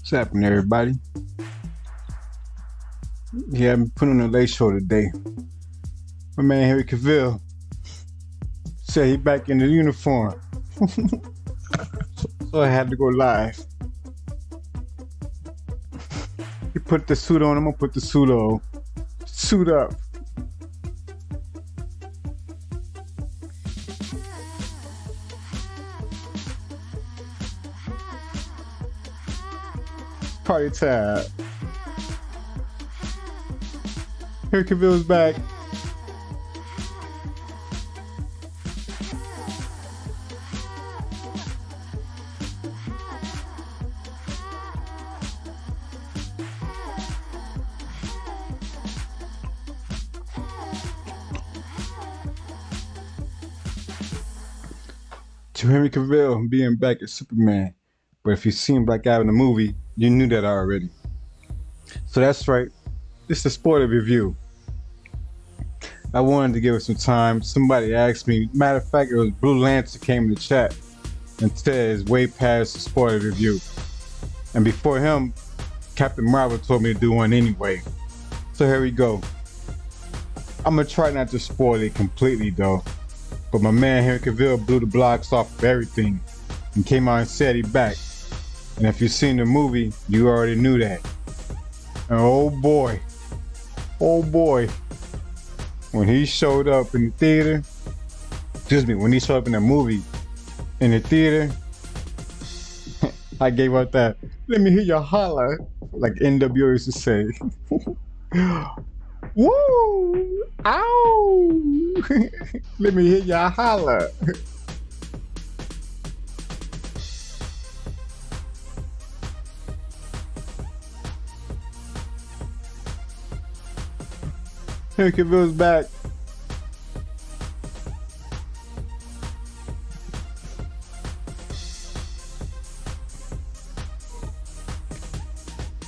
What's happening, everybody? Yeah, I'm putting on a late show today. My man Henry Cavill said he back in the uniform, so I had to go live. He put the suit on. I'm gonna put the suit on. Suit up. Party time. Henry Cavill's back. To Henry Cavill being back as Superman. But if you've seen Black Adam in the movie, you knew that already. So that's right. This is a spoiler review. I wanted to give it some time. Somebody asked me. Matter of fact, it was Blue Lantern came in the chat and said it's way past the spoiler review. And before him, Captain Marvel told me to do one anyway. So here we go. I'm gonna try not to spoil it completely though. But my man Henry Cavill blew the blocks off of everything and came out and said he back. And if you've seen the movie, you already knew that. And oh boy, when he showed up in the theater, when he showed up in the movie, in the theater, I gave out that, let me hear you holler, like NWO used to say. Woo! Ow! Let me hear you holler. Henry Cavill's back.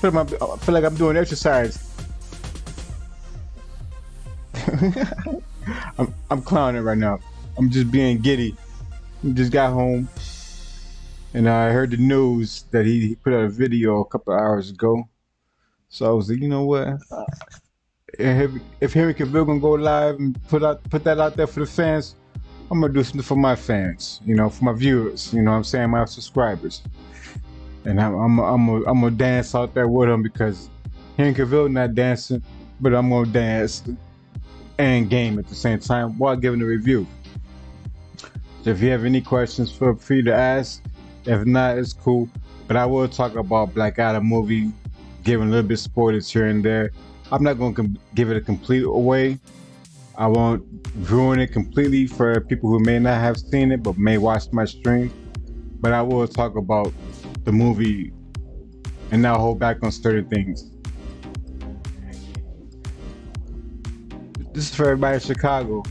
I feel like I'm doing exercise. I'm clowning right now. I'm just being giddy. I just got home and I heard the news that he put out a video a couple of hours ago. So I was like, you know what? If Henry Cavill gonna go live and put that out there for the fans, I'm gonna do something for my fans, for my viewers, what I'm saying, my subscribers. And I'm gonna dance out there with them because Henry Cavill not dancing, but I'm gonna dance and game at the same time while giving the review. So if you have any questions, feel free to ask. If not, it's cool. But I will talk about Black Adam movie, giving a little bit spoilers here and there. I'm not going to give it a complete away. I won't ruin it completely for people who may not have seen it but may watch my stream. But I will talk about the movie and not hold back on certain things. This is for everybody in Chicago.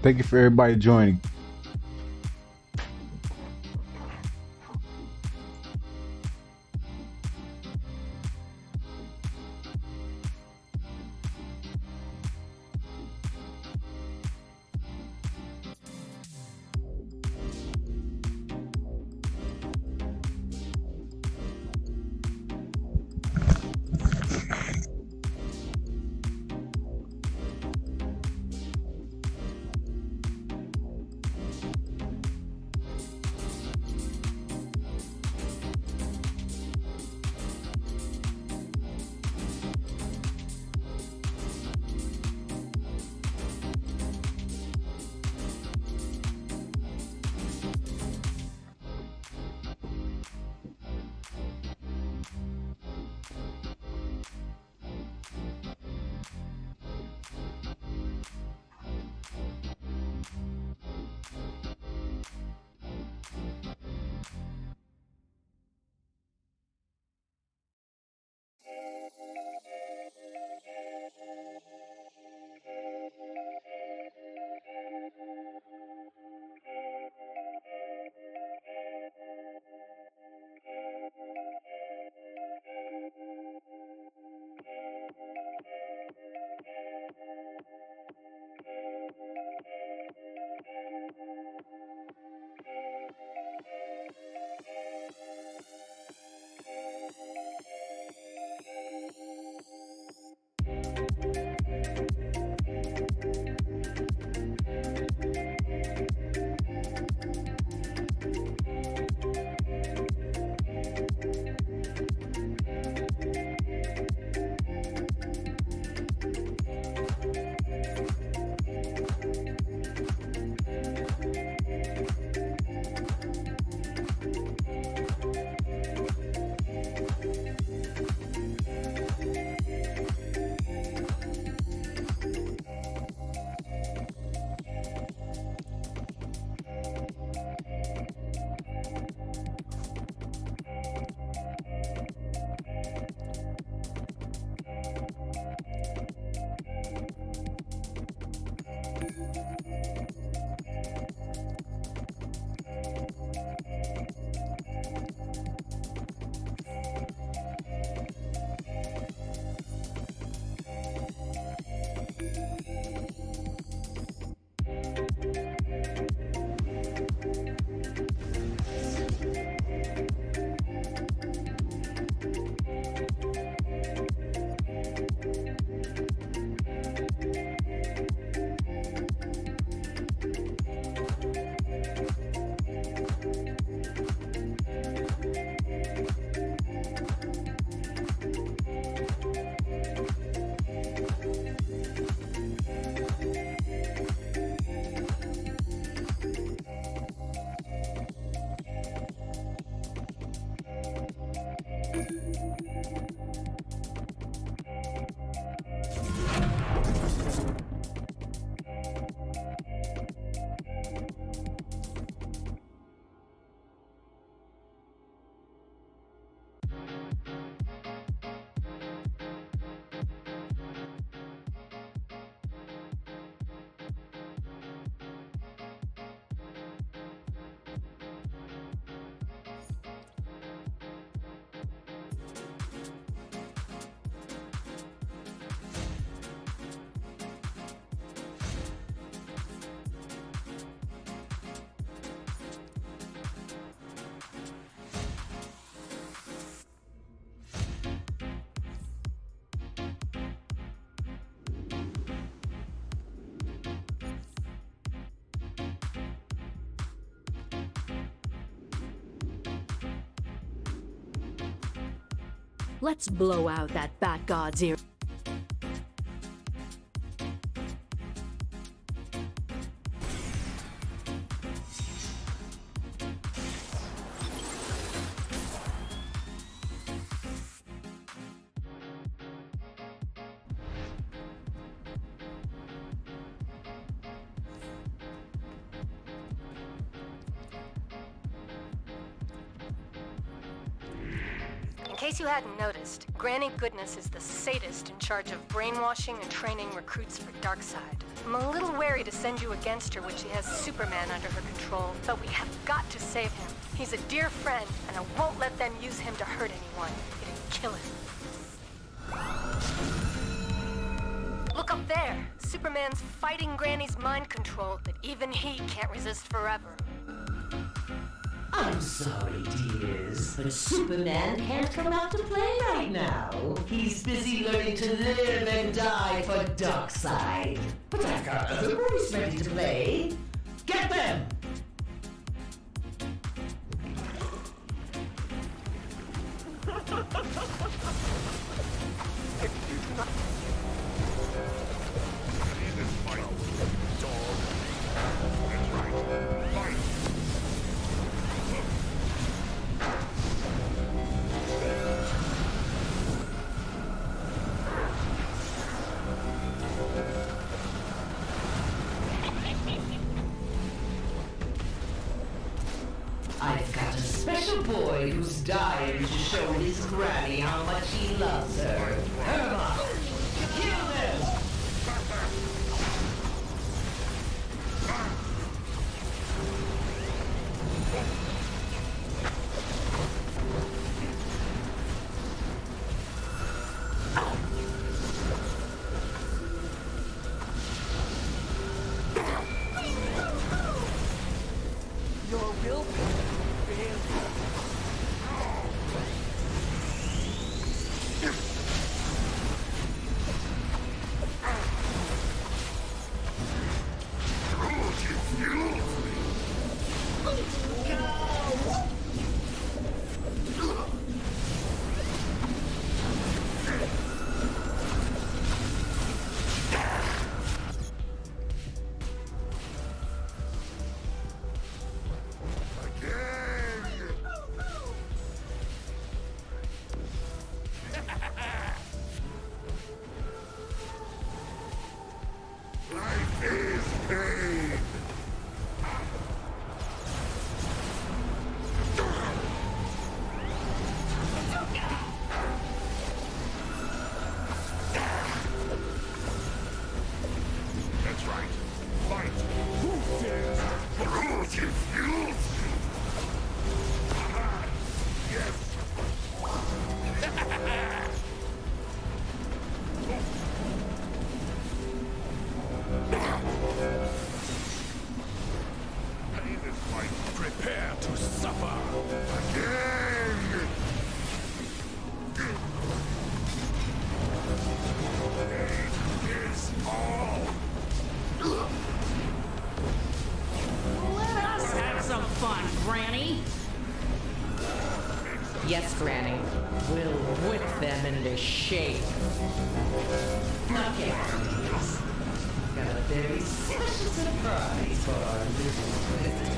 Thank you for everybody joining. Let's blow out that Bat God's ear. In case you hadn't noticed, Granny Goodness is the sadist in charge of brainwashing and training recruits for Darkseid. I'm a little wary to send you against her when she has Superman under her control, but we have got to save him. He's a dear friend, and I won't let them use him to hurt anyone. It'd kill him. Look up there! Superman's fighting Granny's mind control that even he can't resist forever. I'm sorry, dears, but Superman can't come out to play right now. He's busy learning to live and die for Darkseid. But I've got other boys ready to play. Get them! I've got a special boy who's dying to show his granny how much he loves her. Herma, kill them! Your willpower failed you. That's right. Fight! Who dares to bruise his youth? Yes! Pain is fight. Prepare to suffer! Again! Pain is all! Let us have some fun, Granny. Yes, Granny. We'll whip them into shape. Okay, dears. Got a very special surprise for our little visitor.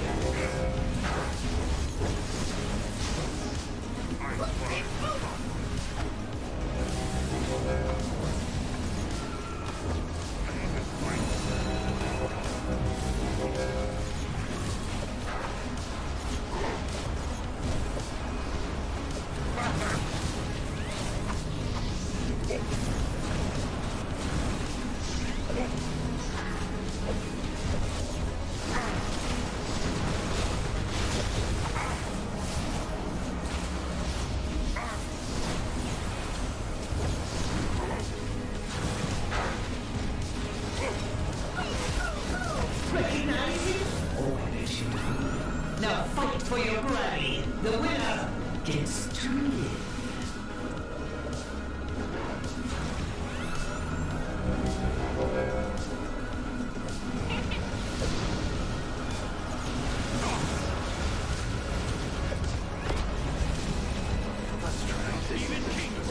Recognize it? Oh, I bet you do. Now fight for your granny. The winner gets to live. Let's try this. Even kings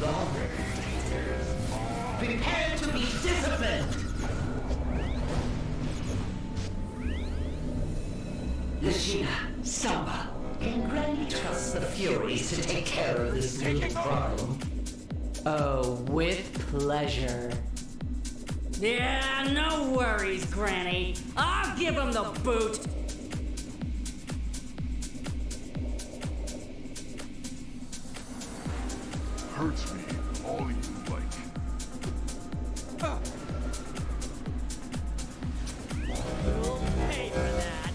longer. Prepare to be disciplined! Lashina, Samba, can Granny trust the Furies to take care of this little problem? Oh, with pleasure. Yeah, no worries, Granny. I'll give him the boot. Hurts me, all you like. You'll pay for that.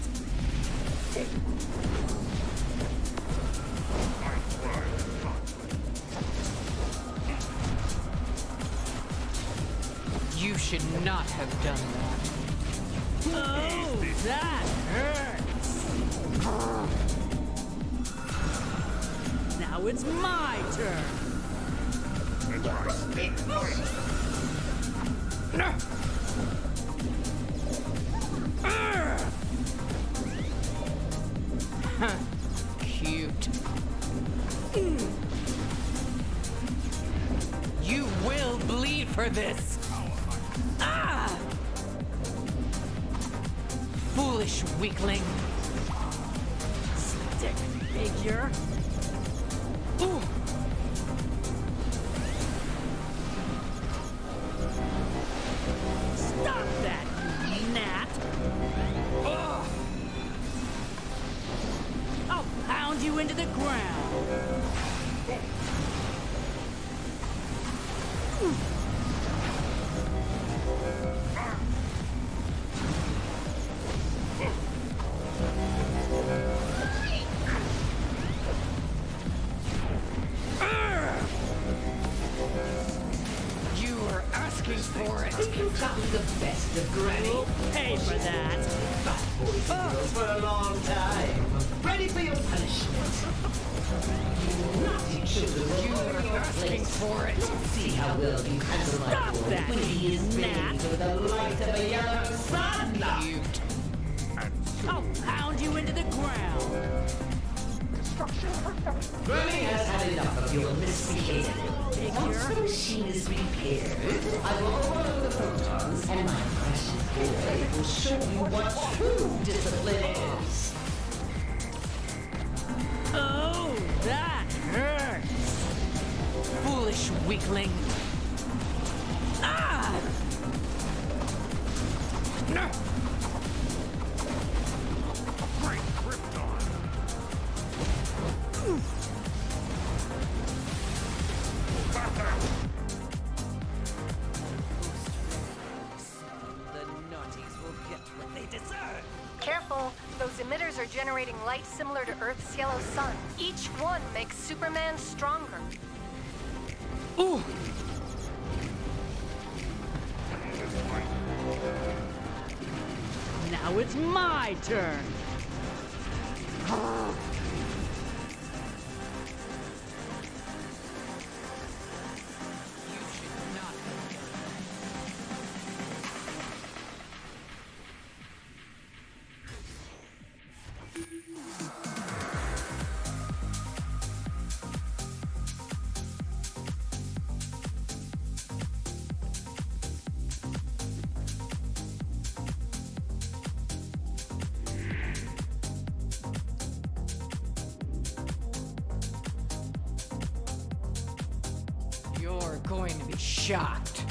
I tried not. You should not have done that. Oh, that hurts. Now it's my turn. That's right. Cute. You will bleed for this. Ah! Foolish weakling. Stick figure. Ooh. Stop that, you gnat! Ugh. I'll pound you into the ground. You were asking for it. think you've gotten the best of Granny. You'll pay for that. Fat boys and girls for a long time. Ready for your punishment. You naughty children will You learn were your asking place. for it. Let's see how well you handle my Stop boy that, when he is gnat. ready for the light of a young sun. Cute. I'll pound you into the ground. Granny has had enough of your misbehavior. Once the Figure. machine is repaired, I will overload the protons, and my precious boy will show you what true discipline is. Oh, that hurts. Foolish weakling. Ah! Great Krypton! The naughties will get what they deserve. Careful, those emitters are generating light similar to Earth's yellow sun. Each one makes Superman stronger. Ooh! Now it's my turn. You should not have done that. You're going to be shocked.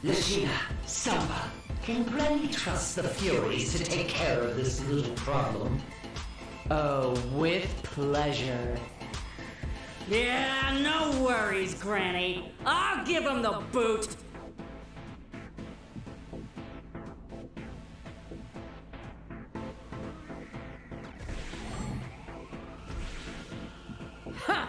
Lashina, Samba, can Granny trust the Furies to take care of this little problem? Oh, with pleasure. Yeah, no worries, Granny. I'll give him the boot. Ha!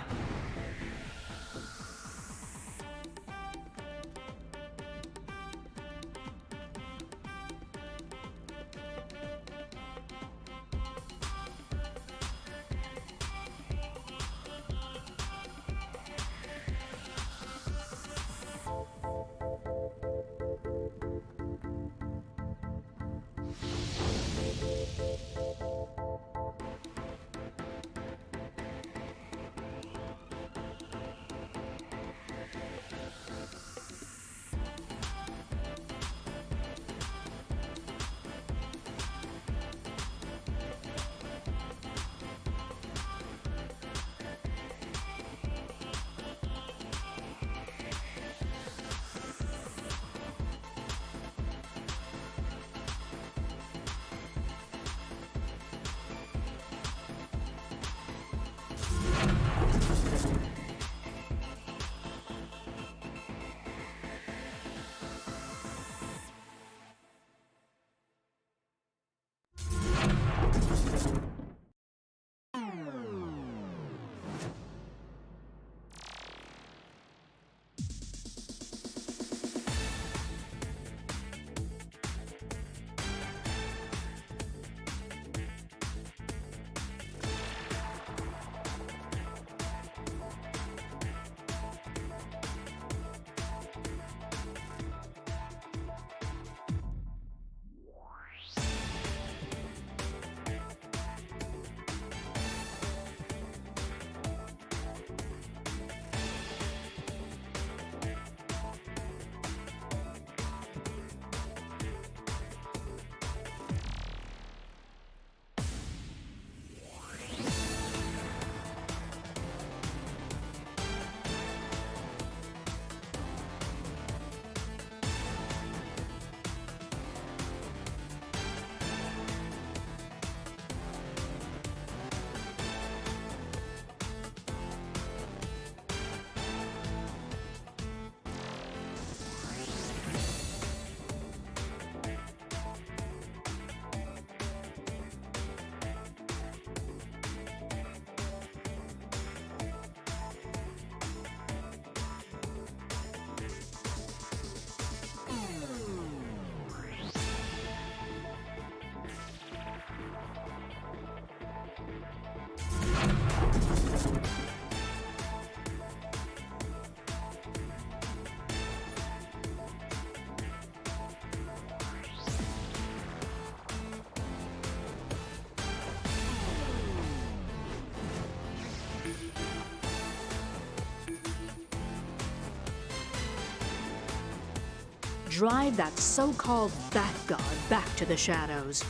Drive that so-called Bat God back to the shadows.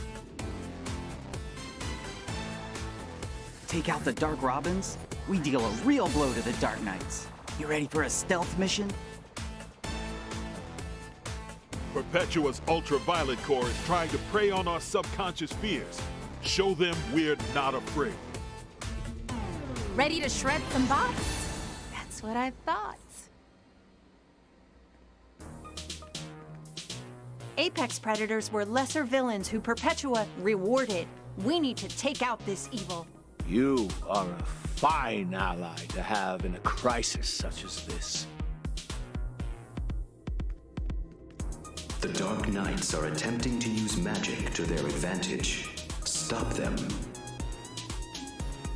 Take out the Dark Robins? We deal a real blow to the Dark Knights. You ready for a stealth mission? Perpetua's ultraviolet core is trying to prey on our subconscious fears. Show them we're not afraid. Ready to shred some bots? That's what I thought. Apex Predators were lesser villains who Perpetua rewarded. We need to take out this evil. You are a fine ally to have in a crisis such as this. The Dark Knights are attempting to use magic to their advantage. Stop them.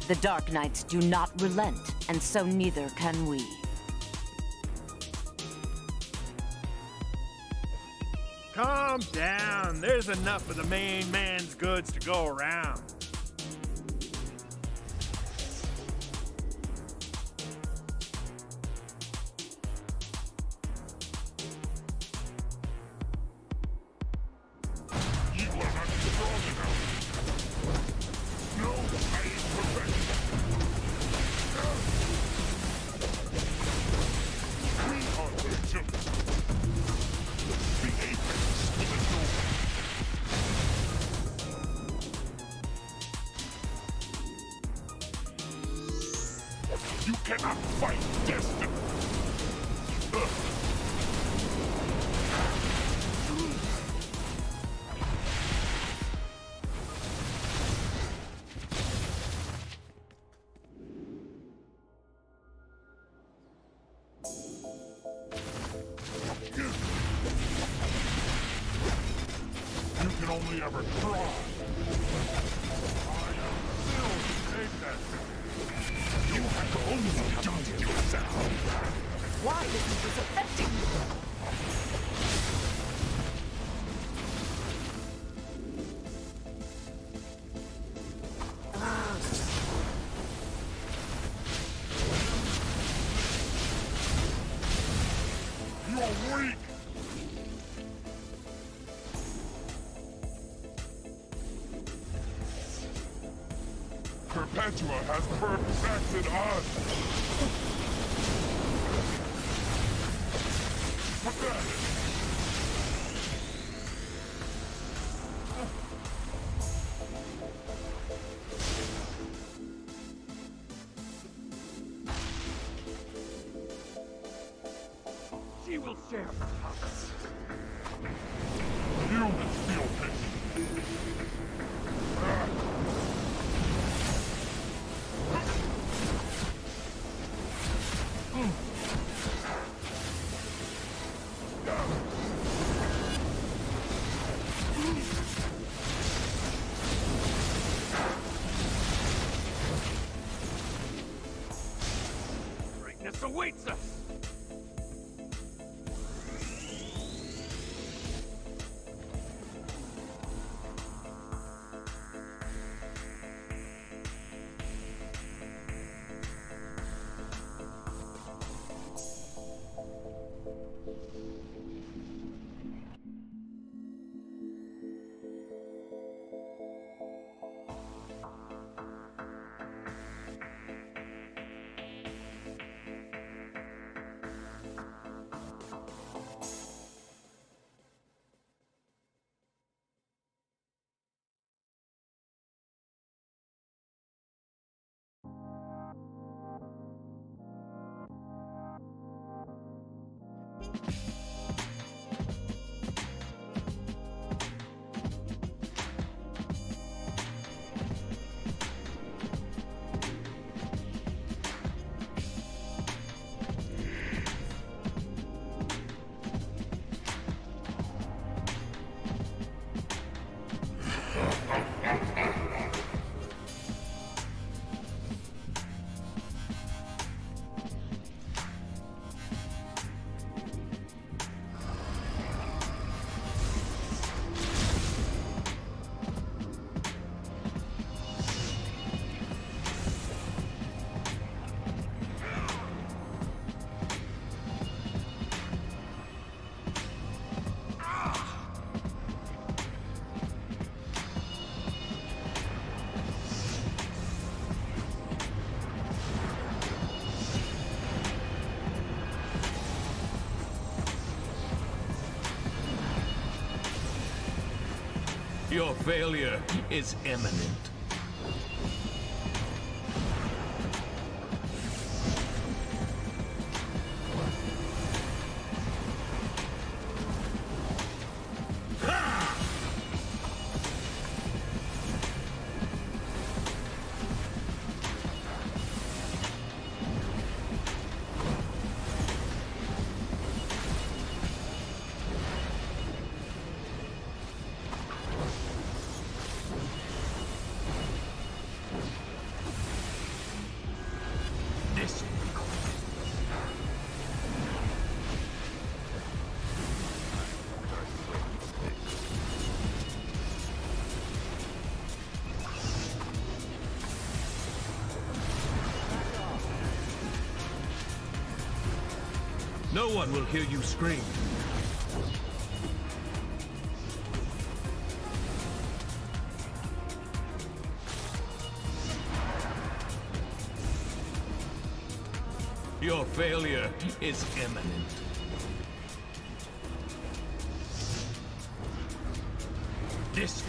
The Dark Knights do not relent, and so neither can we. Calm down. There's enough of the main man's goods to go around. You are not strong enough. No, I am perfect. We are the You cannot fight destiny. You can only ever try. I am still to take that. You have only done it yourself. Why isn't this affecting you? You're weak. Perpetua has perfected us. Pathetic. She will share her house. Humans feel pity. Greatness awaits us. Your failure is imminent. No one will hear you scream. Your failure is imminent. This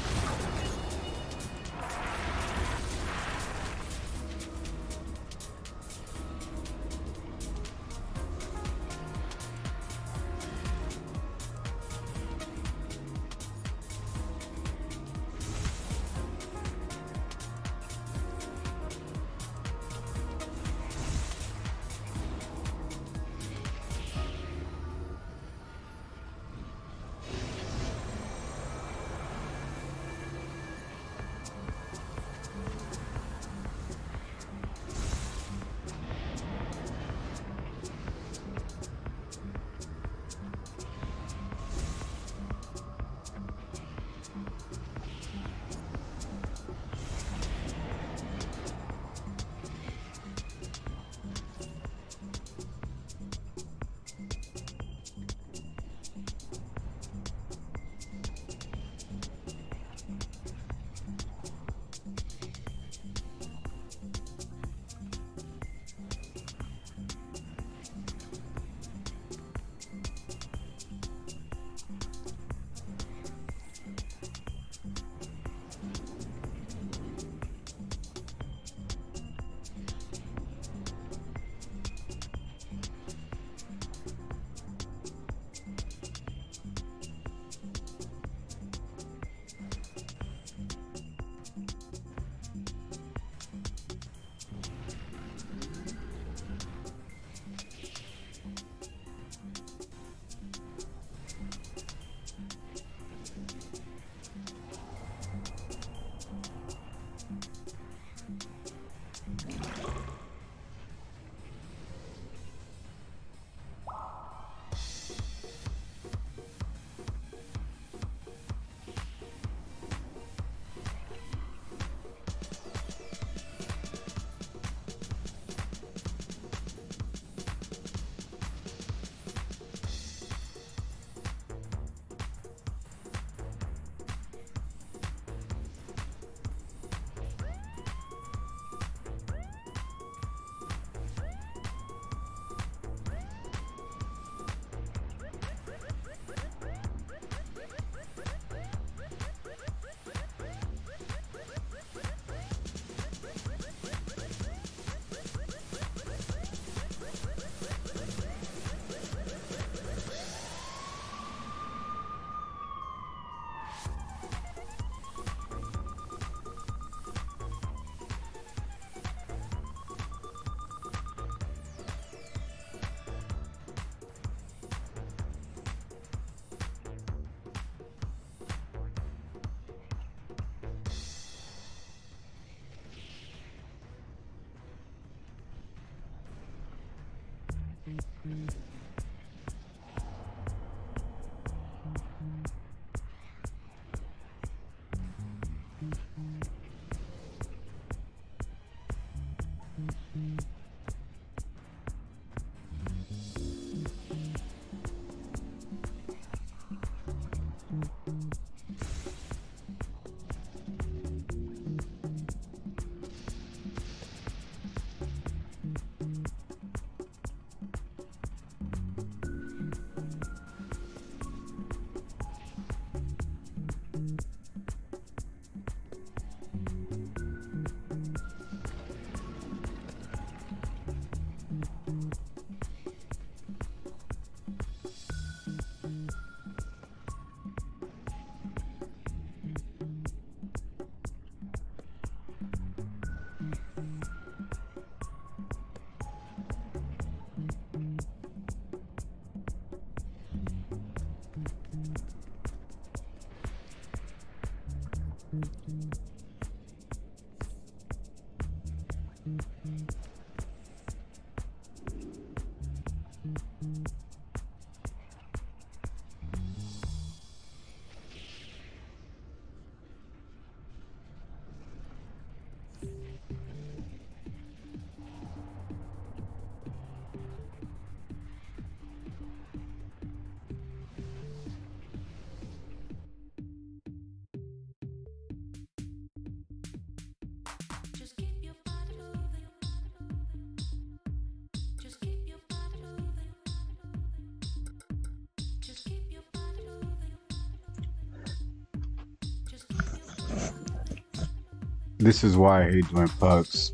This is why I hate doing pugs.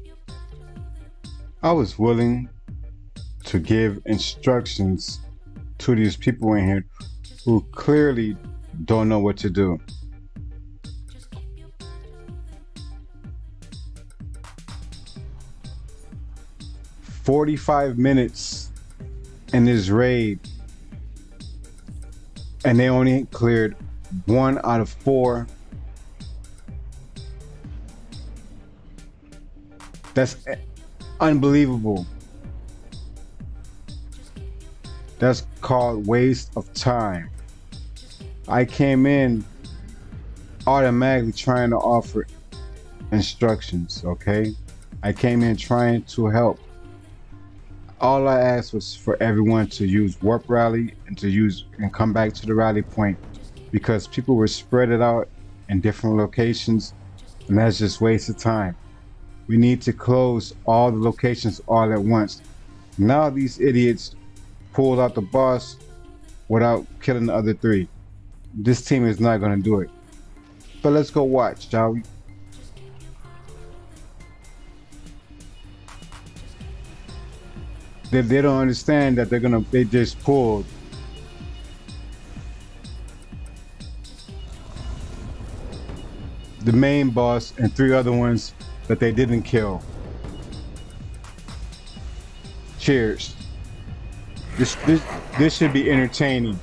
I was willing to give instructions to these people in here who clearly don't know what to do. "45 minutes in this raid, and they only cleared 1 out of 4. That's unbelievable. That's called waste of time. I came in automatically trying to offer instructions, okay? I came in trying to help. All I asked was for everyone to use Warp Rally and come back to the rally point, because people were spread out in different locations, and that's just waste of time. We need to close all the locations all at once. Now these idiots pulled out the boss without killing the other 3. This team is not going to do it. But let's go watch, shall we? They don't understand that they just pulled. The main boss and 3 other ones that they didn't kill. Cheers. This should be entertaining.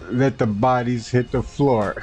Let the bodies hit the floor.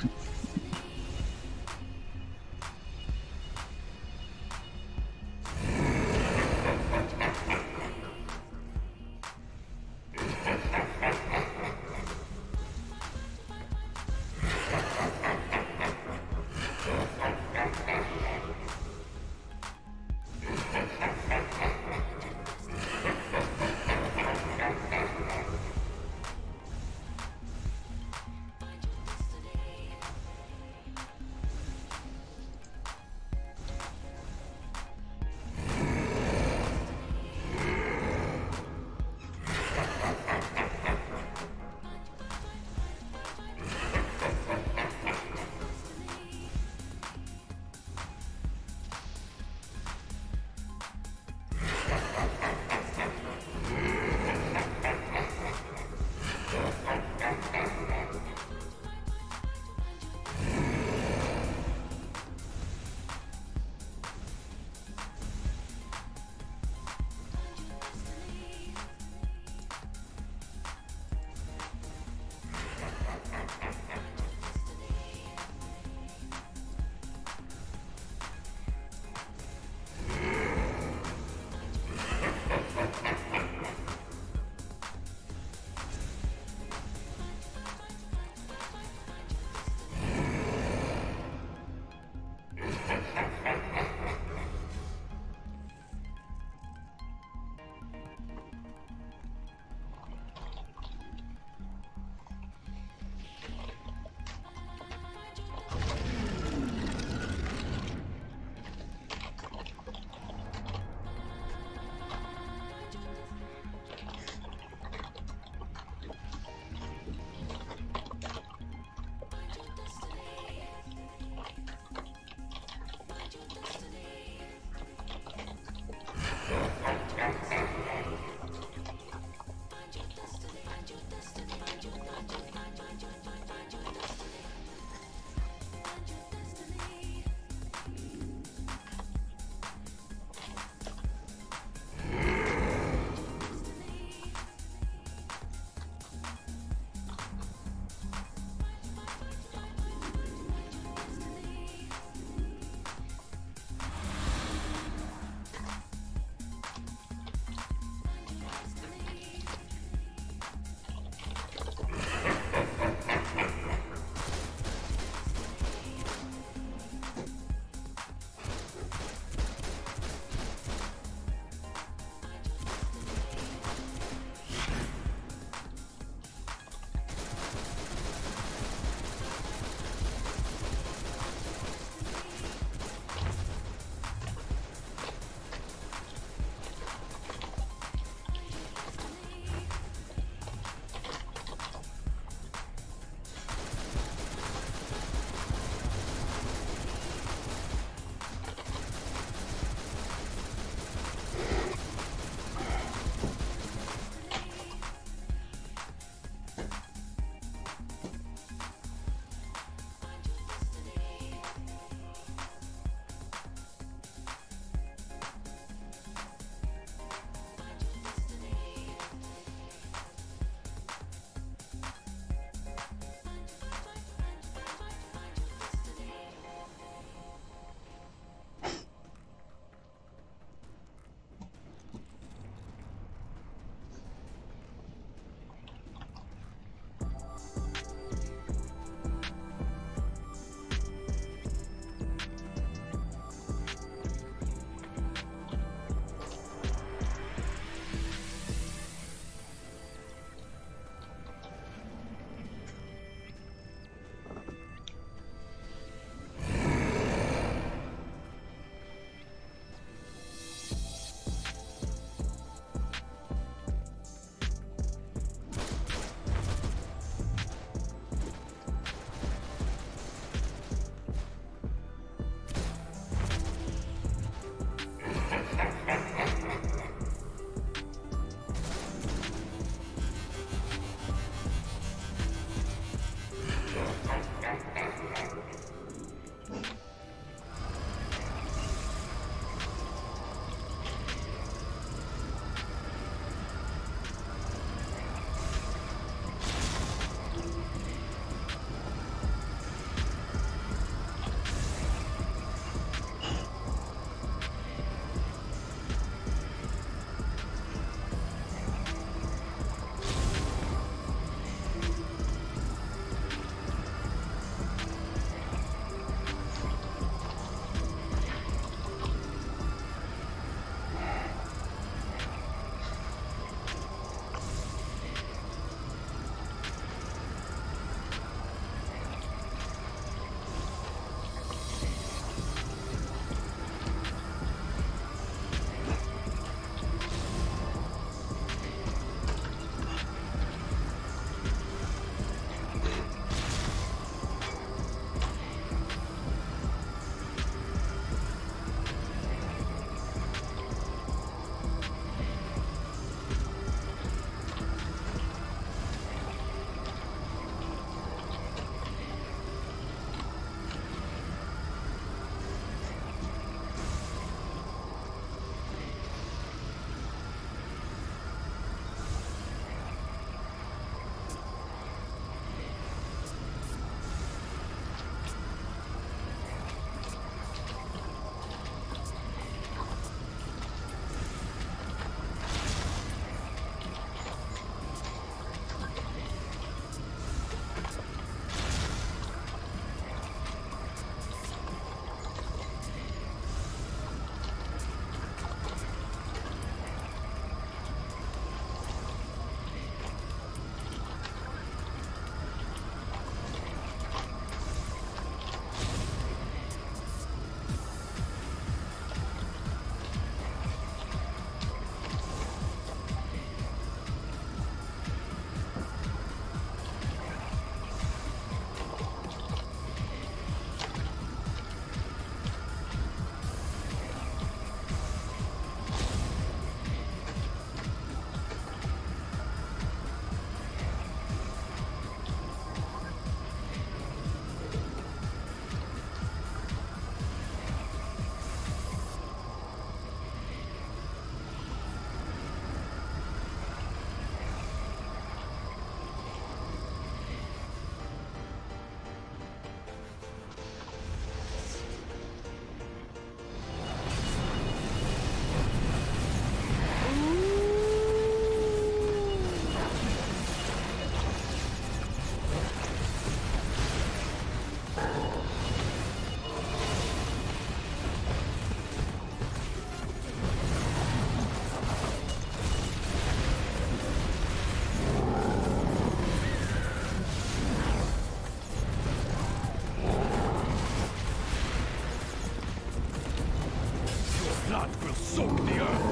blood will soak the earth.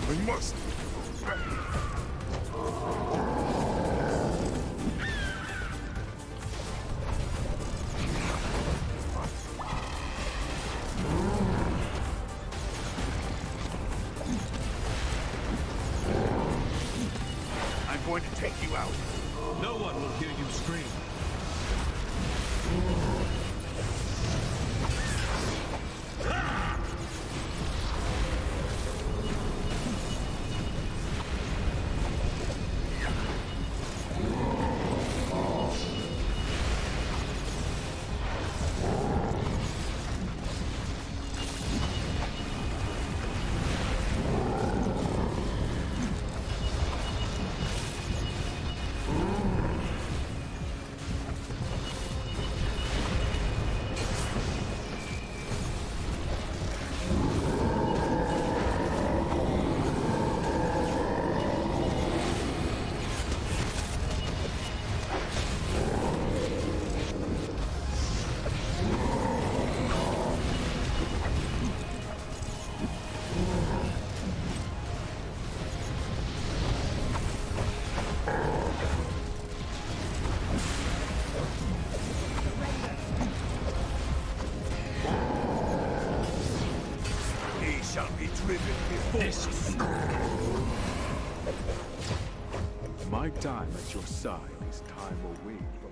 We must go back. I'm going to take you out. No one will hear you scream. Shall be driven before this. My time at your side is time away from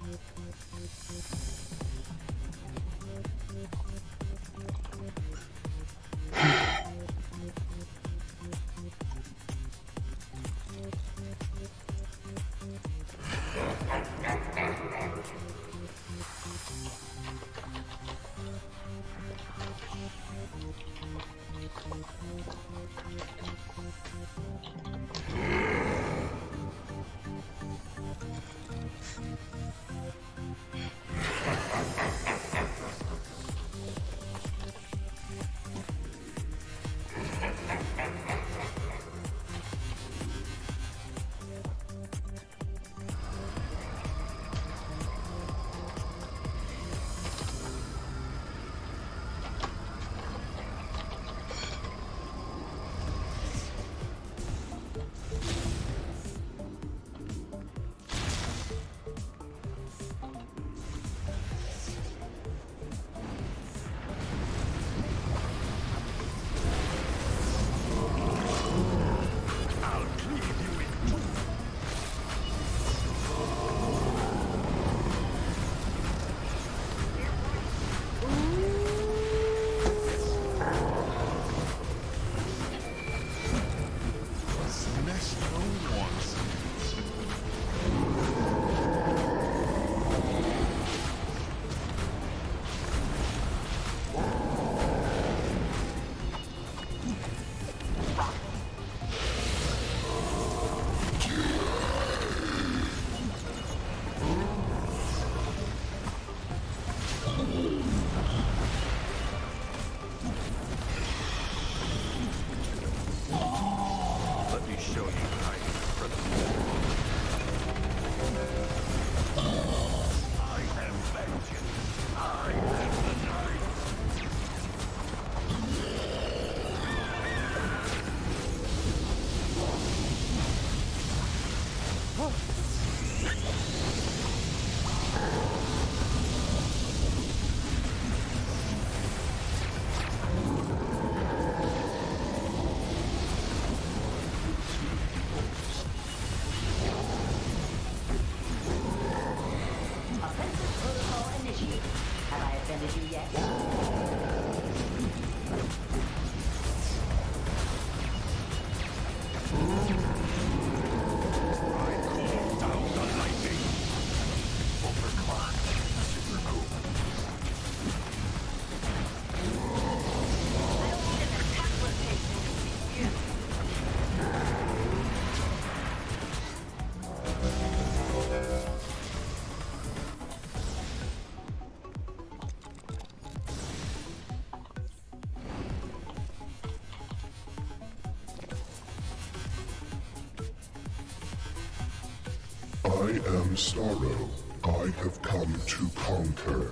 my I am Starro. I have come to conquer.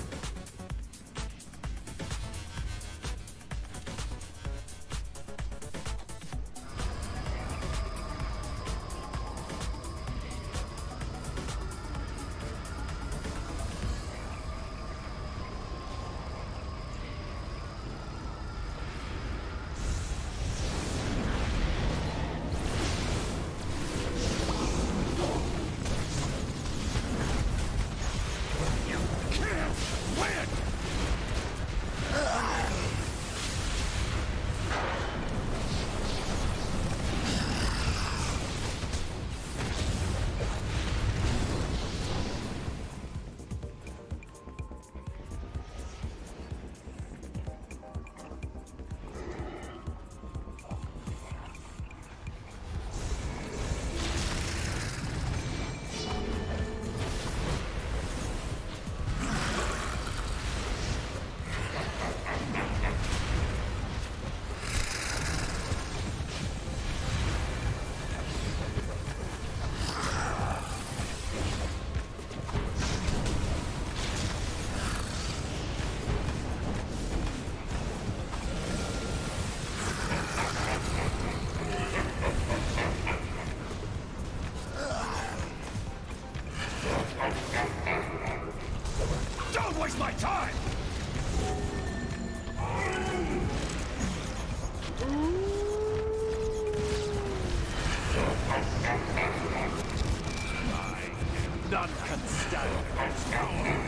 Don't waste my time! None can stand against power.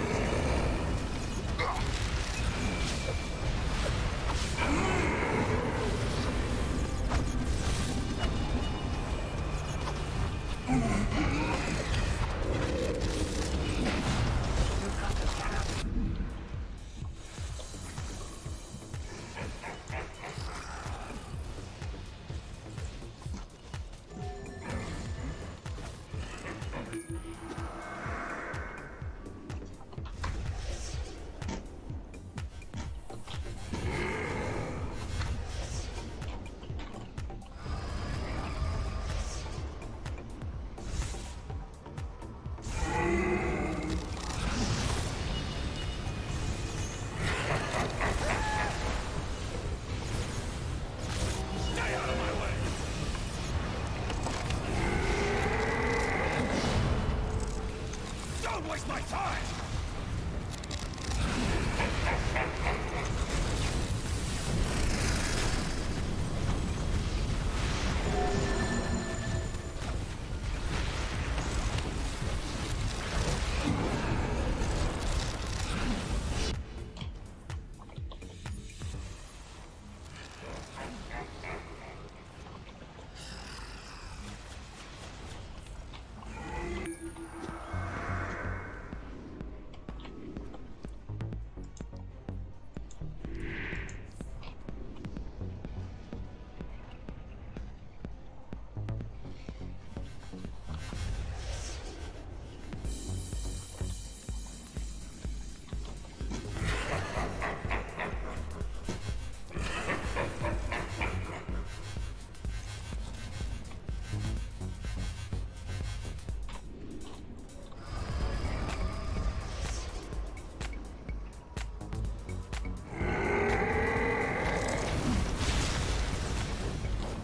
Don't waste my time!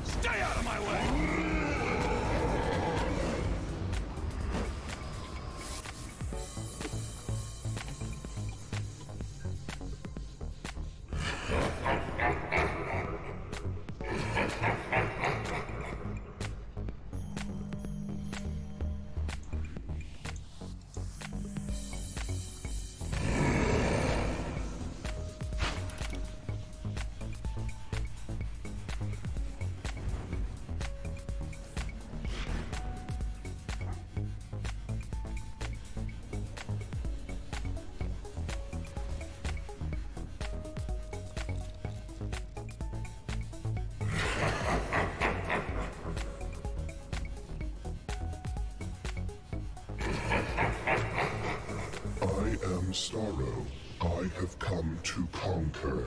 Stay out of my way! I am Starro. I have come to conquer.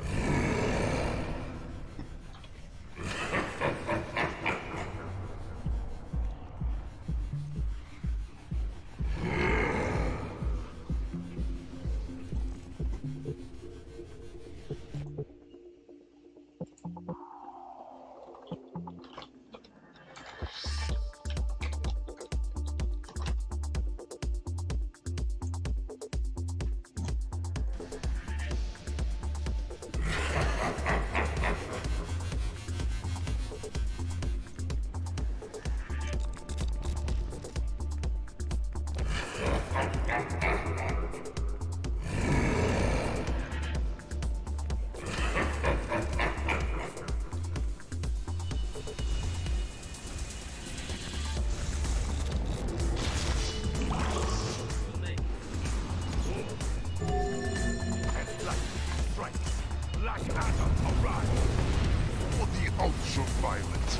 Ultraviolet.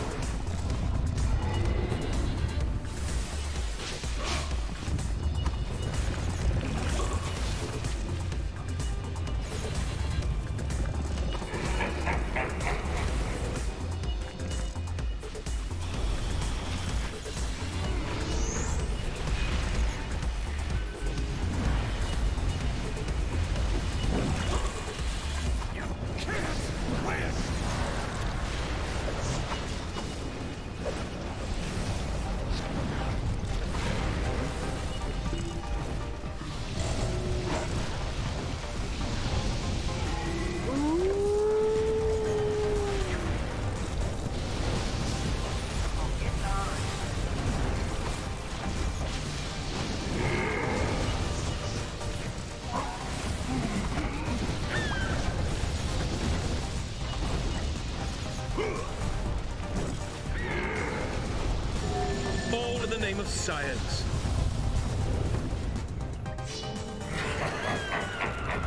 All in the name of science.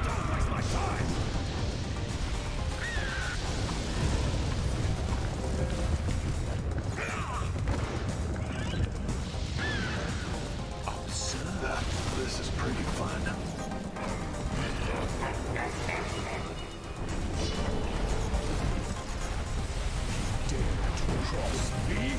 Don't waste my time! Oh, sir, this is pretty fun. Dare to cross me?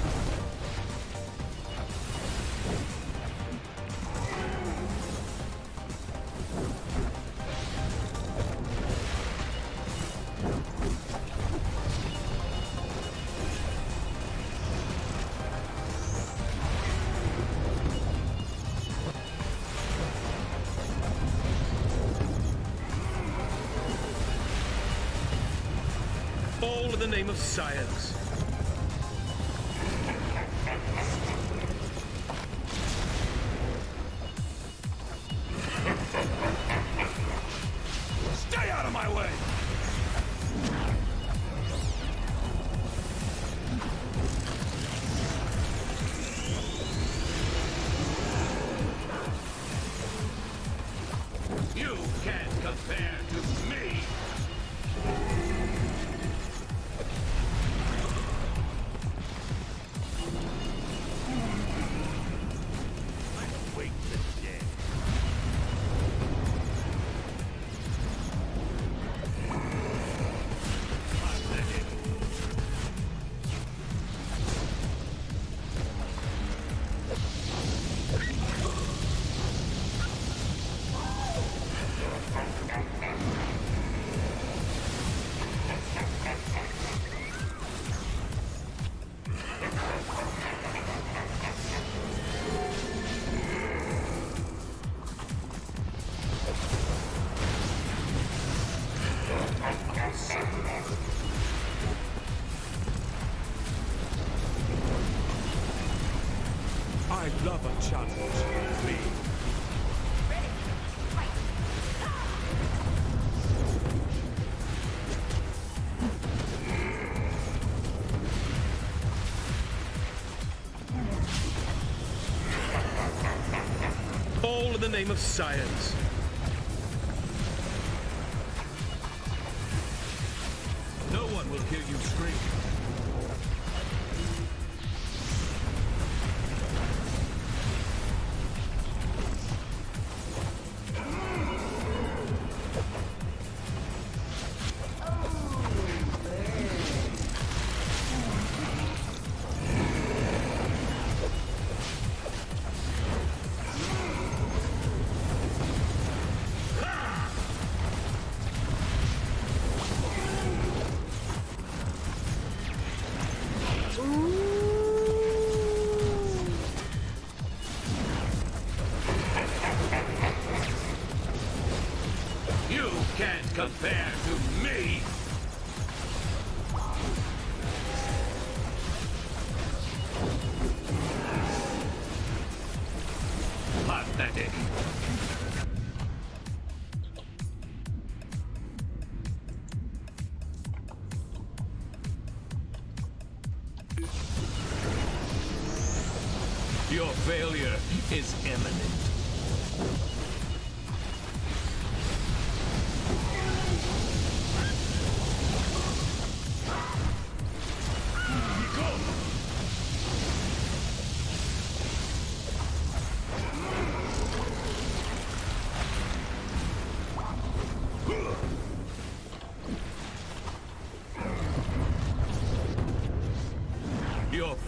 All in the name of science. Stay out of my way! You can't compare to me. Wait the day. I love a challenge. Me. All in the name of science. No one will hear you scream. You can't compare to me! Pathetic. Your failure is imminent.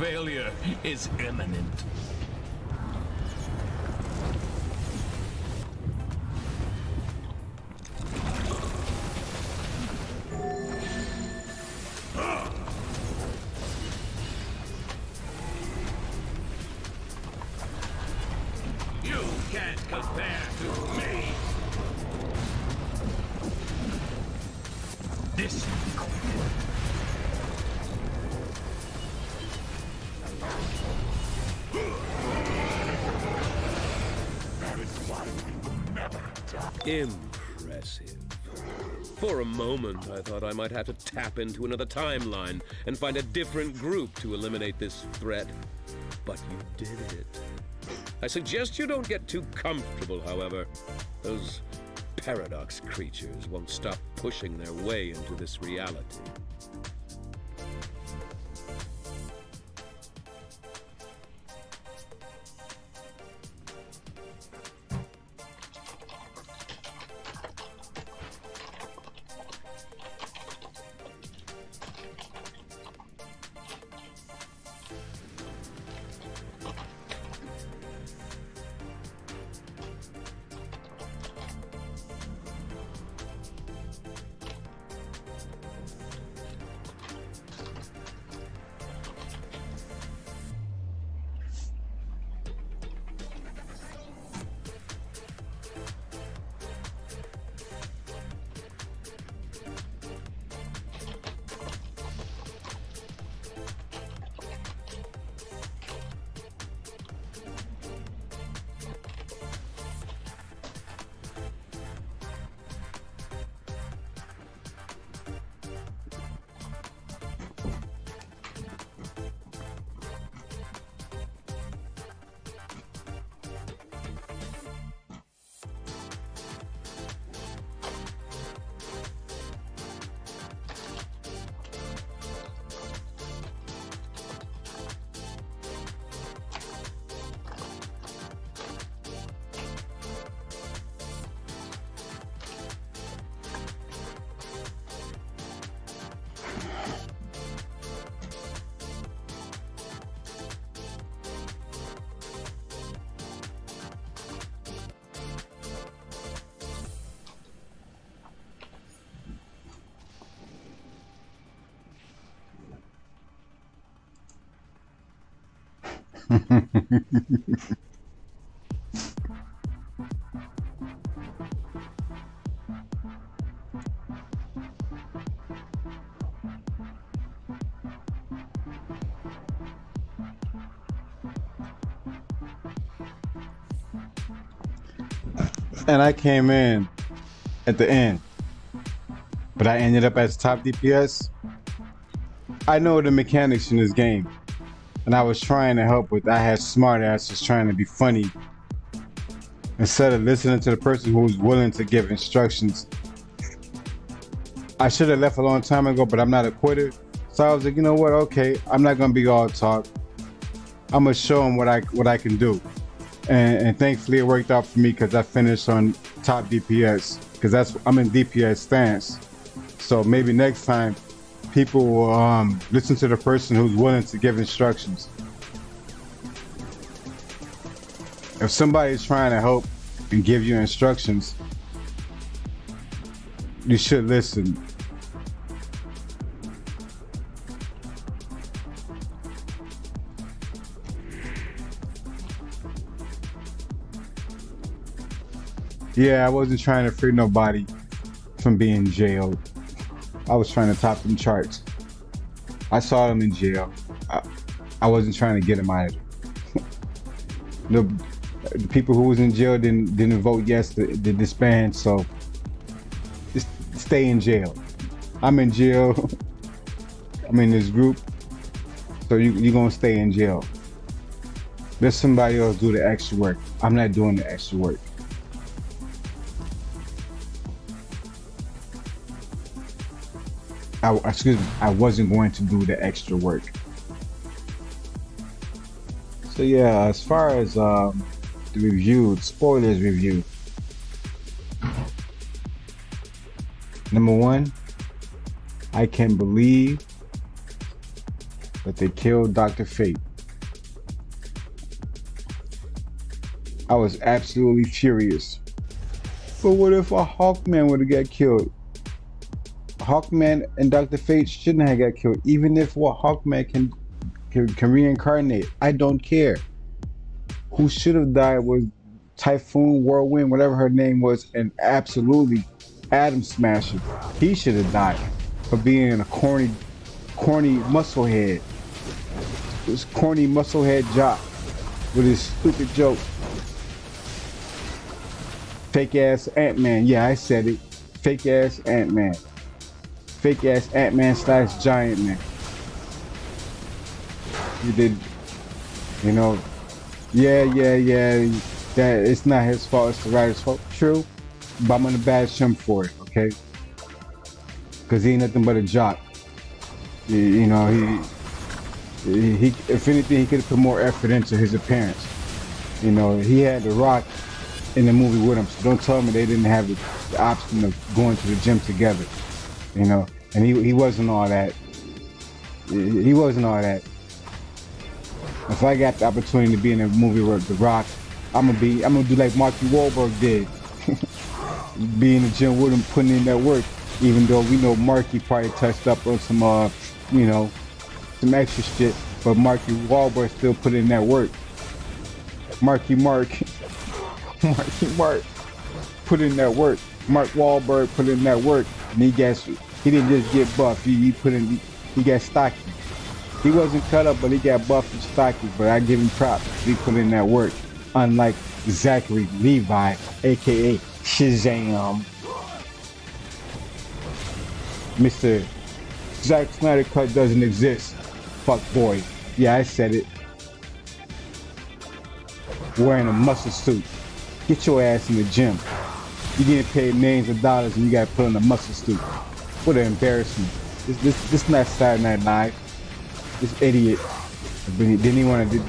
failure is imminent. You can't compare to me. This Impressive. For a moment, I thought I might have to tap into another timeline and find a different group to eliminate this threat. But you did it. I suggest you don't get too comfortable, however. Those paradox creatures won't stop pushing their way into this reality. And I came in at the end, but I ended up as top DPS. I know the mechanics in this game, and I was trying to help with. I had smart asses trying to be funny instead of listening to the person who was willing to give instructions. I should have left a long time ago, but I'm not a quitter. So I was like, you know what? Okay, I'm not gonna be all talk. I'm gonna show them what I can do. And thankfully it worked out for me because I finished on top DPS because I'm in DPS stance. So maybe next time people will listen to the person who's willing to give instructions. If somebody's trying to help and give you instructions, you should listen. Yeah, I wasn't trying to free nobody from being jailed. I was trying to top them charts. I saw them in jail. I wasn't trying to get them out of there. The people who was in jail didn't vote yes to disband, so just stay in jail. I'm in jail. I'm in this group, so you're gonna stay in jail. Let somebody else do the extra work. I'm not doing the extra work. I wasn't going to do the extra work. So yeah, as far as the review, spoilers review. Number one, I can't believe that they killed Dr. Fate. I was absolutely furious. But what if a Hawkman would have got killed? Hawkman and Dr. Fate shouldn't have got killed. Even if what Hawkman can reincarnate, I don't care. Who should have died was Typhoon, Whirlwind, whatever her name was, and absolutely Atom Smasher. He should have died for being a corny musclehead. This corny musclehead jock with his stupid joke. Fake ass Ant-Man. Yeah, I said it. Fake ass Ant-Man. Fake ass Ant-Man / Giant Man. You did, you know, yeah. That it's not his fault, it's the writer's fault. True, but I'm gonna bash him for it, okay? Because he ain't nothing but a jock. You know, he if anything, he could have put more effort into his appearance. You know, he had The Rock in the movie with him, so don't tell me they didn't have the option of going to the gym together. You know, and he wasn't all that. He wasn't all that. If I got the opportunity to be in a movie with The Rock, I'm gonna do like Marky Wahlberg did. Be in the gym with him, putting in that work. Even though we know Marky probably touched up on some, you know, some extra shit, but Marky Wahlberg still put in that work. Marky Mark put in that work. Mark Wahlberg put in that work, and he didn't just get buff. He got stocky. He wasn't cut up, but he got buff and stocky. But I give him props. He put in that work. Unlike Zachary Levi, aka Shazam. Mr. Zack Snyder Cut doesn't exist. Fuck boy. Yeah, I said it. Wearing a muscle suit. Get your ass in the gym. You getting paid millions of dollars and you gotta put on a muscle suit. What an embarrassment. This not Saturday Night Live. This idiot. Didn't he want to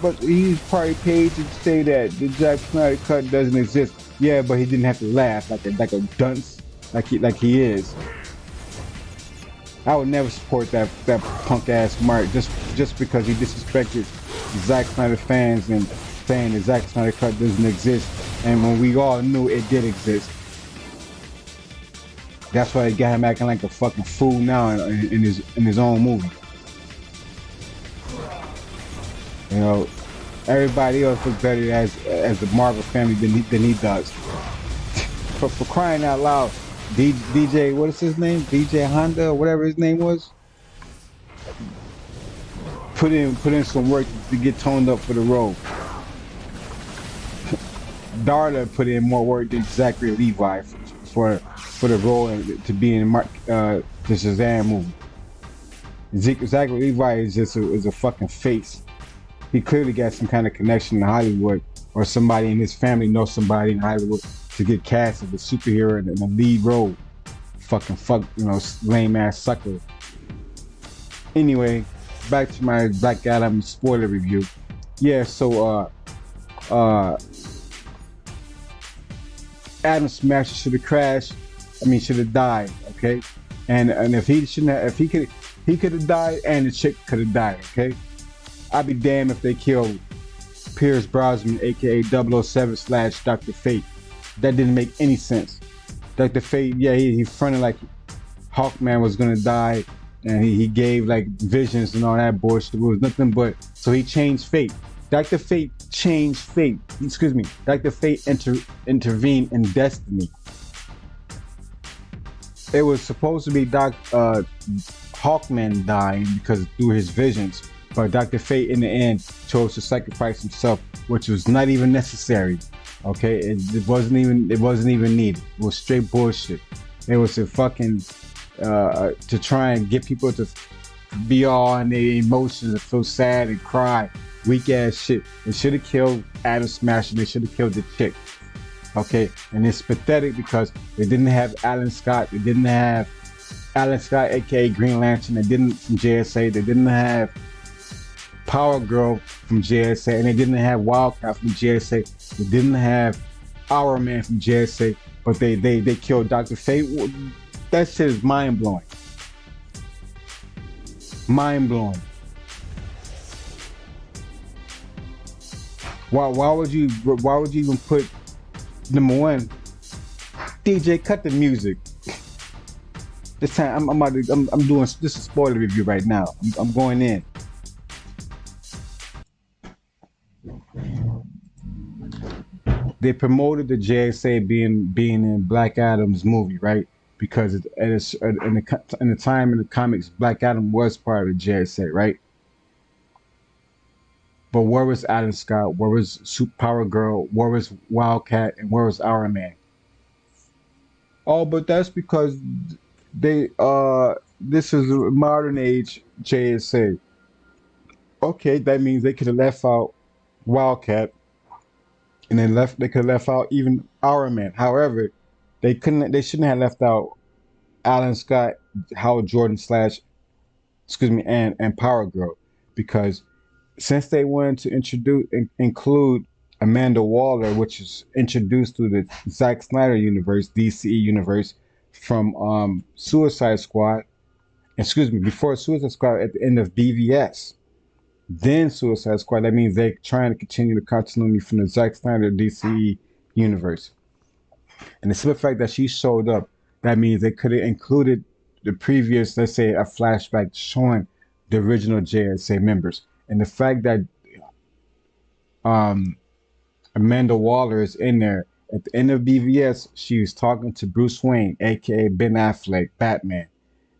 but he's probably paid to say that the Zack Snyder Cut doesn't exist. Yeah, but he didn't have to laugh like a dunce, like he is. I would never support that punk ass Mark just because he disrespected Zack Snyder fans and saying that Zack Snyder Cut doesn't exist, and when we all knew it did exist. That's why they got him acting like a fucking fool now in his own movie. You know, everybody else looks better as the Marvel family than he does. For crying out loud, DJ, what is his name? DJ Honda or whatever his name was. Put in some work to get toned up for the role. Darla put in more work than Zachary Levi for the role and to be in the Shazam movie. Zachary Levi is just a fucking face. He clearly got some kind of connection to Hollywood, or somebody in his family knows somebody in Hollywood to get cast as a superhero in the lead role. You know, lame ass sucker. Anyway, back to my Black Adam spoiler review. Yeah, so Atom Smasher should have crashed. Should have died. Okay, and if he could have died, and the chick could have died. Okay. I'd be damned if they killed Pierce Brosnan, aka 007 / Dr. Fate. That didn't make any sense. Dr. Fate, yeah, he fronted like Hawkman was gonna die, and he gave like visions and all that bullshit. It was nothing but, so he changed fate. Dr. Fate changed fate. Excuse me. Dr. Fate intervened in destiny. It was supposed to be Hawkman dying because through his visions. But Dr. Fate in the end chose to sacrifice himself, which was not even necessary. Okay, it wasn't even needed. It was straight bullshit. It was a fucking to try and get people to be all in their emotions and feel sad and cry. Weak ass shit. They should have killed Atom Smasher. They should have killed the chick. Okay, and it's pathetic because they didn't have Alan Scott. They didn't have Alan Scott, aka Green Lantern. They didn't from JSA. They didn't have Power Girl from JSA, and they didn't have Wildcat from JSA. They didn't have Our Man from JSA, but they killed Dr. Fate. That shit is mind blowing. Mind blowing. Why would you even put number one? DJ, cut the music. This time I'm doing this is a spoiler review right now. I'm going in. They promoted the JSA being in Black Adam's movie, right? Because in the time in the comics, Black Adam was part of the JSA, right? But where was Adam Scott? Where was Power Girl? Where was Wildcat? And where was Iron Man? Oh, but that's because they this is a modern age JSA. Okay, that means they could have left out Wildcat, and they could have left out even Iron Man. However, they shouldn't have left out Alan Scott, Hal Jordan / and Power Girl, because since they wanted to include Amanda Waller, which is introduced through the Zack Snyder universe, DCE universe, from Suicide Squad, before Suicide Squad at the end of BVS, then Suicide Squad. That means they're trying to continue the continuity from the Zack Snyder DCE universe. And the simple fact that she showed up, that means they could have included the previous, let's say, a flashback showing the original JSA members. And the fact that Amanda Waller is in there at the end of BVS, she's talking to Bruce Wayne, aka Ben Affleck, Batman,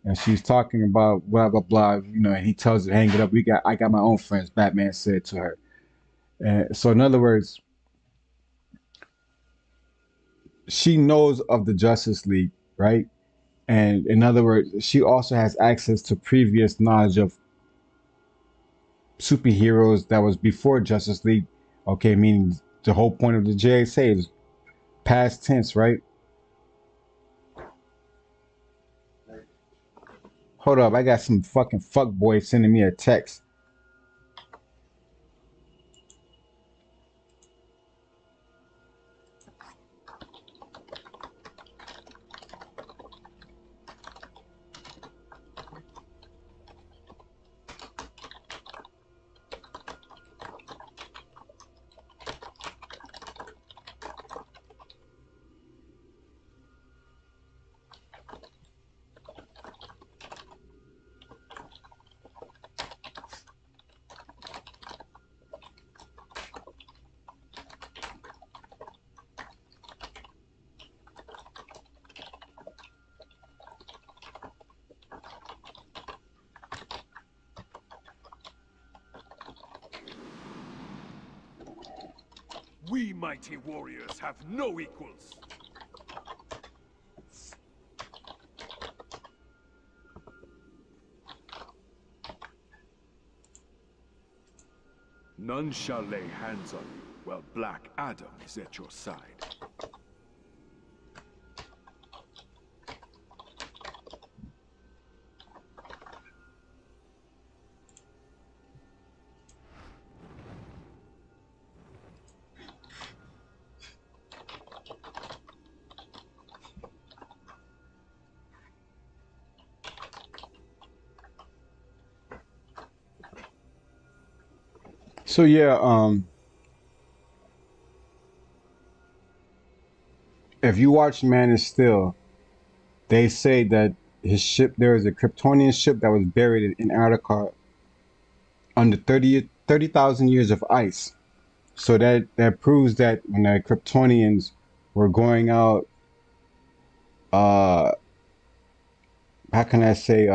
and she's talking about blah blah blah. And he tells her, "Hang it up. I got my own friends." Batman said to her. So in other words, she knows of the Justice League, right? And in other words, she also has access to previous knowledge of superheroes that was before Justice League. Okay, meaning the whole point of the JSA is past tense, right? Hold up, I got some fucking fuckboy sending me a text. We mighty warriors have no equals. None shall lay hands on you while Black Adam is at your side. So yeah, if you watch Man of Steel, they say that his ship, there is a Kryptonian ship that was buried in Antarctica under 30,000 years of ice. So that proves that when the Kryptonians were going out, how can I say,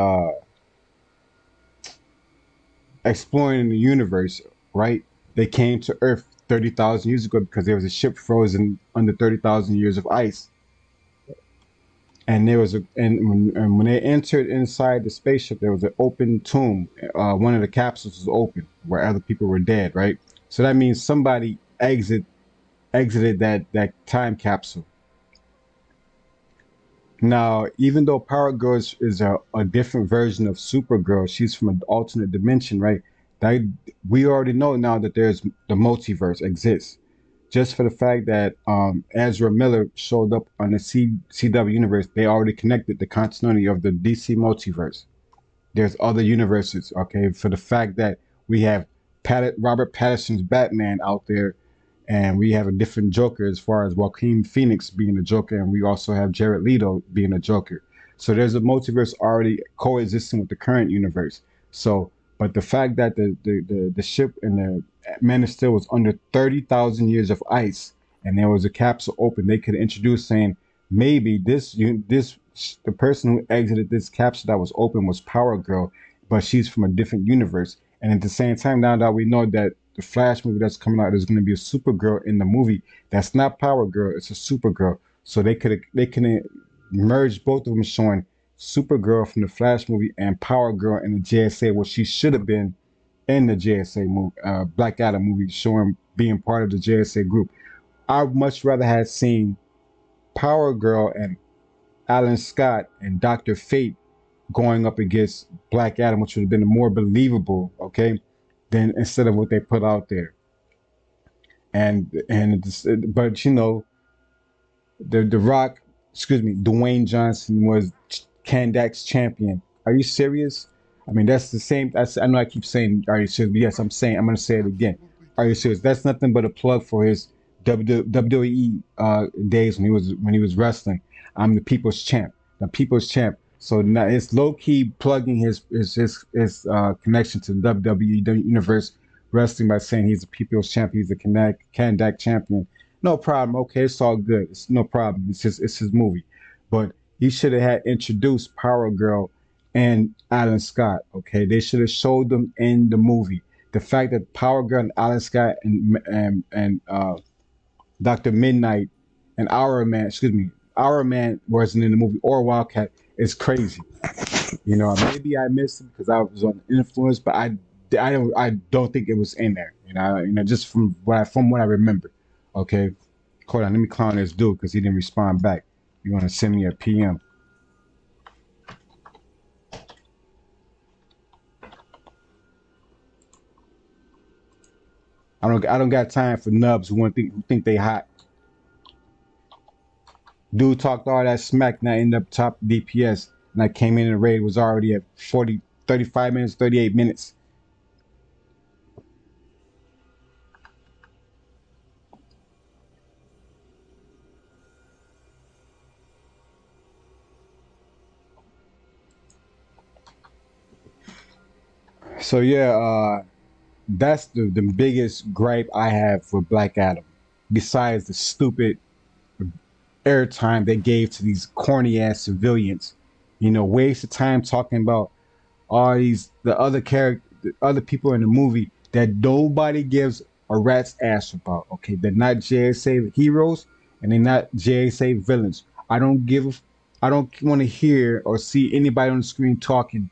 exploring the universe, right? They came to Earth 30,000 years ago because there was a ship frozen under 30,000 years of ice. And there was when they entered inside the spaceship, there was an open tomb. One of the capsules was open where other people were dead, right? So that means somebody exited that time capsule. Now, even though Power Girl is a different version of Supergirl, she's from an alternate dimension, right? We already know now that there's the multiverse exists. Just for the fact that Ezra Miller showed up on the CW universe, they already connected the continuity of the DC multiverse. there's other universes. Okay, for the fact that we have Robert Pattinson's Batman out there, and we have a different Joker as far as Joaquin Phoenix being the Joker, and we also have Jared Leto being a Joker. So there's a multiverse already coexisting with the current universe. So, but the fact that the ship and the Man of Steel was under 30,000 years of ice, and there was a capsule open, they could introduce saying maybe the person who exited this capsule that was open was Power Girl, but she's from a different universe. And at the same time, now that we know that the Flash movie that's coming out, there's going to be a Supergirl in the movie. That's not Power Girl; it's a Supergirl. So they can merge both of them, showing Supergirl from the Flash movie and Power Girl in the JSA, what she should have been in the JSA movie, Black Adam movie, showing being part of the JSA group. I would much rather have seen Power Girl and Alan Scott and Dr. Fate going up against Black Adam, which would have been more believable, okay, than instead of what they put out there. But you know, the Rock, Dwayne Johnson was Kandak's champion. Are you serious? I mean, that's the same. I know I keep saying, are you serious? But yes, I'm going to say it again. Are you serious? That's nothing but a plug for his WWE days when he was wrestling. I'm the people's champ. The people's champ. So now it's low key plugging his connection to the WWE universe wrestling by saying he's the people's champ. He's the Kandak champion. No problem. Okay, it's all good. It's no problem. It's his movie. But he should have had introduced Power Girl and Alan Scott. Okay, they should have showed them in the movie. The fact that Power Girl and Alan Scott and Dr. Midnight and Our Man wasn't in the movie, or Wildcat, is crazy. You know, maybe I missed it because I was on influence, but I don't think it was in there. You know, just from what I remember. Okay, hold on, let me clown this dude because he didn't respond back. You want to send me a PM? I don't got time for nubs who think they hot. Dude talked all that smack, and I ended up top DPS, and I came in and the raid was already at 35 minutes, 38 minutes. So yeah, that's the biggest gripe I have for Black Adam, besides the stupid airtime they gave to these corny ass civilians. You know, waste of time talking about all the other people in the movie that nobody gives a rat's ass about. Okay, they're not JSA heroes and they're not JSA villains. I don't want to hear or see anybody on the screen talking,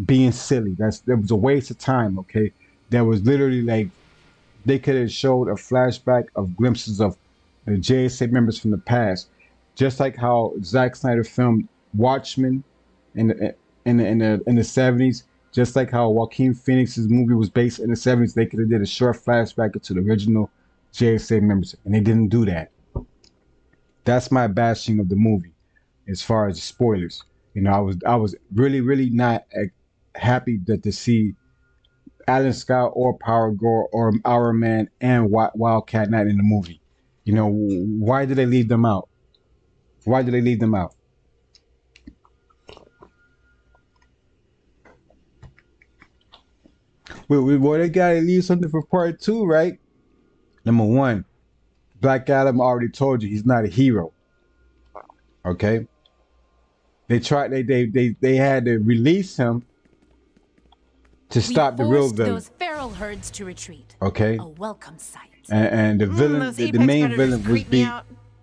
being silly. That was a waste of time. Okay, that was literally like they could have showed a flashback of glimpses of the JSA members from the past, just like how Zack Snyder filmed Watchmen in the 70s, just like how Joaquin Phoenix's movie was based in the 70s. They could have did a short flashback to the original JSA members, and they didn't do that. That's my bashing of the movie, as far as the spoilers. You know, I was really not happy to see Alan Scott or Power Girl or Our Man and Wildcat not in the movie. You know, why did they leave them out? Why did they leave them out? Well, they gotta leave something for part 2, right? Number 1, Black Adam already told you he's not a hero. Okay? They tried. They had to release him to stop the real villain. Those feral herds to retreat. Okay. A welcome sight. And the villain, the main villain, was beat.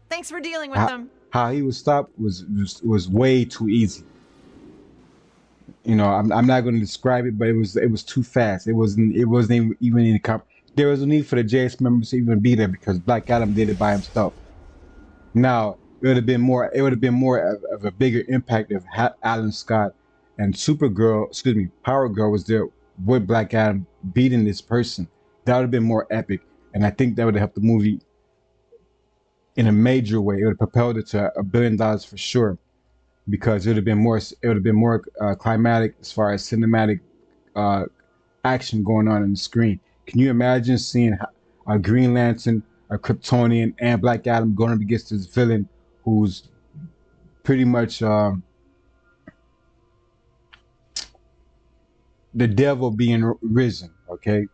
Thanks for dealing with them. How he was stopped was way too easy. You know, I'm not going to describe it, but it was too fast. It wasn't even in the there was no need for the JS members to even be there because Black Adam did it by himself. Now it would have been more of a bigger impact if Alan Scott and Power Girl was there with Black Adam beating this person. That would have been more epic, and I think that would have helped the movie in a major way. It would have propelled it to $1 billion for sure. because it would have been more climatic as far as cinematic action going on the screen. Can you imagine seeing a Green Lantern, a Kryptonian, and Black Adam going up against this villain who's pretty much the devil being risen? Okay,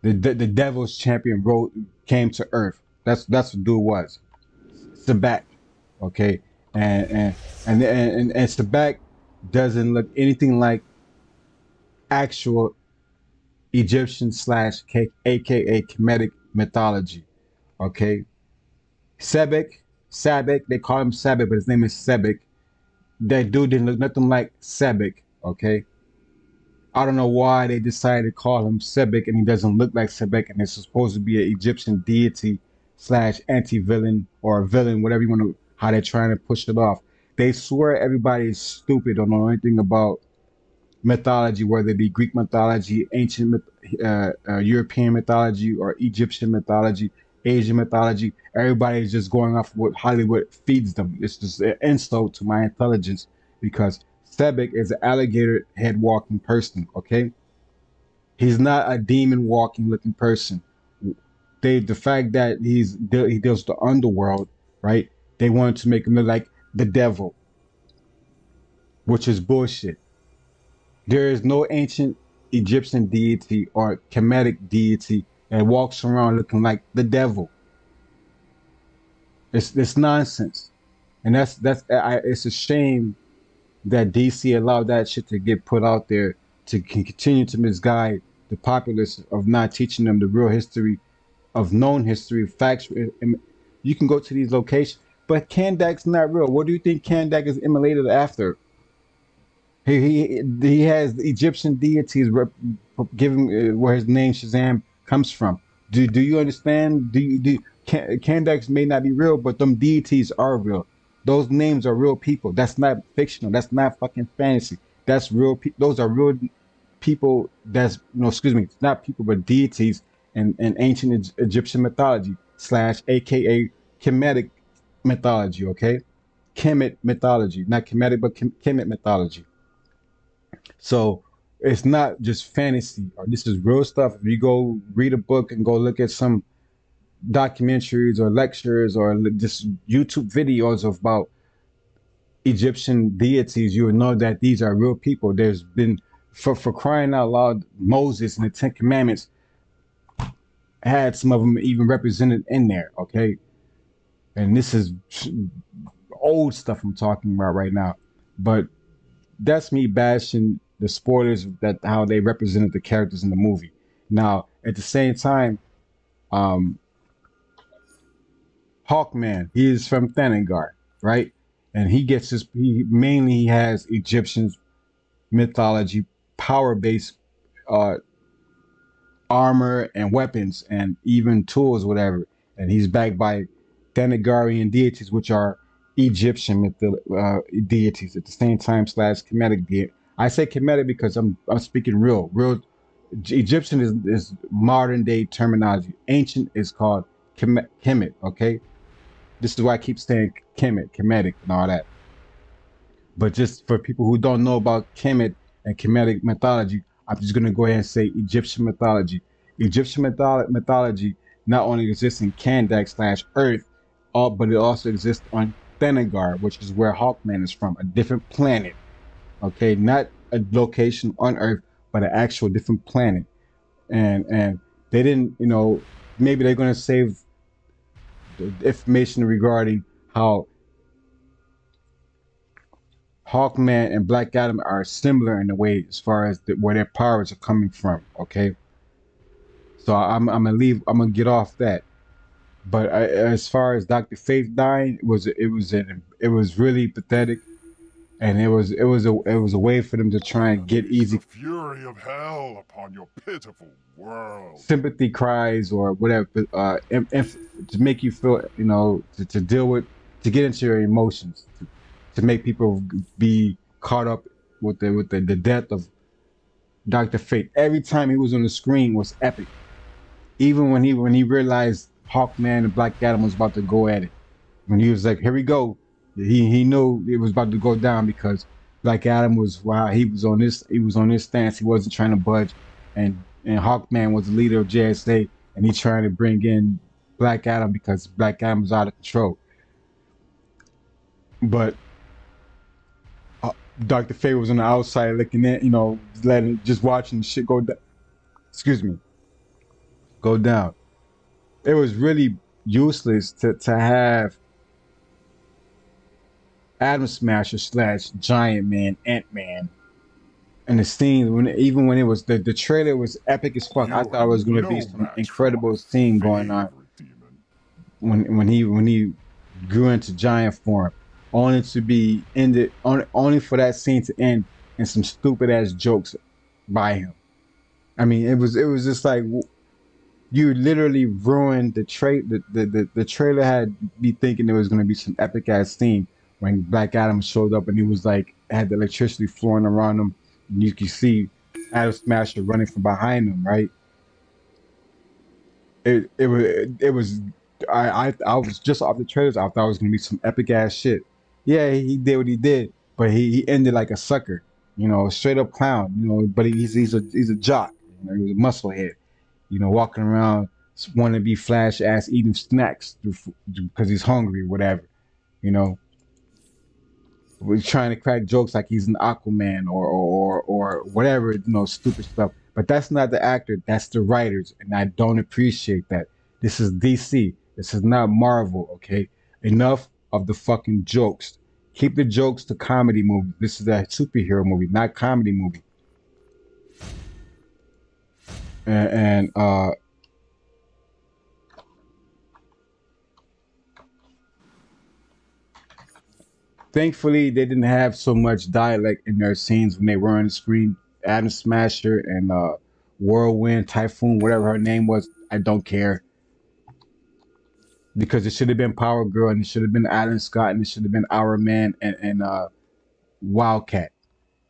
the devil's champion came to Earth. That's what dude was. Sabak, okay, and Sabak doesn't look anything like actual Egyptian / aka Kemetic mythology. Okay, Sebek, they call him Sebek, but his name is Sebek. That dude didn't look nothing like Sebek. Okay, I don't know why they decided to call him Sebek and he doesn't look like Sebek, and it's supposed to be an Egyptian deity / anti-villain or a villain, whatever you want to, how they're trying to push it off. They swear everybody is stupid, don't know anything about mythology, whether it be Greek mythology, ancient European mythology, or Egyptian mythology, Asian mythology. Everybody is just going off what Hollywood feeds them. It's just an insult to my intelligence, because Sebek is an alligator head walking person, okay? He's not a demon walking looking person. The fact that he deals with the underworld, right? They wanted to make him look like the devil, which is bullshit. There is no ancient Egyptian deity or Kemetic deity that walks around looking like the devil. It's nonsense, and it's a shame that DC allowed that shit to get put out there to continue to misguide the populace of not teaching them the real history of known history, facts. You can go to these locations, but Kandak's not real. What do you think Kandak is emulated after? He has Egyptian deities giving where his name Shazam comes from. Do you understand? Kandaks may not be real, but them deities are real. Those names are real people. That's not fictional. That's not fucking fantasy. That's real. Those are real people. That's it's not people, but deities in ancient Egyptian mythology / aka Kemetic mythology. Okay, Kemet mythology, not Kemetic, but Kemet mythology. So it's not just fantasy. This is real stuff. If you go read a book and go look at some documentaries or lectures or just YouTube videos about Egyptian deities, you will know that these are real people. There's been, for crying out loud, Moses and the Ten Commandments had some of them even represented in there, okay? And this is old stuff I'm talking about right now. But that's me bashing the spoilers, that how they represented the characters in the movie. Now, at the same time, Hawkman, he is from Thanagar, right? And he mainly has Egyptian mythology, power-based armor and weapons and even tools, whatever. And he's backed by Thanagarian deities, which are Egyptian deities at the same time / Kemetic deity. I say Kemetic because I'm speaking real. Egyptian is modern day terminology. Ancient is called Kemet, okay? This is why I keep saying Kemetic and all that. But just for people who don't know about Kemet and Kemetic mythology, I'm just going to go ahead and say Egyptian mythology. Egyptian mythology not only exists in Kandak / Earth, but it also exists on Thanagar, which is where Hawkman is from, a different planet. Okay, not a location on Earth, but an actual different planet. And they didn't, maybe they're going to save the information regarding how Hawkman and Black Adam are similar in a way as far as where their powers are coming from. Okay, so I'm gonna get off that. But as far as Dr. Fate dying, it was really pathetic, and it was a way for them to try and get easy fury of hell upon your pitiful world. Sympathy cries or whatever, to make you feel, to deal with, to get into your emotions, to make people be caught up with the death of Dr. Fate. Every time he was on the screen was epic. Even when he realized Hawkman and Black Adam was about to go at it, when he was like, "Here we go," He knew it was about to go down because Black Adam was he was on this stance. He wasn't trying to budge, and Hawkman was the leader of JSA, and he trying to bring in Black Adam because Black Adam was out of control. But Dr. Fate was on the outside looking at, just watching the shit go down. Excuse me. Go down. It was really useless to have Atom Smasher / Giant Man, Ant-Man, and the scene even when it was the trailer was epic as fuck. I thought it was gonna be some incredible scene going on when he grew into giant form, only to be ended only for that scene to end in some stupid ass jokes by him. I mean, it was just like you literally ruined the trailer had me thinking there was gonna be some epic ass scene when Black Adam showed up and he was like had the electricity flowing around him, and you could see Atom Smasher running from behind him, right? I was just off the trailers. I thought it was gonna be some epic ass shit. Yeah, he did what he did, but he ended like a sucker, straight up clown, but he's a jock, he was a musclehead, walking around wanting to be Flash ass eating snacks because he's hungry, whatever, We're trying to crack jokes like he's an Aquaman or whatever, stupid stuff. But that's not the actor, that's the writers, and I don't appreciate that. This is DC. This is not Marvel, okay? Enough of the fucking jokes. Keep the jokes to comedy movies. This is a superhero movie, not comedy movie. And thankfully, they didn't have so much dialect in their scenes when they were on the screen. Atom Smasher and Whirlwind, Typhoon, whatever her name was, I don't care. Because it should have been Power Girl, and it should have been Alan Scott, and it should have been Our Man and Wildcat.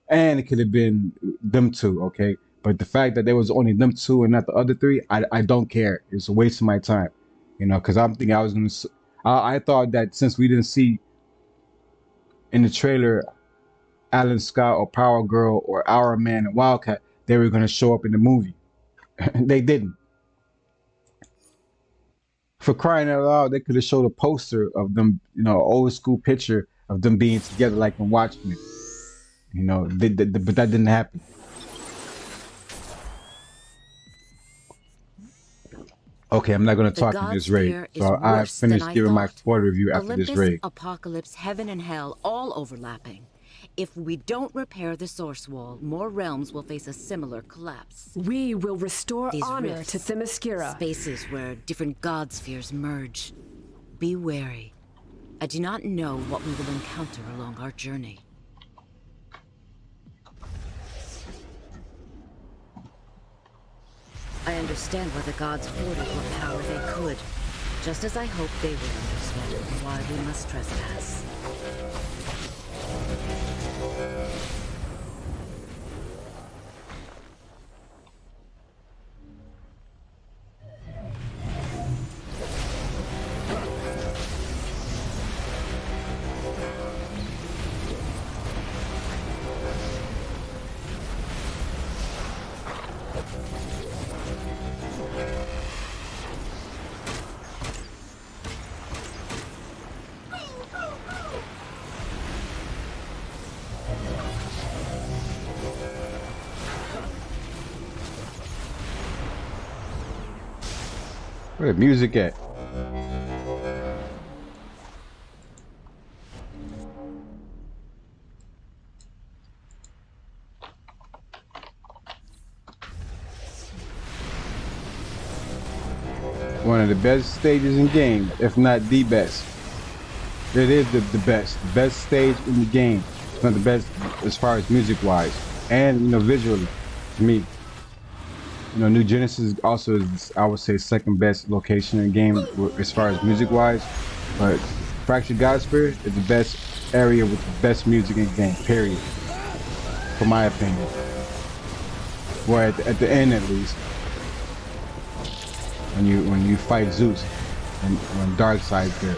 And it could have been them two, okay? But the fact that there was only them two and not the other three, I don't care. It's a waste of my time. Because I'm thinking I thought that since we didn't see in the trailer Alan Scott or Power Girl or Our Man and Wildcat, they were going to show up in the movie. They didn't. For crying out loud, they could have showed a poster of them, old school picture of them being together like in Watchmen. But that didn't happen. Okay, I'm not going to talk in this raid. So I finished giving my spoiler review after this raid. Apocalypse, heaven and hell, all overlapping. If we don't repair the source wall, more realms will face a similar collapse. We will restore These honor rifts, to Themyscira. Spaces where different god spheres merge. Be wary. I do not know what we will encounter along our journey. I understand why the gods hoarded what power they could, just as I hope they will understand why we must trespass. Where the music at? One of the best stages in game, if not the best. It is the best stage in the game. It's not the best as far as music wise and visually to me. New Genesis also is, I would say, second best location in the game as far as music wise, but Fractured Godsphere is the best area with the best music in the game, period, for my opinion. Well, at the end at least, when you fight Zeus and when Darkseid's there.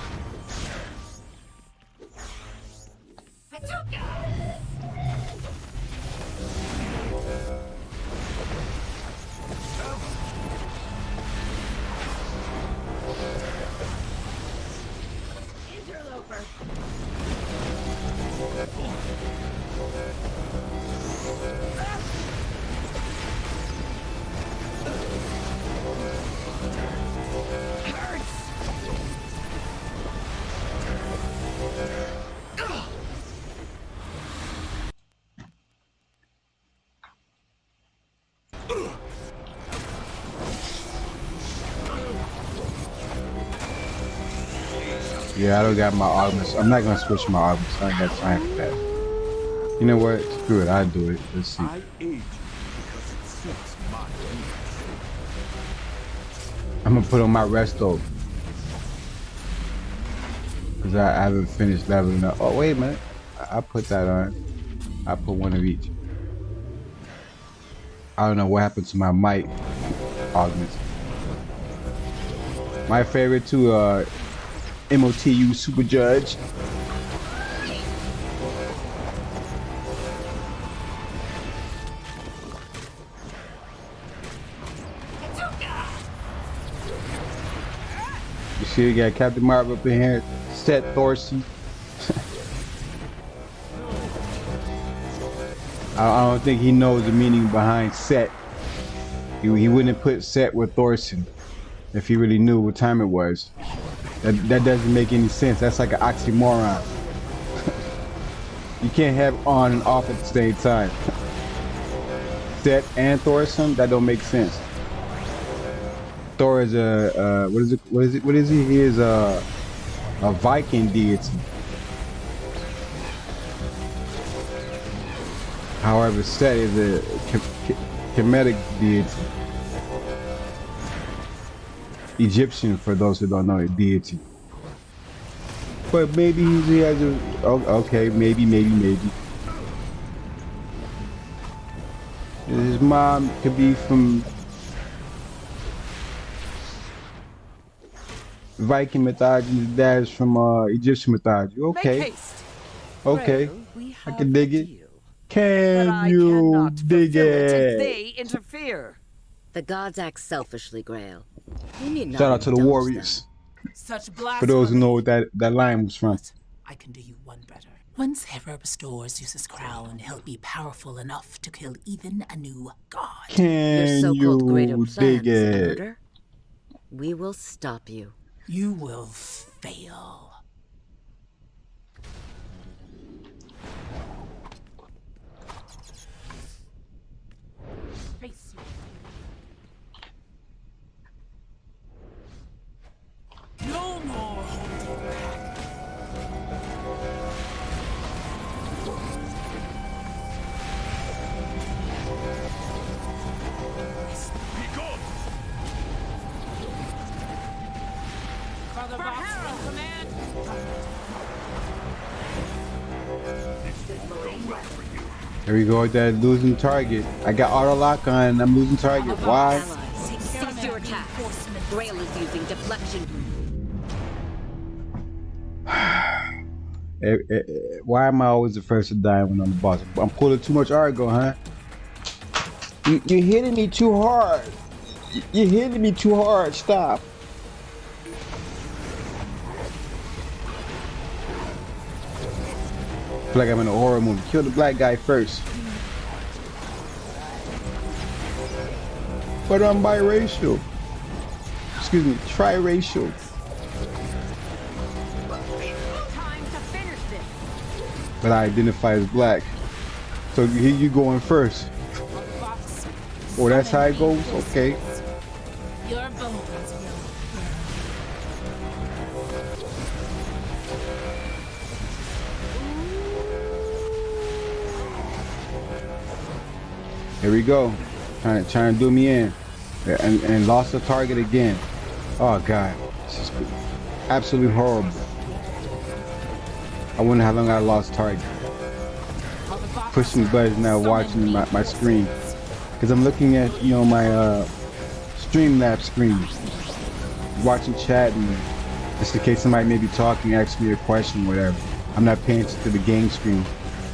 Yeah, I don't got my Artemis. I'm not gonna switch my Artemis. I ain't got time for that. You know what? Screw it. I'll do it. Let's see. I aid you because it suits my needs. I'm gonna put on my resto. Cause I haven't finished leveling up. Oh wait a minute. I put that on. I put one of each. I don't know what happened to my mic augments. My favorite too, MOTU Super Judge. You see, you got Captain Marvel up in here, Seth Thorson. I don't think he knows the meaning behind Set. He wouldn't have put Set with Thorson if he really knew what time it was. That doesn't make any sense. That's like an oxymoron. You can't have on and off at the same time. Set and Thorson, that don't make sense. Thor is a what is he? He is a Viking deity. However, Set is a Kemetic deity. Egyptian, for those who don't know, a deity. But maybe he has a okay, maybe. His mom could be from Viking mythology, his dad is from Egyptian mythology. Okay. Okay. I can dig it. Can you dig it? They interfere. The gods act selfishly, Grail. You need not Shout out to the indulge Warriors. Such For those who know what that line was from. I can do you one better. Once Hera restores Zeus's crown, he'll be powerful enough to kill even a new god. Can Your so-called greater you plans, dig it? murder? We will stop you. You will fail. No more holding back. Be gone! Father Box in command. Here we go with that losing target. I got auto lock on. I'm losing target. Why? Cease your attack. Grail is using deflection. Why am I always the first to die when I'm the boss? I'm pulling too much Argo, huh? You're hitting me too hard. You're hitting me too hard. Stop. I feel like I'm in a horror movie. Kill the black guy first. But I'm biracial. Excuse me, triracial. But I identify as black. So here you going first. Oh, that's how it goes? Okay. Your bones will Here we go. Trying to do me in. And lost the target again. Oh God. This is absolutely horrible. I wonder how long I lost target. Pushing the buttons now, watching my screen. Because I'm looking at, you know, my Streamlabs screen. Watching chat, and just in case somebody may be talking, ask me a question, whatever. I'm not paying attention to the game screen.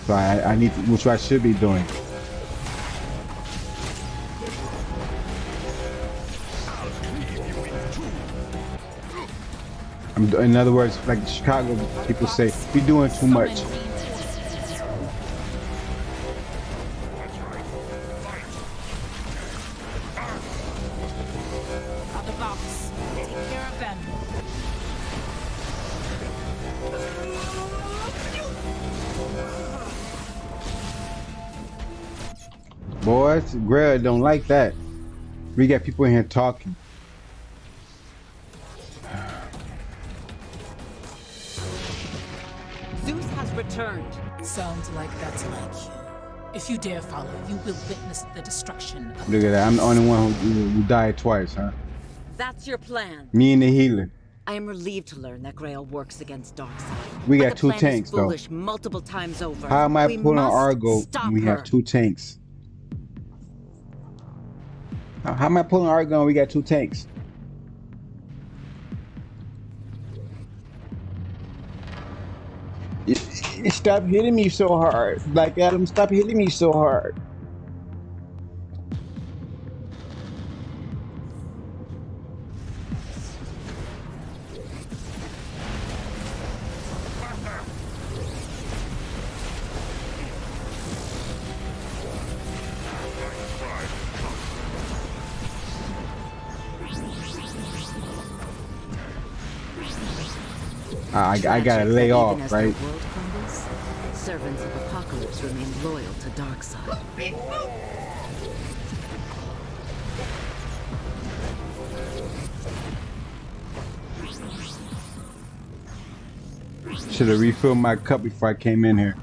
So I need to, which I should be doing. In other words, like Chicago people say, we're doing too much. Father Box, take care of them. Boys, Greg don't like that. We got people in here talking. returned. Sounds like that's like you. If you dare follow, you will witness the destruction of Look at that. I'm the only one who died twice, huh? That's your plan. Me and the healer. I am relieved to learn that Grail works against Darkseid. We But got the two plan is tanks, though. foolish multiple times over. How am I We pulling must Argo stop when we her. have two tanks? How am I pulling Argo when we got two tanks? Stop hitting me so hard. Black Adam, stop hitting me so hard. I gotta lay Even off, as right? the world crumbles, servants of Apocalypse remain loyal to Darkseid. Should have refilled my cup before I came in here.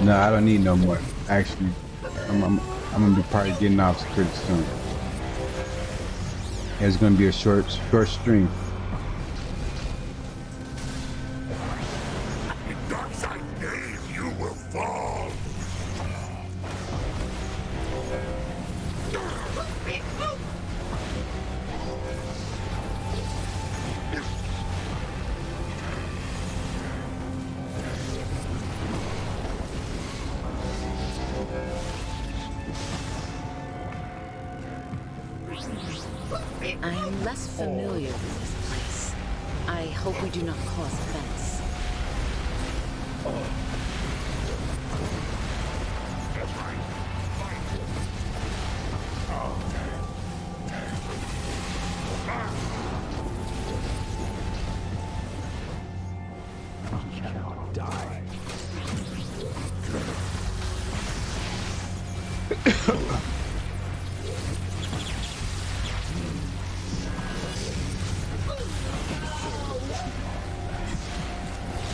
No, I don't need no more. Actually, I'm gonna be probably getting off pretty soon. It's gonna be a short stream. In Darkseid's name, you will fall. I am less familiar with this place. I hope we do not cause offense. You cannot die.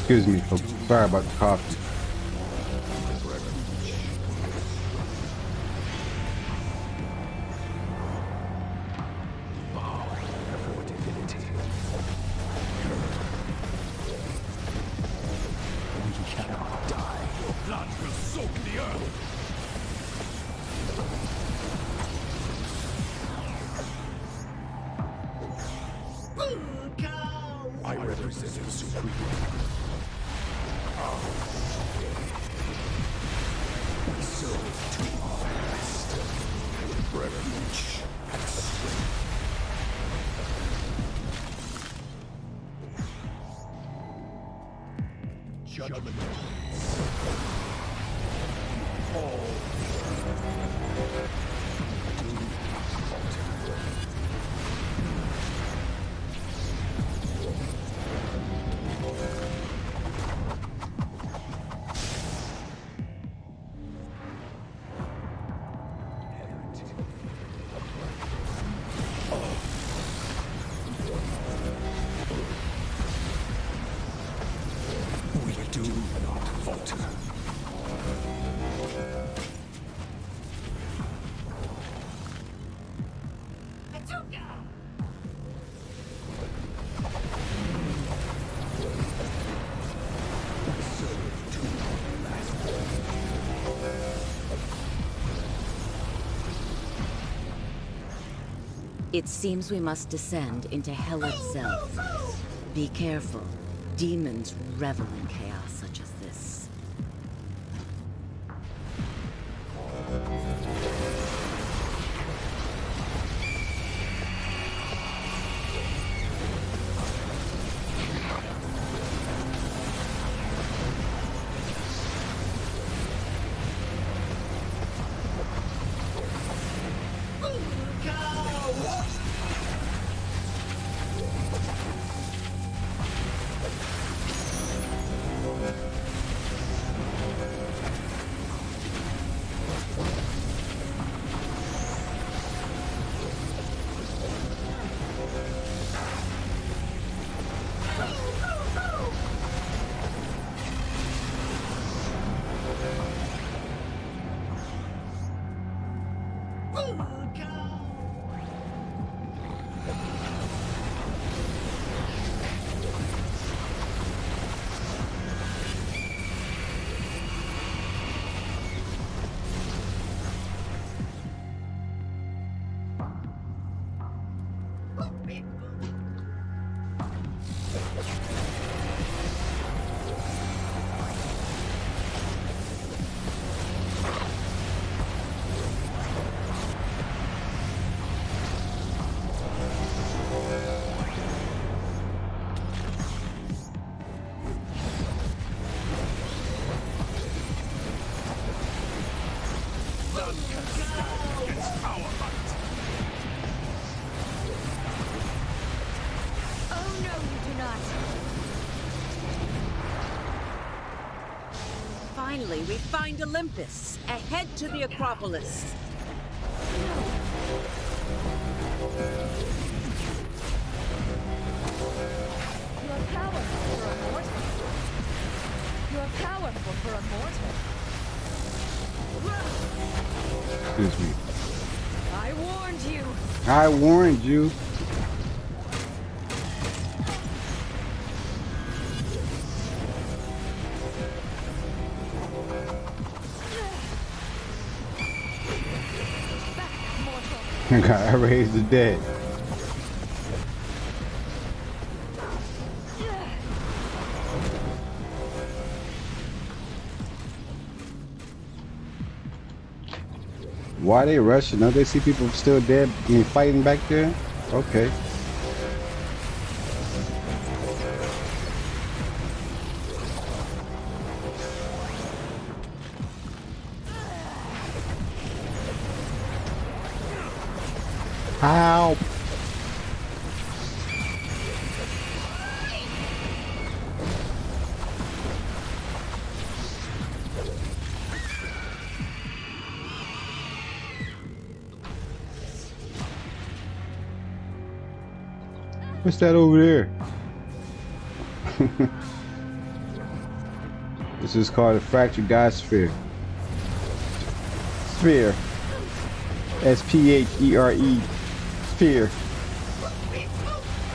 Excuse me, folks. Sorry about the coffee. You cannot die. Your blood will soak the earth. I represent the supreme. We serve to our best. Refuge and strength. Judgment. All. We do not falter. It seems we must descend into hell itself. Be careful. Demons revel in chaos such as this. Finally, we find Olympus, ahead to the Acropolis. You're powerful for a mortal. You're powerful for a mortal. Excuse me. I warned you. I warned you. I raised the dead. Why they rushing? Don't they see people still dead? I mean, fighting back there? Okay. Help! What's that over there? This is called a fractured God sphere. Sphere. S-P-H-E-R-E. Sphere.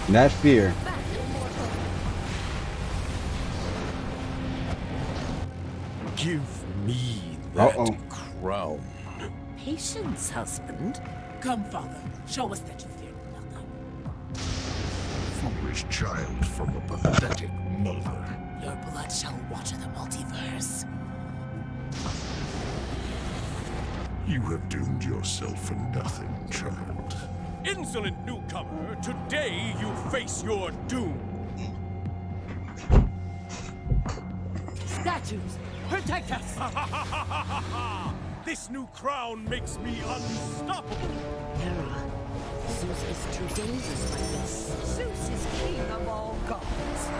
Not fear. Give me that crown. Patience, husband. Come, father. Show us that you fear nothing. Foolish child from a pathetic mother. Your blood shall water the multiverse. You have doomed yourself for nothing, child. Insolent newcomer, today you face your doom. Statues, protect us! This new crown makes me unstoppable. Hera, Zeus is too dangerous like this. Zeus is king of all gods.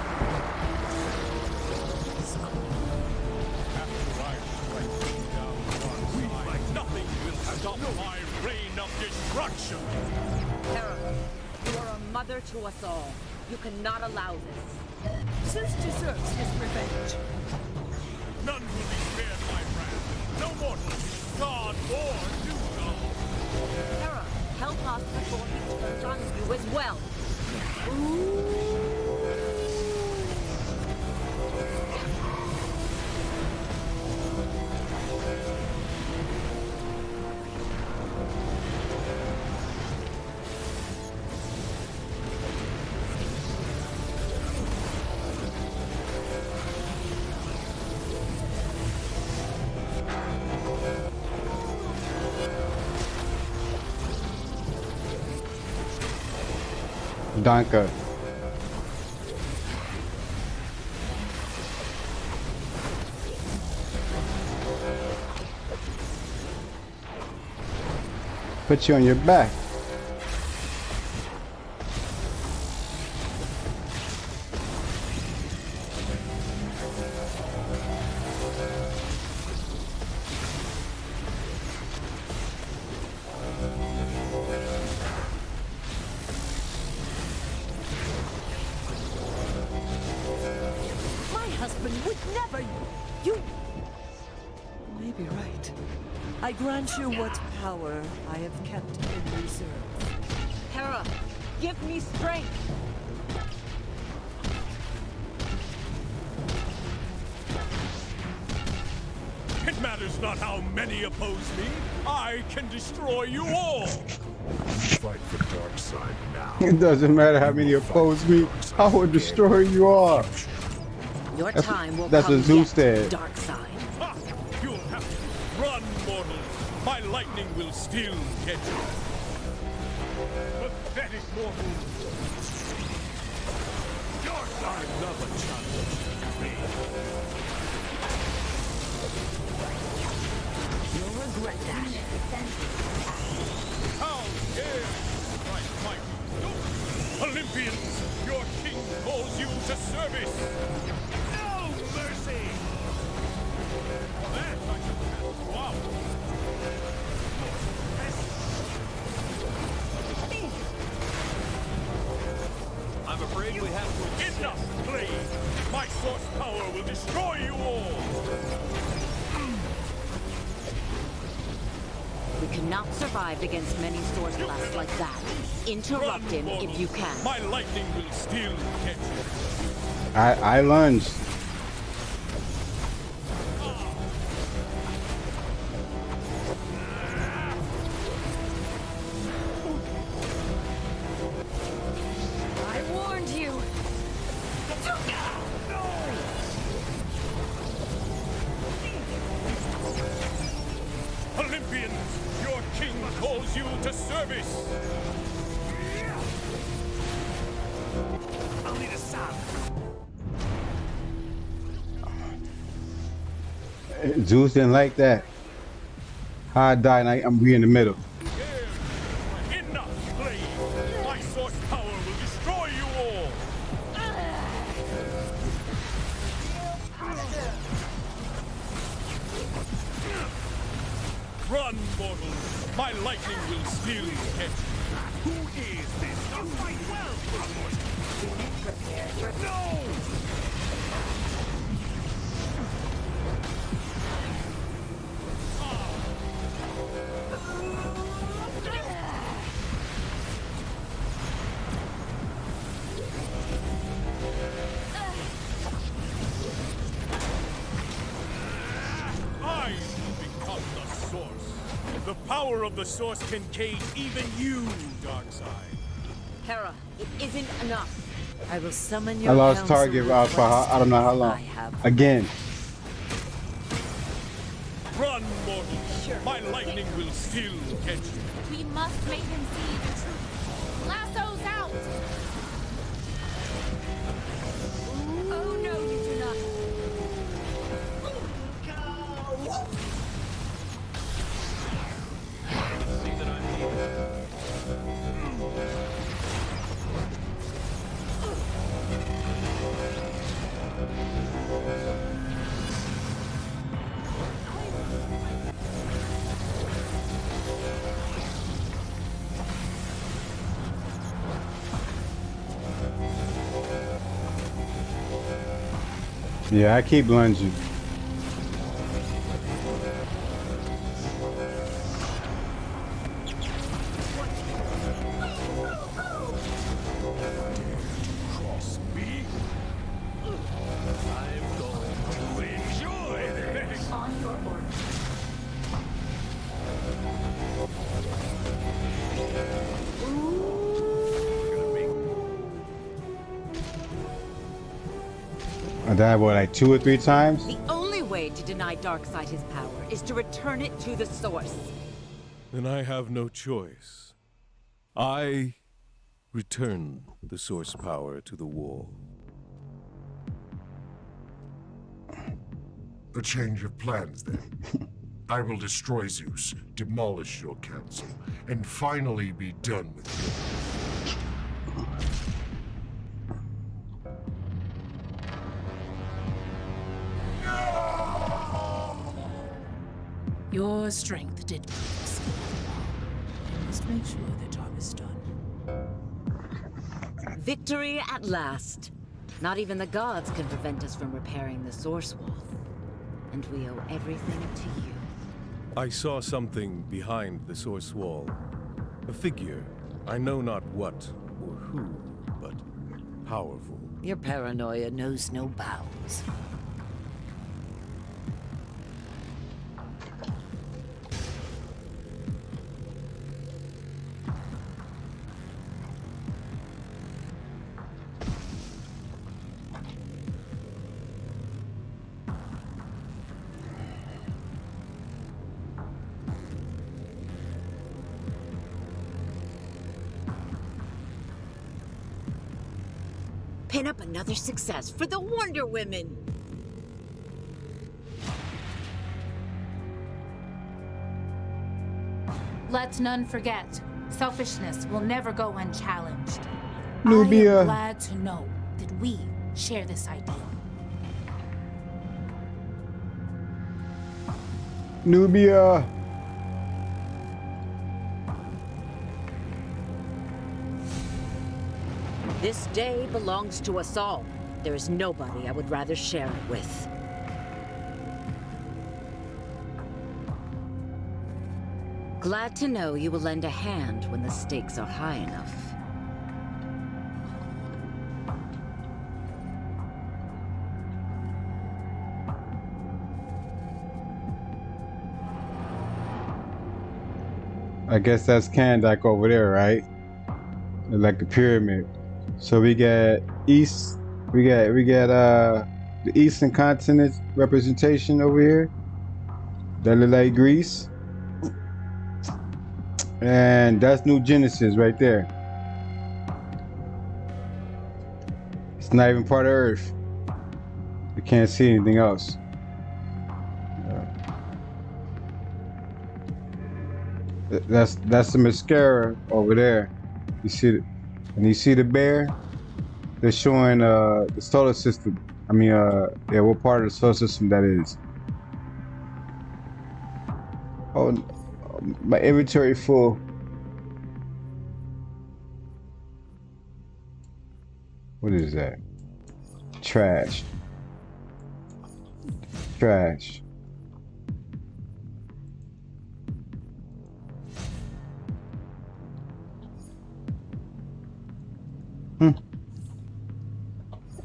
Nothing will stop my reign of destruction. Hera, you are a mother to us all. You cannot allow this. Zeus deserves his revenge. None will be spared my wrath. No mortal, god or new god. Hera, help us before he turns on you as well. Danke. Put you on your back. I grant you what power I have kept in reserve. Hera, give me strength! It matters not how many oppose me. I can destroy you all. Fight for Darkseid now. It doesn't matter how many oppose me, I will destroy you all. Your time will That's come what Zeus yet, said. Darkseid. Ha! You'll have to run, mortals. My lightning will still catch you. Pathetic mortals. Darkseid, another challenge. You'll regret that. How dare you strike mighty? Olympians, your king calls you to service. No mercy! That I shall cast you out. I'm afraid we have to... Enough, please! My source power will destroy you all! We cannot survive against many source blasts like that. Interrupt him if you can. My lightning will still catch you. I lunged. I warned you. Olympians, your king calls you to service! I'll need a sound. Zeus didn't like that. How I die and I'm in the middle. Enough, please! My source power will destroy you all! Run, mortals! My lightning will still catch you. Who is this? I'll fight well! No! I become the source. The power of the source can cage even you, Darkseid. Hera, it isn't enough. I will summon I your lost council target with for I don't know how long. Again. Run, mortals! My lightning will still catch you. We must make him see the truth. Lasso's out! Oh no, you do not. See that I'm here. Yeah, I keep lunging. Cross me? I'm going to enjoy this. On your order. I died, what, like 2 or 3 times? The only way to deny Darkseid his power is to return it to the source. Then I have no choice. I return the source power to the wall. A change of plans, then. I will destroy Zeus, demolish your council, and finally be done with you. Your strength did prove us. I must make sure the job is done. Victory at last. Not even the gods can prevent us from repairing the source wall. And we owe everything to you. I saw something behind the source wall. A figure. I know not what or who, but powerful. Your paranoia knows no bounds. Pin up another success for the Wonder Women. Let none forget, selfishness will never go unchallenged. Nubia. I am glad to know that we share this ideal. Nubia. This day belongs to us all. There is nobody I would rather share it with. Glad to know you will lend a hand when the stakes are high enough. I guess that's Kandak over there, right? Like the pyramid. So we got east, we got the eastern continent representation over here. That look like Greece. And that's New Genesis right there. It's not even part of Earth. You can't see anything else. That's the mascara over there. You see it, and you see the bear. They're showing the solar system. I mean, yeah, what part of the solar system that is? Oh, my inventory full. What is that? Trash. Trash.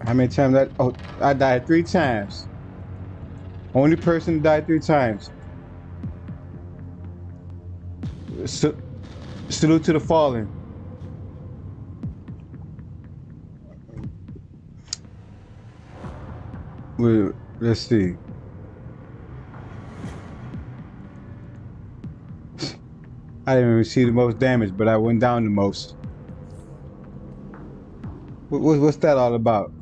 How many times that? Oh, I died 3 times. Only person died 3 times. Salute to the fallen. Well, let's see. I didn't even see the most damage, but I went down the most. What's that all about?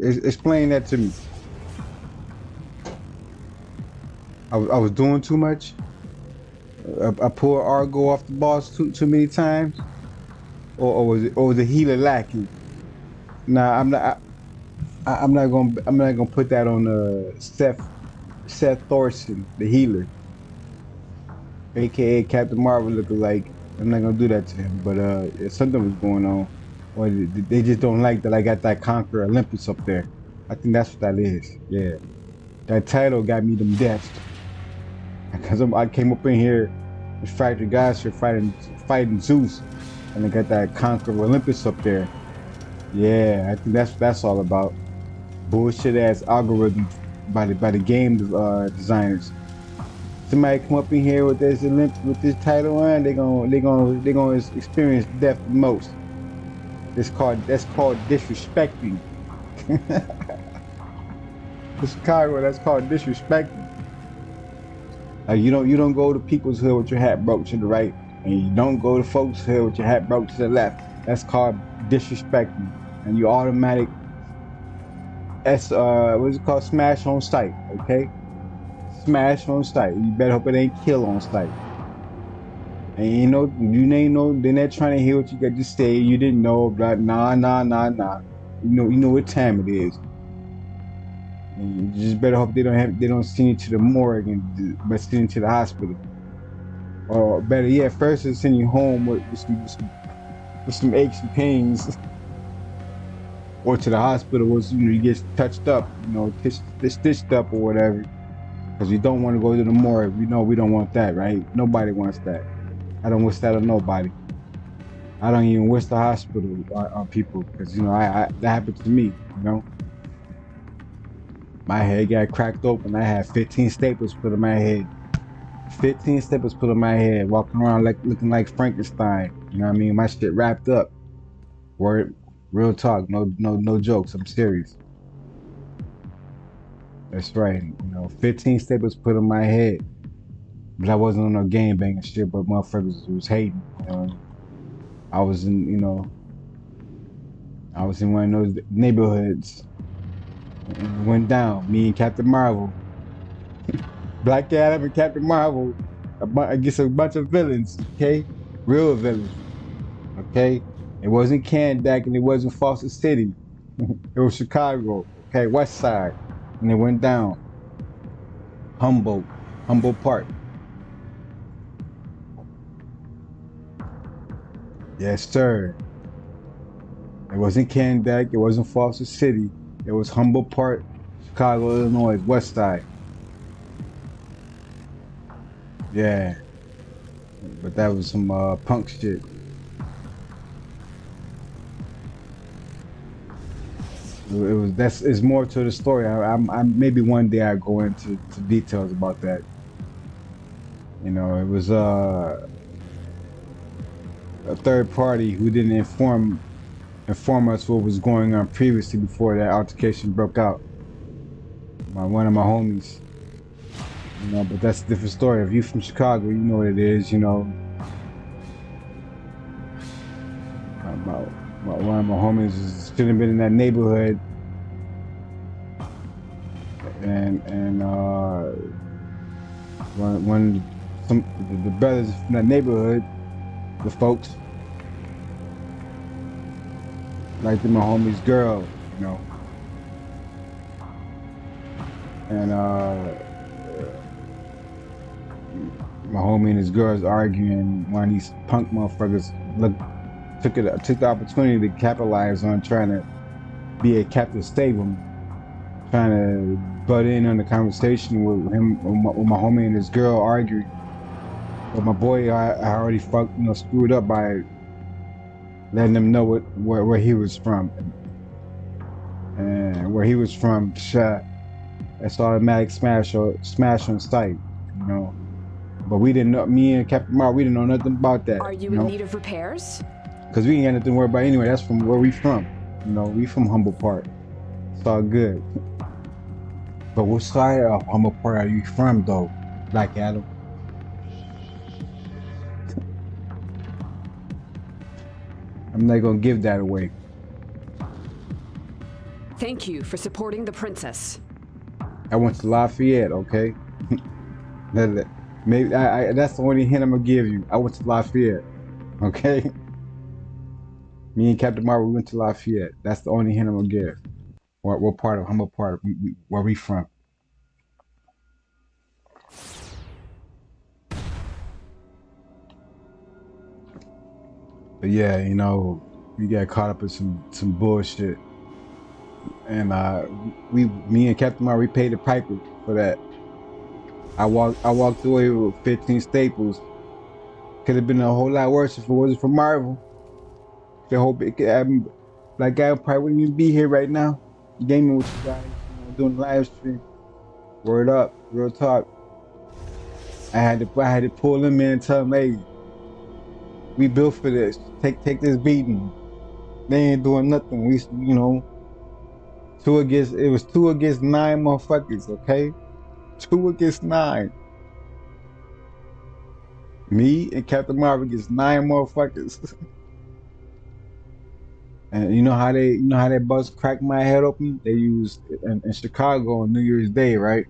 Explain that to me. I was doing too much. I pulled Argo off the boss too many times, or was the healer lacking? Nah, I'm not gonna put that on Seth Thorson, the healer, aka Captain Marvel lookalike. I'm not gonna do that to him. But something was going on, or they just don't like that I got that Conqueror Olympus up there. I think that's what that is. Yeah, that title got me them deaths. Because I came up in here with Fractured Gods here fighting Zeus, and I got that Conqueror Olympus up there. Yeah, I think that's all about bullshit ass algorithm by the game designers. Somebody come up in here with this title on, they gonna experience death the most. That's called disrespecting. Chicago, that's called disrespecting. You don't go to people's hood with your hat broke to the right, and you don't go to folks' hood with your hat broke to the left. That's called disrespecting, and you automatic. What's it called? Smash on sight. Okay, smash on sight. You better hope it ain't kill on sight. And you ain't know. They're not trying to hear what you got to say. You didn't know. But nah. You know what time it is. And you just better hope they don't send you to the morgue but send you to the hospital. Or better yet, first they send you home with some aches and pains. Or to the hospital where you get touched up, stitched up or whatever. Because you don't want to go to the morgue. We don't want that, right? Nobody wants that. I don't wish that on nobody. I don't even wish the hospital on people because that happened to me. My head got cracked open. I had 15 staples put in my head. 15 staples put in my head, walking around looking like Frankenstein. You know what I mean? My shit wrapped up. Word, real talk, no jokes. I'm serious. That's right. 15 staples put in my head. But I wasn't on no game banging shit, but motherfuckers was hating. I was in, I was in one of those neighborhoods. And it went down. Me and Captain Marvel. Black Adam and Captain Marvel against a bunch of villains, okay? Real villains, okay? It wasn't Kandak and it wasn't Foster City. It was Chicago, okay? West Side. And it went down. Humboldt Park. Yes, sir. It wasn't Kandak, it wasn't Foster City. It was Humboldt Park, Chicago, Illinois, West Side. Yeah. But that was some punk shit. It's more to the story. I maybe one day I go into details about that. You know, it was a third party who didn't inform us what was going on previously before that altercation broke out. One of my homies. You know, but that's a different story. If you're from Chicago, you know what it is, you know. One of my homies shouldn't have been in that neighborhood. And the brothers from that neighborhood, the folks, like my homie's girl, you know. And my homie and his girls arguing. One of these punk motherfuckers took the opportunity to capitalize on trying to be a Captain Stabum, trying to butt in on the conversation with my homie and his girl arguing. But my boy, I already screwed up by letting them know where he was from, and where he was from. That's automatic smash on sight, you know. But we didn't know. Me and Captain Marvel, we didn't know nothing about that. Are you in need of repairs? Cause we ain't got nothing to worry about anyway. That's from where we from. You know, we from Humboldt Park. It's all good. But what side of Humboldt Park are you from, though, Black Adam? I'm not gonna give that away. Thank you for supporting the princess. I went to Lafayette, okay? Maybe that's the only hint I'm gonna give you. I went to Lafayette, okay? Me and Captain Marvel, we went to Lafayette. That's the only hint I'm gonna give. What part of Humboldt Park where we from? But yeah, you know, we got caught up in some bullshit, and me and Captain Marvel, we paid the piper for that. I walked away with 15 staples. Could have been a whole lot worse if it wasn't for Marvel. I hope it could happen. Like, I probably wouldn't even be here right now, gaming with you guys, you know, doing the live stream. Word up, real talk. I had to pull them in and tell them, hey, we built for this. Take this beating. They ain't doing nothing. We, you know, it was 2 against 9 motherfuckers, okay? 2 against 9. Me and Captain Marvel against 9 motherfuckers. And you know how they bust crack my head open? They used in Chicago on New Year's Day, right?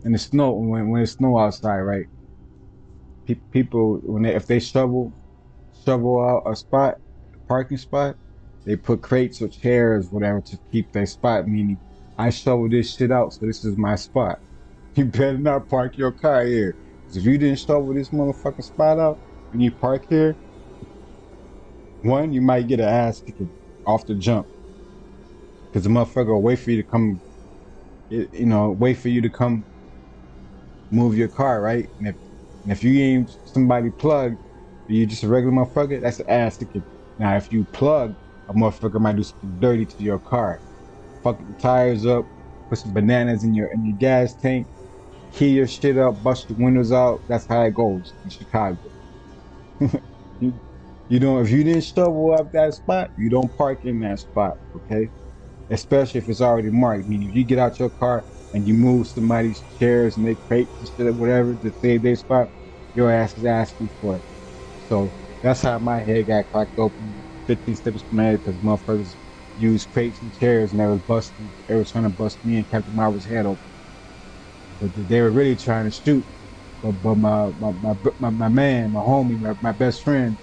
In the snow, when it's snow outside, right? People if they shovel out a parking spot, they put crates or chairs, whatever, to keep their spot. Meaning, I shovel this shit out, so this is my spot. You better not park your car here. Because if you didn't shovel this motherfucking spot out and you park here, one, you might get an ass kicking off the jump. Because the motherfucker will wait for you to come, wait for you to come move your car, right? And if you ain't somebody plugged, you just a regular motherfucker, that's an ass kicking. Now, if you plug, a motherfucker might do something dirty to your car. Fuck the tires up, put some bananas in your gas tank, key your shit up, bust the windows out. That's how it goes in Chicago. You don't, if you didn't shovel up that spot, you don't park in that spot, okay? Especially if it's already marked. Meaning, if you get out your car and you move somebody's chairs and their crates and shit or whatever to save their spot, your ass is asking for it. So that's how my head got cracked open. 15 steps from my head because motherfuckers used crates and chairs, and they was busting. They were trying to bust me and Captain Marvel's head open. But they were really trying to shoot. But my man, my homie, my best friend,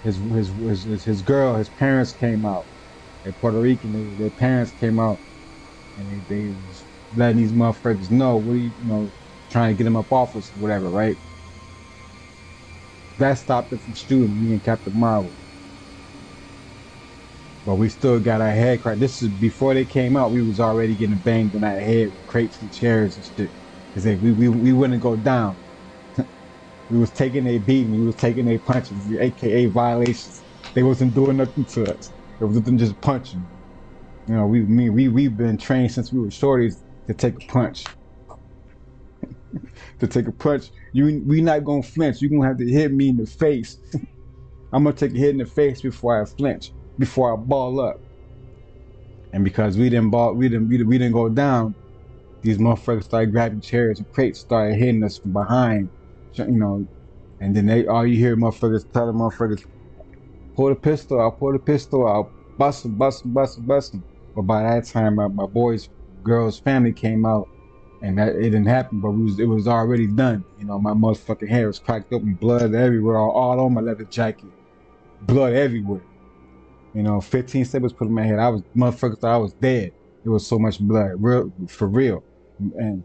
his girl, his parents came out. They're Puerto Rican. Their parents came out, and they was letting these motherfuckers know, what are you know, trying to get them up off us, whatever, right? That stopped it from shooting me and Captain Marvel. But we still got our head cracked. This is before they came out. We was already getting banged in our head with crates and chairs and shit. Cause we wouldn't go down. We was taking a beating. We was taking a punches, aka violations. They wasn't doing nothing to us. It was them just punching. You know, we've been trained since we were shorties to take a punch. To take a punch, we not gonna flinch. You gonna have to hit me in the face. I'm gonna take a hit in the face before I flinch, before I ball up. And because we didn't go down, these motherfuckers started grabbing chairs and crates, started hitting us from behind, you know. And then all you hear motherfuckers telling motherfuckers, pull the pistol out, bust him. But by that time, my boy's girl's family came out, and that it didn't happen. But it was already done. You know, my motherfucking hair was cracked open, blood everywhere, all on my leather jacket, blood everywhere. You know, 15 staples put in my head. Motherfuckers thought I was dead. It was so much blood, for real. And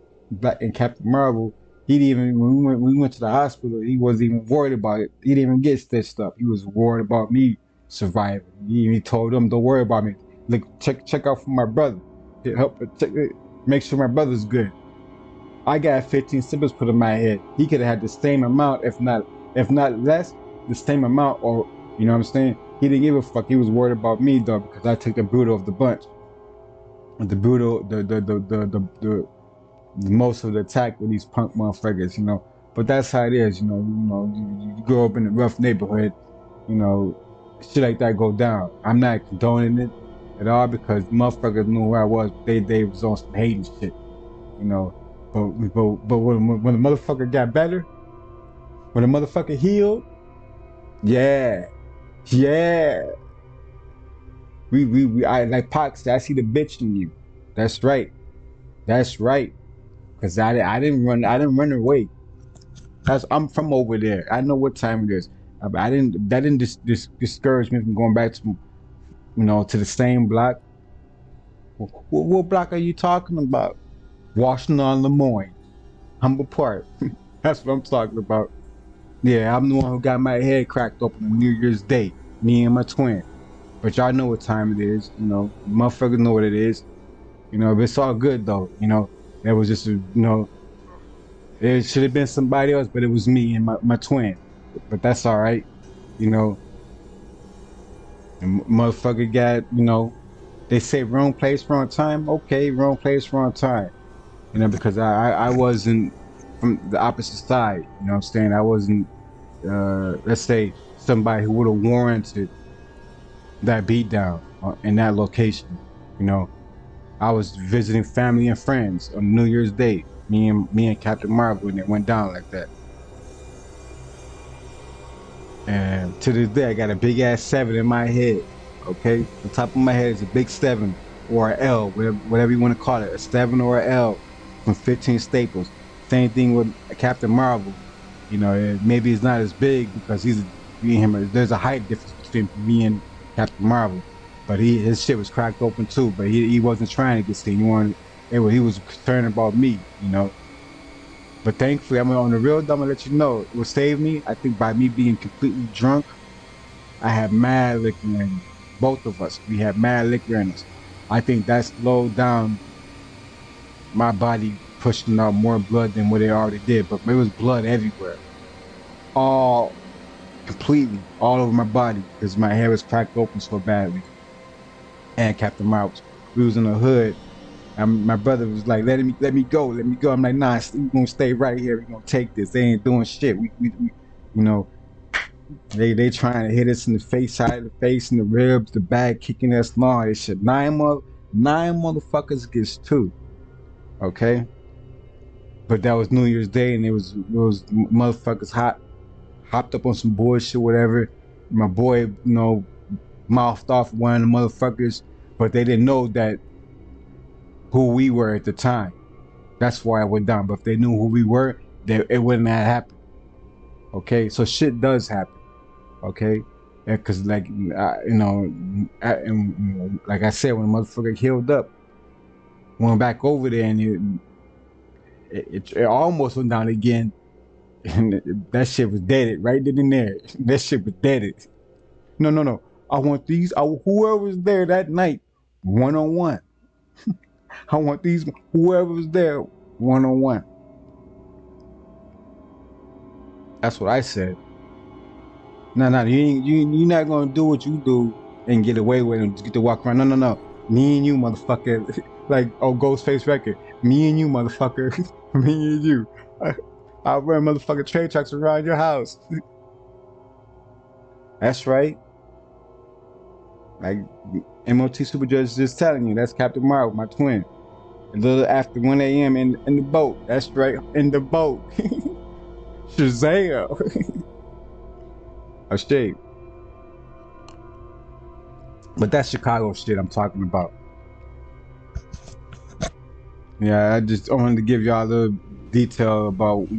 Captain Marvel, he didn't even, when we went to the hospital, he wasn't even worried about it. He didn't even get stitched up. He was worried about me surviving. He told them, don't worry about me. Look, check out for my brother. Make sure my brother's good. I got 15 staples put in my head. He could have had the same amount, if not less, the same amount, or, you know what I'm saying? He didn't give a fuck. He was worried about me though, because I took the brutal of the bunch. The brutal, the most of the attack with these punk motherfuckers, you know. But that's how it is, you know. You grow up in a rough neighborhood, you know, shit like that go down. I'm not condoning it at all, because motherfuckers knew who I was. They was on some hating shit, you know. But when the motherfucker got better, when the motherfucker healed, yeah. I like Pac said, I see the bitch in you. That's right. Cause I didn't run away. I'm from over there. I know what time it is. That didn't discourage me from going back to, you know, to the same block. What block are you talking about? Washington on Lemoyne, Humble Park. That's what I'm talking about. Yeah, I'm the one who got my head cracked open on New Year's Day. Me and my twin. But y'all know what time it is, you know. Motherfuckers know what it is. You know, but it's all good though, you know. That was just, you know, it should have been somebody else, but it was me and my twin. But that's all right, you know. And motherfucker got, you know, they say wrong place, wrong time. Okay, wrong place, wrong time. You know, because I wasn't from the opposite side, you know what I'm saying? I wasn't, let's say, somebody who would have warranted that beatdown in that location, you know. I was visiting family and friends on New Year's Day, me and Captain Marvel, and it went down like that. And to this day, I got a big ass 7 in my head. Okay, the top of my head is a big 7 or an L, whatever you want to call it, a 7 or an L from 15 staples. Same thing with Captain Marvel. You know, maybe it's not as big because me and him. There's a height difference between me and Captain Marvel. But his shit was cracked open too. But he wasn't trying to get seen. He was concerned about me, you know. But thankfully, I'm on the real dumb. I'm gonna let you know, what saved me, I think, by me being completely drunk. I had mad liquor in us. Both of us, we had mad liquor in us. I think that slowed down my body pushing out more blood than what it already did. But it was blood everywhere, completely all over my body, because my hair was cracked open so badly. And Captain Marvel, we was in the hood, and my brother was like, let me go. I'm like, nah, we gonna stay right here. We gonna take this. They ain't doing shit. We you know, they trying to hit us in the face, side of the face, in the ribs, the back, kicking us long. They shit. 9 motherfuckers against 2. Okay, but that was New Year's Day, and it was motherfuckers hopped up on some bullshit, whatever. My boy, you know, mouthed off one of the motherfuckers, but they didn't know that who we were at the time. That's why it went down. But if they knew who we were, it wouldn't have happened. Okay, so shit does happen. Okay, because like and like I said, when the motherfucker healed up, went back over there, and it almost went down again, and that shit was deaded right then and there. That shit was deaded. No. I want these. Whoever was there that night, 1-on-1. I want these. Whoever was there, 1-on-1. That's what I said. No, you're not gonna do what you do and get away with it and just get to walk around. No. Me and you, motherfucker. Like, Ghostface record. Me and you, motherfucker. Me and you. I'll run motherfucking trade trucks around your house. That's right. Like MOT Super Judge is just telling you, that's Captain Marvel, my twin. A little after 1 a.m. in the boat. That's right, in the boat. Shazam. A shade. But that's Chicago shit I'm talking about. Yeah, I just wanted to give y'all a little detail about,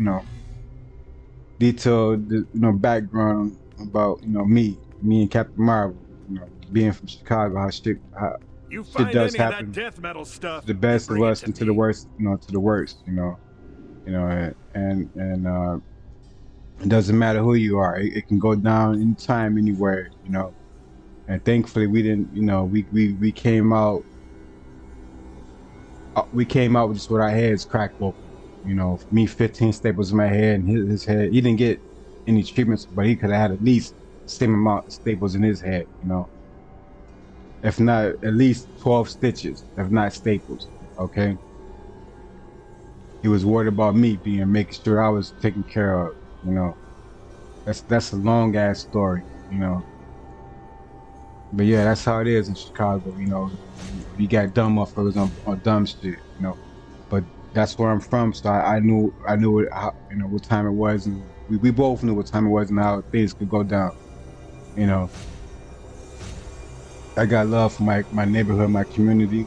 background about, me and Captain Marvel, being from Chicago, how shit does happen. That death metal stuff, the best of us and to the worst, to the worst, and it doesn't matter who you are. It can go down anytime, anywhere, And thankfully, we didn't, we came out. We came out with just with our heads cracked open. Me 15 staples in my head, and his head. He didn't get any treatments, but he could have had at least the same amount of staples in his head. If not at least 12 stitches, if not staples. Okay. He was worried about me making sure I was taken care of. That's a long ass story. But yeah, that's how it is in Chicago. You got dumb motherfuckers on dumb shit. But that's where I'm from, so I knew what time it was, and we both knew what time it was and how things could go down. I got love for my neighborhood, my community.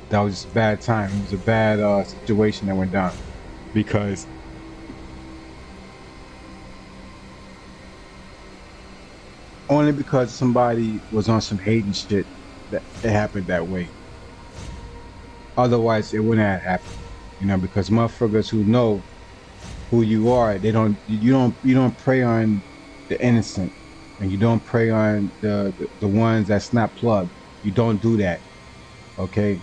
That was just a bad time. It was a bad situation that went down because only because somebody was on some hating shit that it happened that way. Otherwise, it wouldn't have happened. Because motherfuckers who know who you are, you don't prey on the innocent, and you don't prey on the ones that's not plugged. You don't do that. Okay.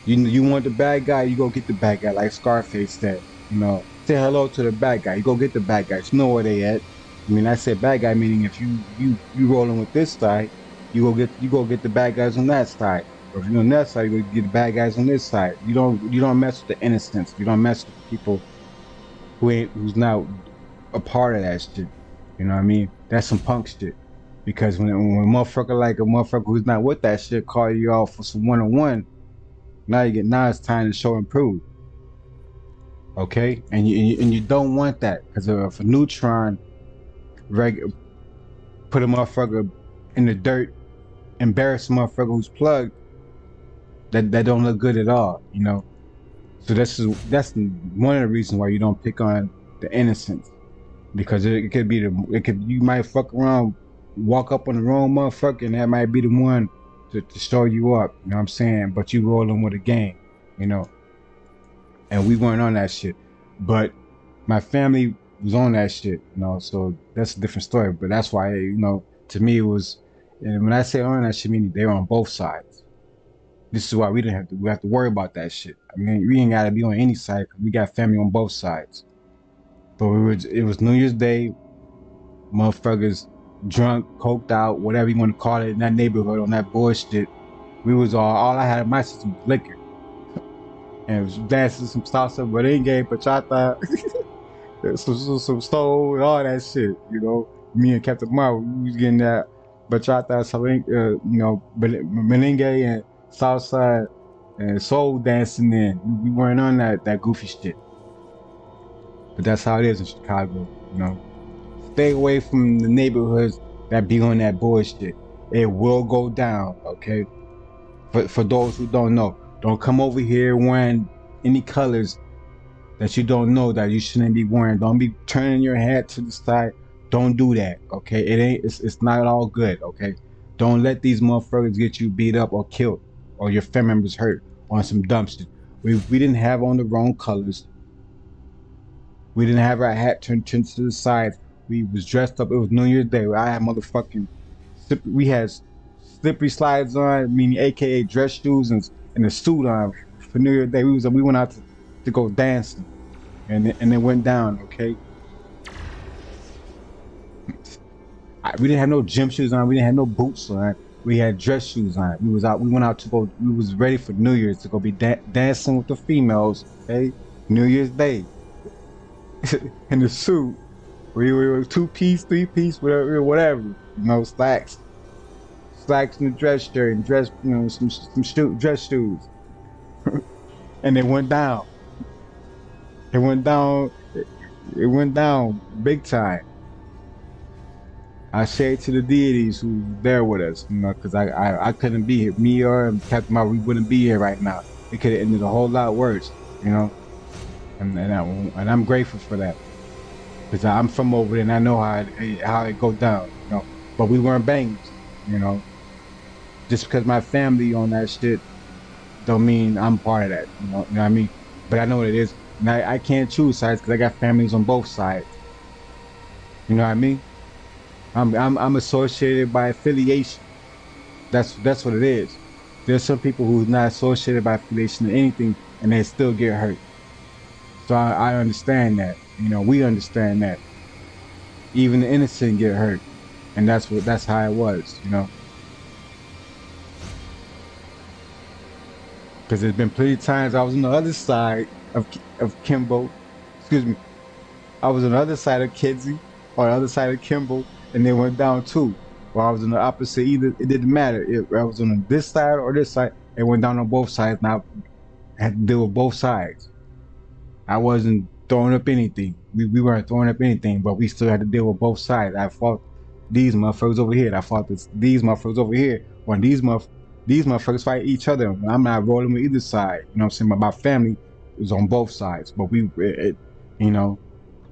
You want the bad guy, you go get the bad guy, like Scarface said. Say hello to the bad guy. You go get the bad guys. You know where they at. I said bad guy meaning if you rolling with this side, you go get the bad guys on that side. Or if you're on that side, you go get the bad guys on this side. You don't mess with the innocents. You don't mess with the people who's not a part of that shit. You know what I mean? That's some punk shit. Because when a motherfucker who's not with that shit call you off for some 1-on-1, now it's time to show and prove. Okay? And you don't want that, because if a neutron put a motherfucker in the dirt, embarrass a motherfucker who's plugged, that don't look good at all, So that's one of the reasons why you don't pick on the innocents, because it could you might fuck around, walk up on the wrong motherfucker, and that might be the one to show you up. You know what I'm saying? But you rolling with a gang, and we weren't on that shit. But my family was on that shit, so that's a different story. But that's why, to me it was, and when I say on that shit, meaning they were on both sides. This is why we have to worry about that shit. We ain't gotta be on any side, because we got family on both sides. But it was New Year's Day, motherfuckers drunk, coked out, whatever you want to call it, in that neighborhood on that bullshit. We was all I had in my system was liquor. And it was dancing some salsa, merengue, bachata, some soul, and all that shit, Me and Captain Marvel, we was getting that bachata, merengue and salsa and soul dancing in. We weren't on that goofy shit. But that's how it is in Chicago, Stay away from the neighborhoods that be on that bullshit. It will go down, okay? For those who don't know, don't come over here wearing any colors that you don't know that you shouldn't be wearing. Don't be turning your head to the side. Don't do that, okay? It's not all good, okay? Don't let these motherfuckers get you beat up or killed or your family members hurt on some dumb shit. We didn't have on the wrong colors. We didn't have our hat turned to the sides. We was dressed up. It was New Year's Day. I had we had slippery slides on, meaning AKA dress shoes and a suit on for New Year's Day. We went out to go dancing, and it went down. Okay. We didn't have no gym shoes on. We didn't have no boots on. We had dress shoes on. We went out to go. We was ready for New Year's to go be dancing with the females. Okay, New Year's Day. In the suit, we were 2-piece, 3-piece, whatever. You know, slacks and a dress shirt and dress, you know, some dress shoes. And it went down. It went down big time. I say it to the deities who were there with us, you know, because I couldn't be here. Me or Captain Marvel, we wouldn't be here right now. It could have ended a whole lot worse, you know. And I'm grateful for that, because I'm from over there and I know how it go down, you know. But we weren't bangers, you know. Just because my family on that shit don't mean I'm part of that, you know what I mean? But I know what it is. And I can't choose sides because I got families on both sides. You know what I mean? I'm associated by affiliation. That's what it is. There's some people who's not associated by affiliation or anything and they still get hurt. So I understand that. You know, we understand that. Even the innocent get hurt. And that's how it was, you know. Because there's been plenty of times I was on the other side of Kimbo. Excuse me. I was on the other side of Kinsey or the other side of Kimbo, and they went down too. Or I was on the opposite. Either it didn't matter. I was on this side or this side. It went down on both sides, and I had to deal with both sides. I wasn't throwing up anything. We weren't throwing up anything, but we still had to deal with both sides. I fought these motherfuckers over here. I fought these motherfuckers over here. When these motherfuckers fight each other. I'm not rolling with either side. You know what I'm saying? My family was on both sides. But you know,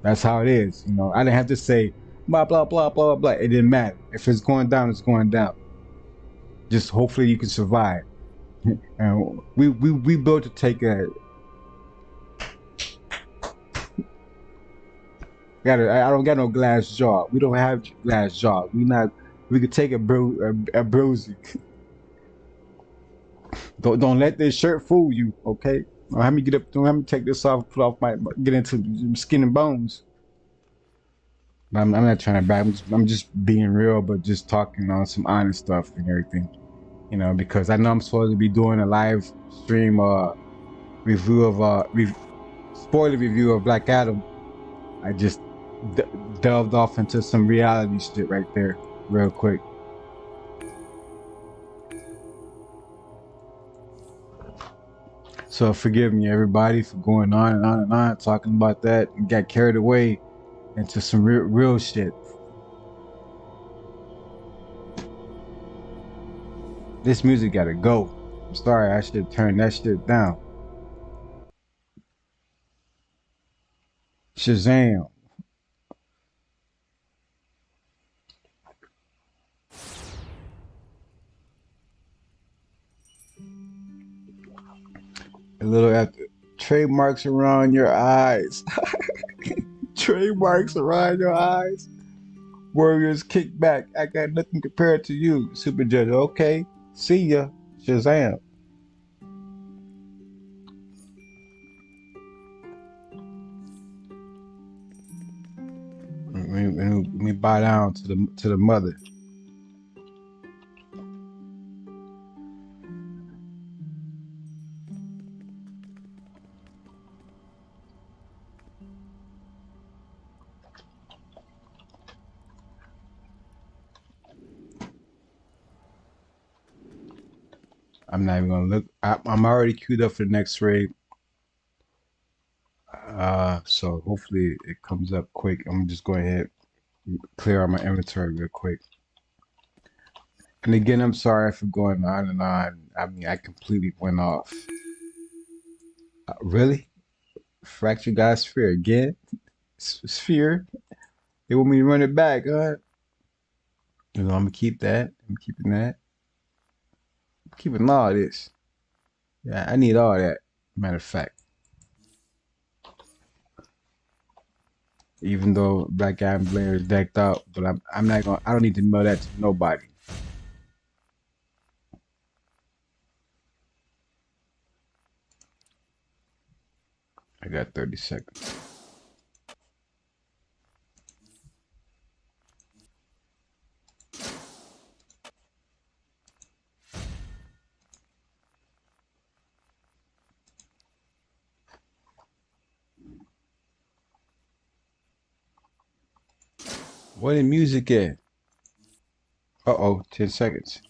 that's how it is. You know, I didn't have to say blah, blah, blah, blah, blah. It didn't matter. If it's going down, it's going down. Just hopefully you can survive. And we built to take a... I don't got no glass jaw. We don't have glass jaw. We could take a bruising. Don't let this shirt fool you, okay? Don't have me get up. Don't have me take this off, put off get into skin and bones. I'm not trying to brag. I'm just being real, but just talking on some honest stuff and everything, you know. Because I know I'm supposed to be doing a live stream review of spoiler review of Black Adam. I just delved off into some reality shit right there, real quick. So forgive me, everybody, for going on and on and on, talking about that, and got carried away into some real shit. This music gotta go. I'm sorry, I should turn that shit down. Shazam. A little after. Trademarks around your eyes. Trademarks around your eyes. Warriors kick back. I got nothing compared to you. Super Judge. Okay. See ya. Shazam. Let me bow down to the mother. I'm not even gonna look. I'm already queued up for the next raid. So hopefully it comes up quick. I'm just going ahead and clear out my inventory real quick. And again, I'm sorry for going on and on. I mean, I completely went off. Really? Fractured God's Sphere again? Sphere? They want me to run it back, huh? You know, I'm gonna keep that. I'm keeping that. I'm keeping all this. Yeah, I need all that. Matter of fact. Even though Black Iron Blair is decked out, but I'm not gonna. I don't need to know that to nobody. I got 30 seconds. Where the music at? Uh-oh, 10 seconds.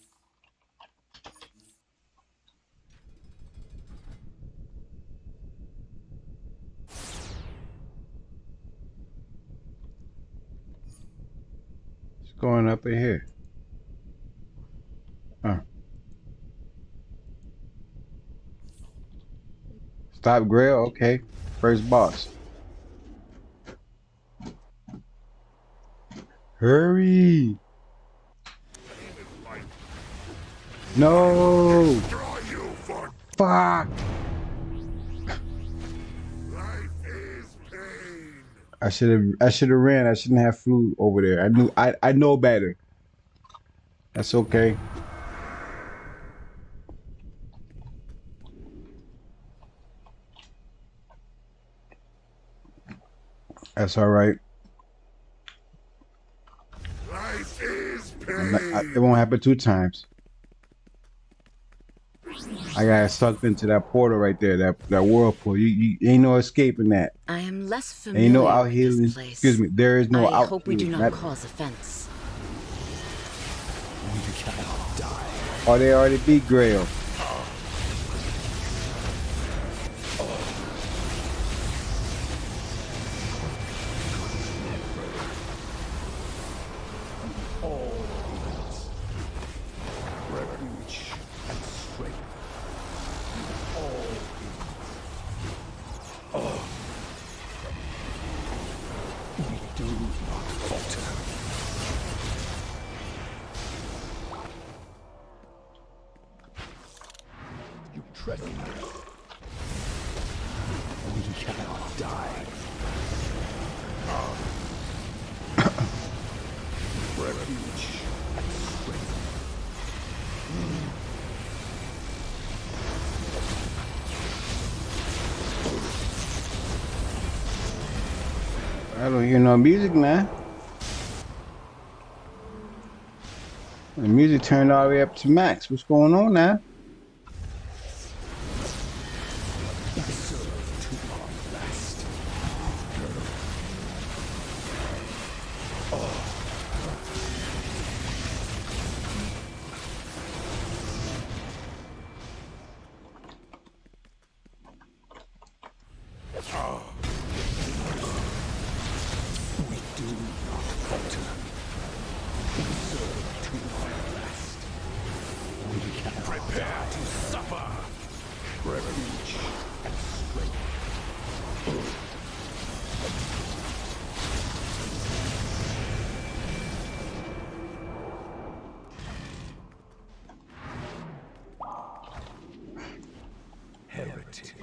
What's going up in here? Stop Grail, okay. First boss. Hurry! No! Fuck! I should have ran. I shouldn't have flew over there. I know better. That's okay. That's all right. It won't happen 2 times. I got sucked into that portal right there, that whirlpool. You ain't no escaping that. I am less familiar Ain't no out with healing. this place. Excuse me. There is no out. I hope we do not cause offense. Oh, they already beat Grail. I don't hear no music now. The music turned all the way up to max. What's going on now? Prepare to suffer. Refuge and strength. Heretic.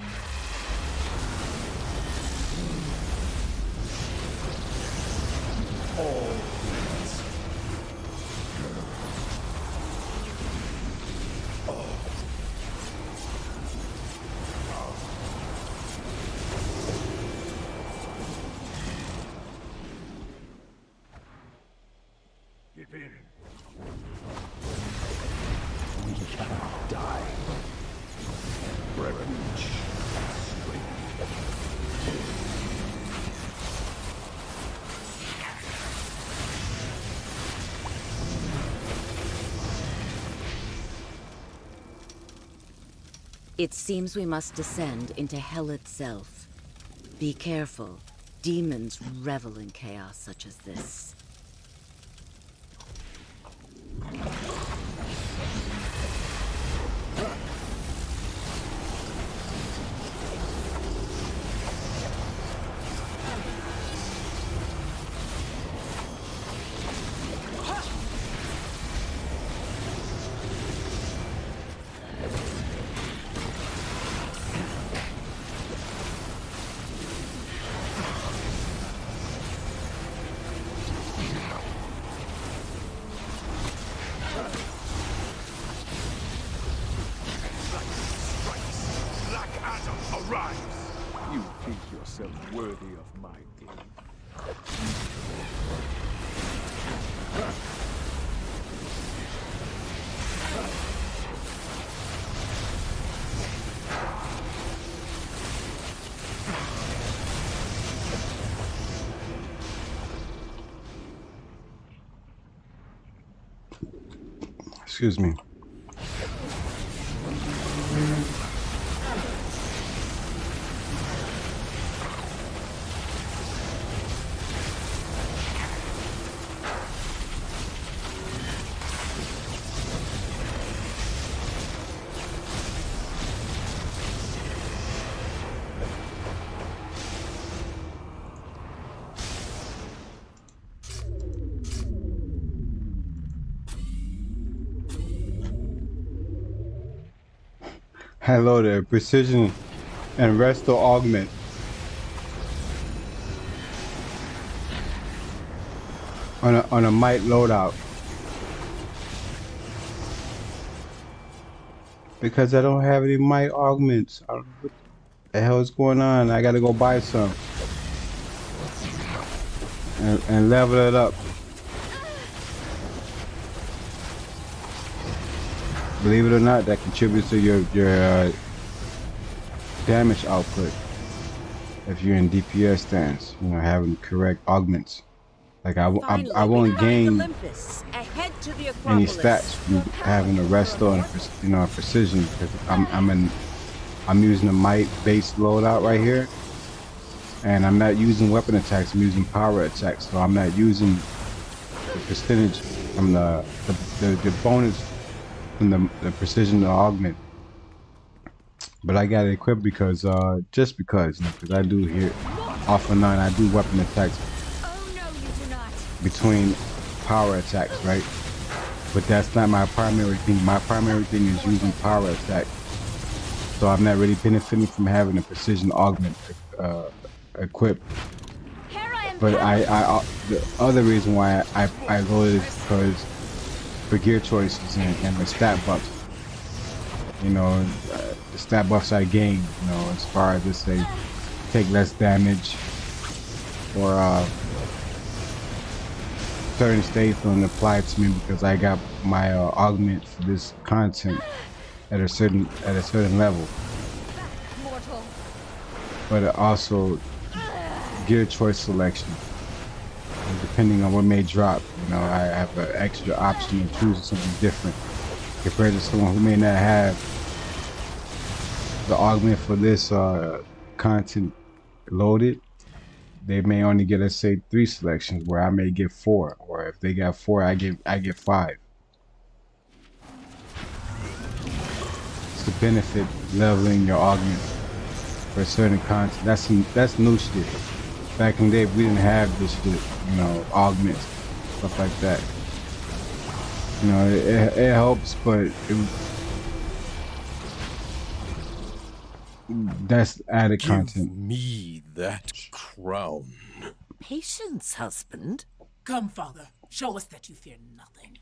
All things. Give in. We cannot die. Refuge. It seems we must descend into hell itself. Be careful. Demons revel in chaos such as this. arrives. You think yourself worthy of my aid? Excuse me. Hello there, precision and resto augment. On a might loadout. Because I don't have any might augments. I don't know what the hell is going on. I gotta go buy some. And level it up. Believe it or not, that contributes to your damage output. If you're in DPS stance, you know, having correct augments. Like I won't gain any stats from having a resto and a precision, because I'm using a might based loadout right here, and I'm not using weapon attacks. I'm using power attacks, so I'm not using the percentage from the bonus from the precision augment. But I got it equipped because just because, because I do here off and on, I do weapon attacks between power attacks, right? But that's not my primary thing. My primary thing is using power attack. So I'm not really benefiting from having a precision augment equipped. But the other reason why I loaded is because for gear choices and the stat buffs. You know, the stat buffs I gain, you know, as far as let's say take less damage, or certain states don't apply to me because I got my augment for this content at a certain level. But also gear choice selection, depending on what may drop, you know, I have an extra option of choosing something different compared to someone who may not have the augment for this content loaded. They may only get, let's say, 3 selections, where I may get 4, or if they got 4, I get 5. It's to benefit leveling your augment for certain content. That's new shit. Back in the day, we didn't have this shit, you know, augments, stuff like that. You know, it helps, but that's added content. Give me that crown. Patience, husband. Come, father. Show us that you fear nothing.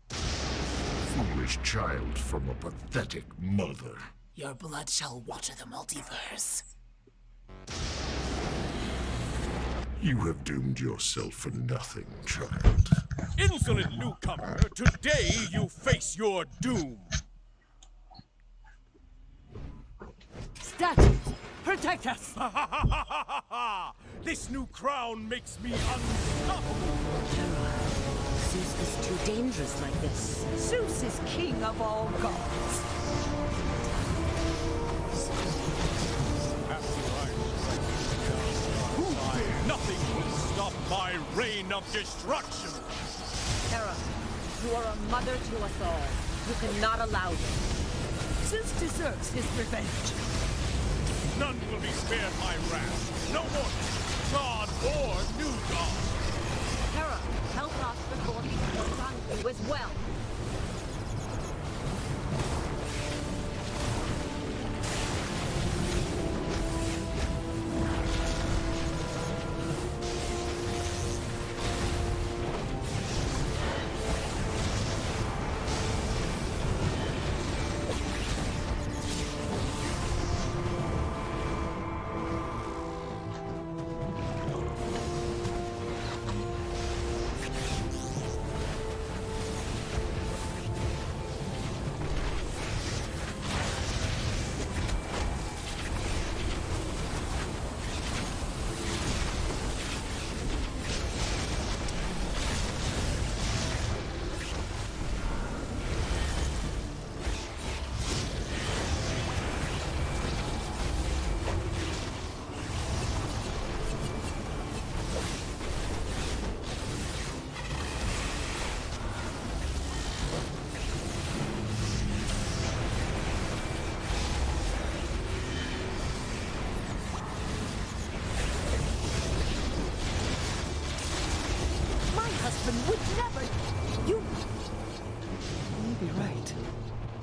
Foolish child from a pathetic mother. Your blood shall water the multiverse. You have doomed yourself for nothing, child. Insolent newcomer, today you face your doom. Statues, protect us! This new crown makes me unstoppable. Zeus is too dangerous like this. Zeus is king of all gods. Nothing will stop my reign of destruction. Hera, you are a mother to us all. You cannot allow this. Zeus deserves his revenge. None will be spared my wrath. No mortal, god or new god. Hera, help us before he turns on you as well.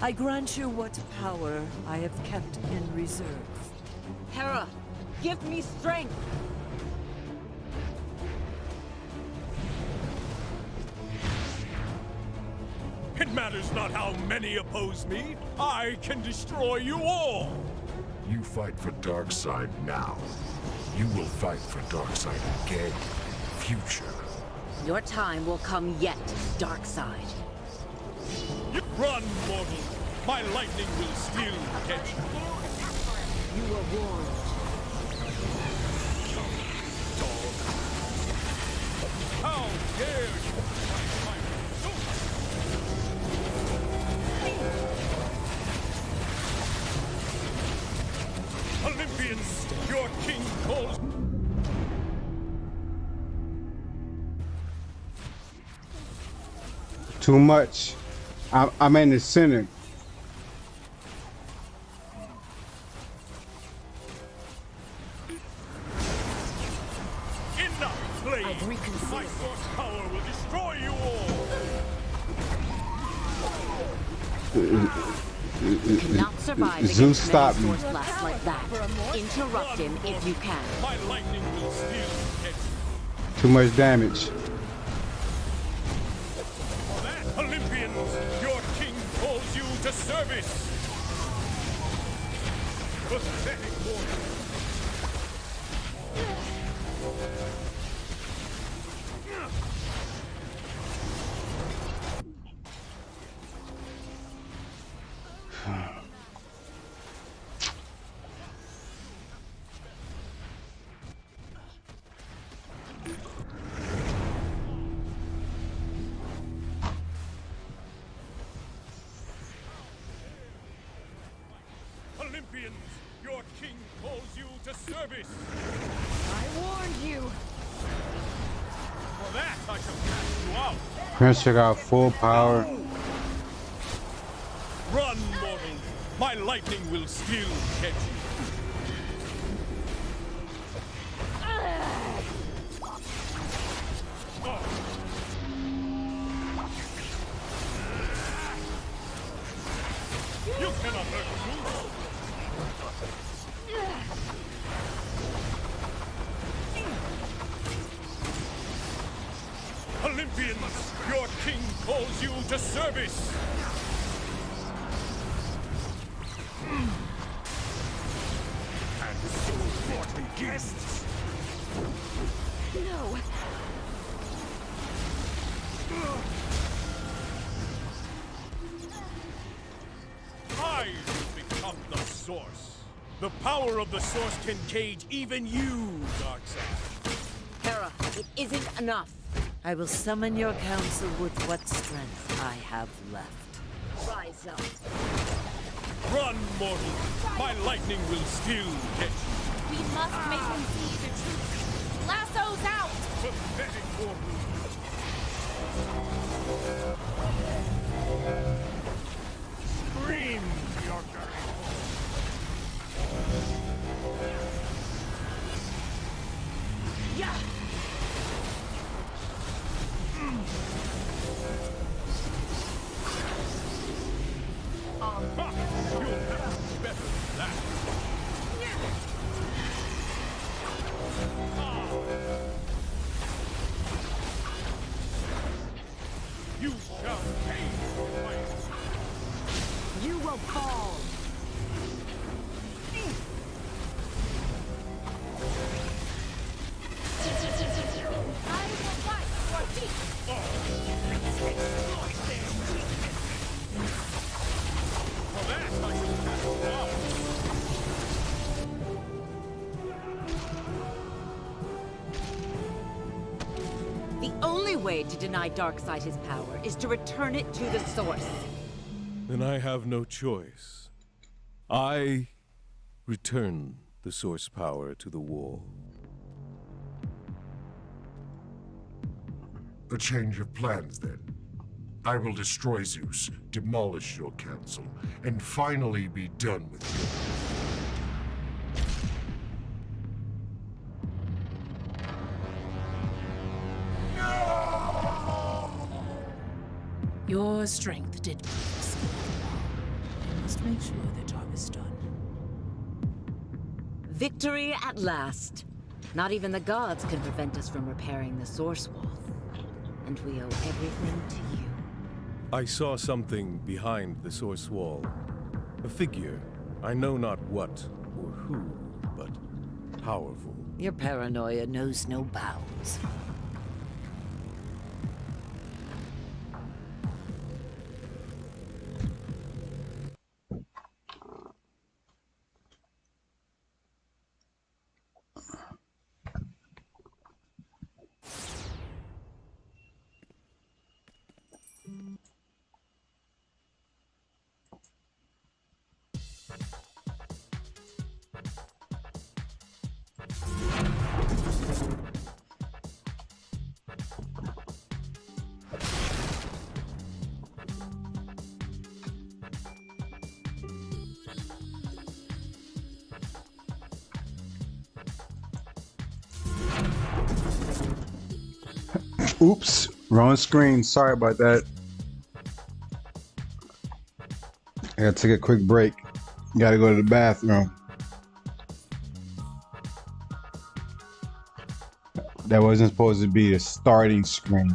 I grant you what power I have kept in reserve. Hera, give me strength! It matters not how many oppose me. I can destroy you all. You fight for Darkseid now. You will fight for Darkseid again in the future. Your time will come yet, Darkseid. Run, mortal! My lightning will still catch you. You were warned. Dog. How dare you! Olympians, your king calls. Too much. I'm in the center. Enough, blade! My force power will destroy you all! You cannot survive Zeus, against stop many me. Source blasts like that. Interrupt him if you can. My lightning will still catch you. Too much damage. Olympians, your king calls you to service! Pathetic mortal! Olympians, your king calls you to service! I warned you. For that, I shall cast you out! Prince got full power. Run, mortal! My lightning will still catch you! You cannot hurt Zeus! Olympians, your king calls you to service! And so what guests? No. I will become the source. The power of the source can cage even you, Darkseid. Hera, it isn't enough. I will summon your council with what strength I have left. Rise up. Run, mortal! My lightning will still catch you. We must make him see the truth. Lasso's out! Pathetic mortal! Scream, your dirty Yeah! Ha! You'll have to be better than that. You shall pay for fight. You will fall. I will fight for peace! For that, I shall cast you out. The only way to deny Darkseid his power is to return it to the source. Then I have no choice. I return the source power to the wall. A change of plans, then. I will destroy Zeus, demolish your council, and finally be done with Your strength did prove. must make sure the job is done. Victory at last. Not even the gods can prevent us from repairing the Source Wall. And we owe everything to you. I saw something behind the Source Wall. A figure. I know not what or who, but powerful. Your paranoia knows no bounds. Oops, wrong screen. Sorry about that. I gotta take a quick break. Gotta go to the bathroom. That wasn't supposed to be the starting screen.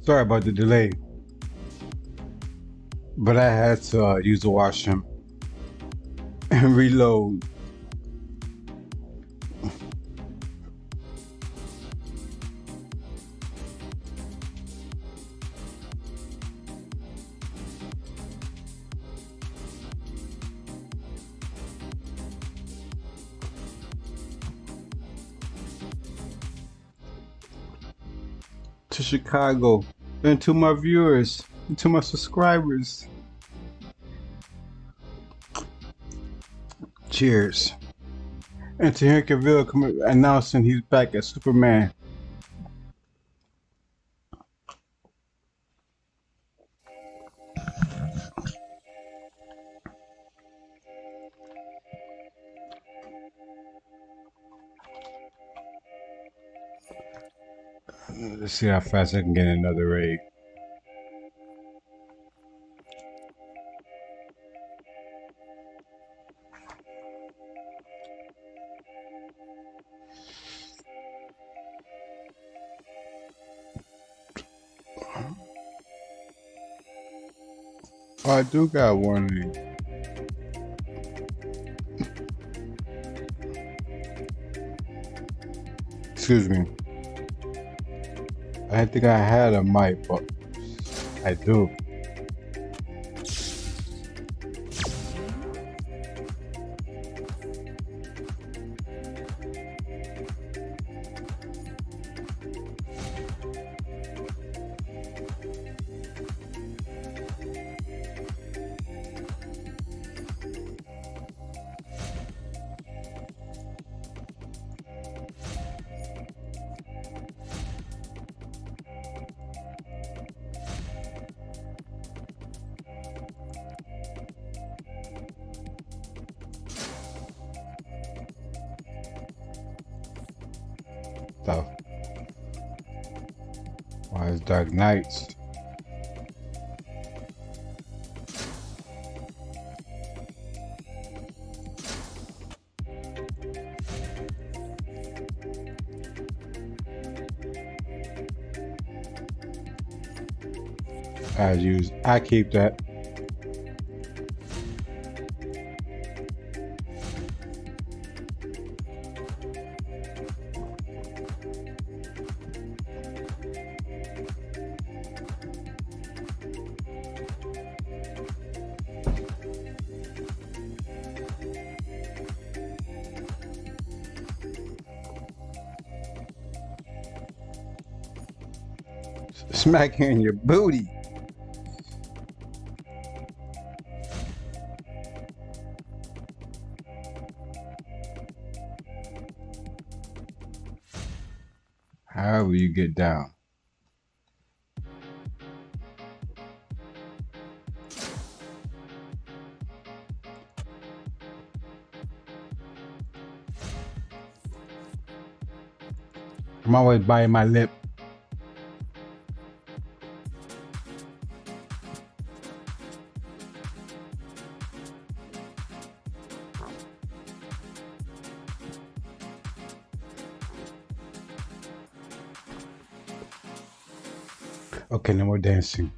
Sorry about the delay, but I had to use the washroom and reload. To Chicago, and to my viewers, and to my subscribers. Cheers. And to Henry Cavill announcing he's back as Superman. Let's see how fast I can get another raid. Oh, I do got one of these. Excuse me. I didn't think I had a mic, but I do. Stuff. Why is Dark Knights? I keep that. Smack you in your booty. However you get down. I'm always biting my lip. Okay, no more dancing.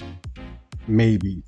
Maybe.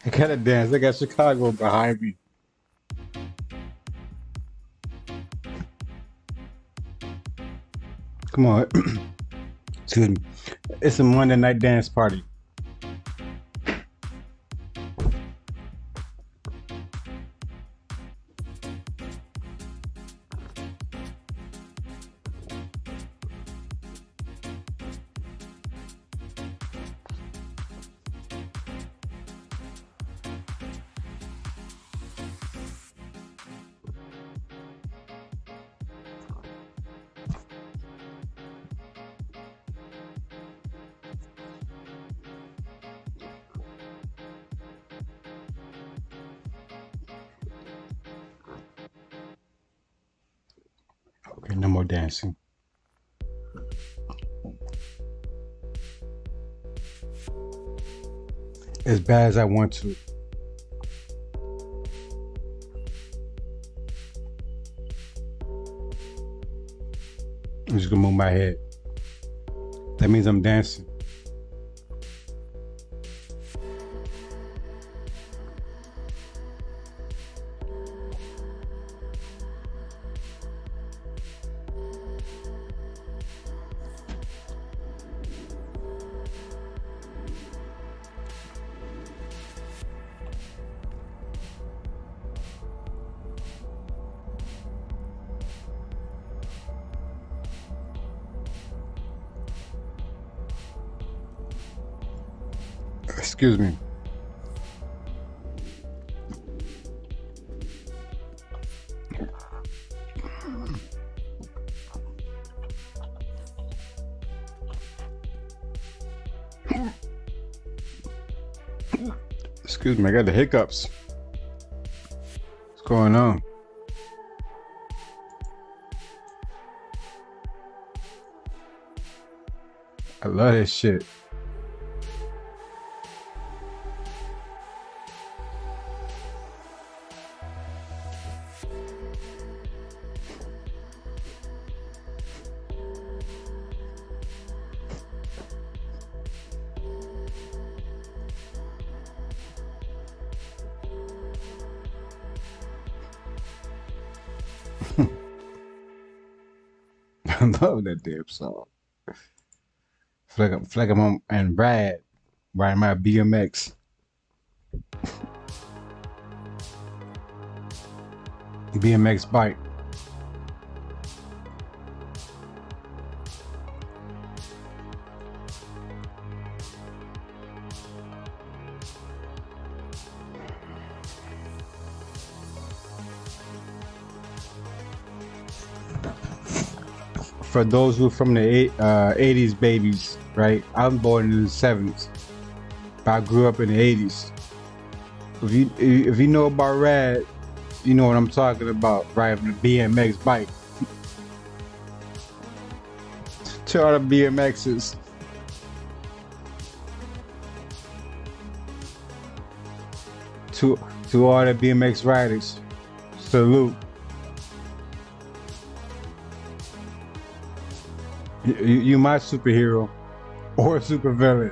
I gotta dance. I got Chicago behind me. Come on. Excuse me. It's a Monday night dance party. Okay, no more dancing. As bad as I want to. I'm just gonna move my head. That means I'm dancing. Excuse me. Excuse me, I got the hiccups. What's going on? I love this shit. I love that damn song. Feel like I'm on and Brad riding my BMX. BMX bike. For those who are from the 80s babies, right? I'm born in the 70s, but I grew up in the 80s. If you know about Rad, you know what I'm talking about, riding a BMX bike. To all the BMXs. To all the BMX riders, salute. You my superhero or supervillain.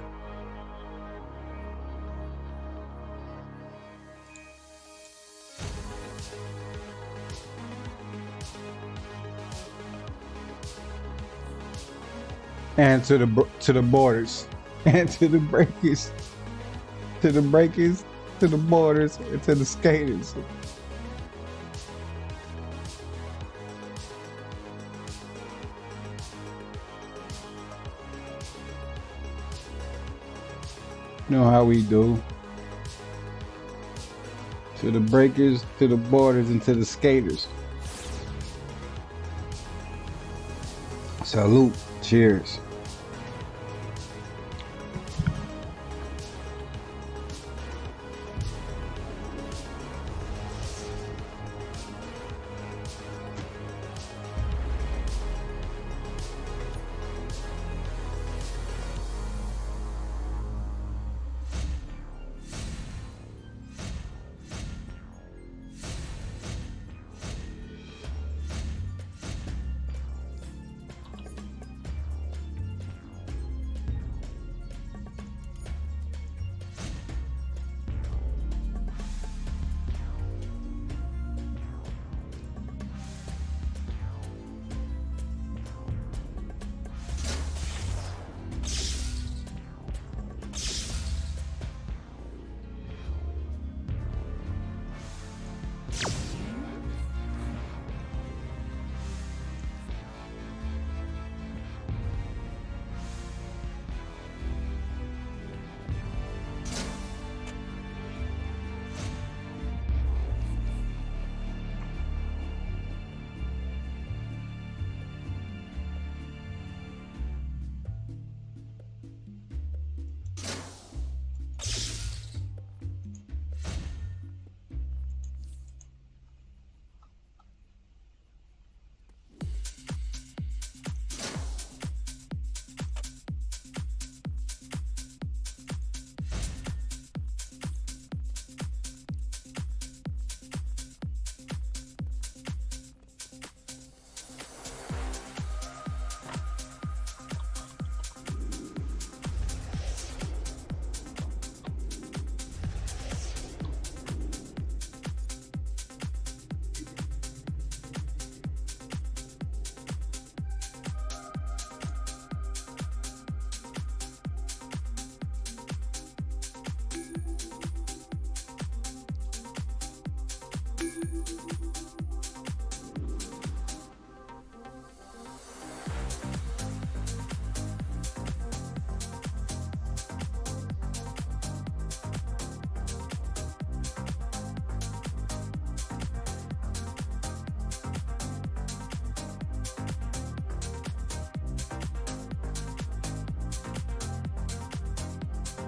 And to the borders, and to the breakers, to the breakers, to the borders, and to the skaters. You know how we do. To the breakers, to the borders, and to the skaters. Salute. Cheers.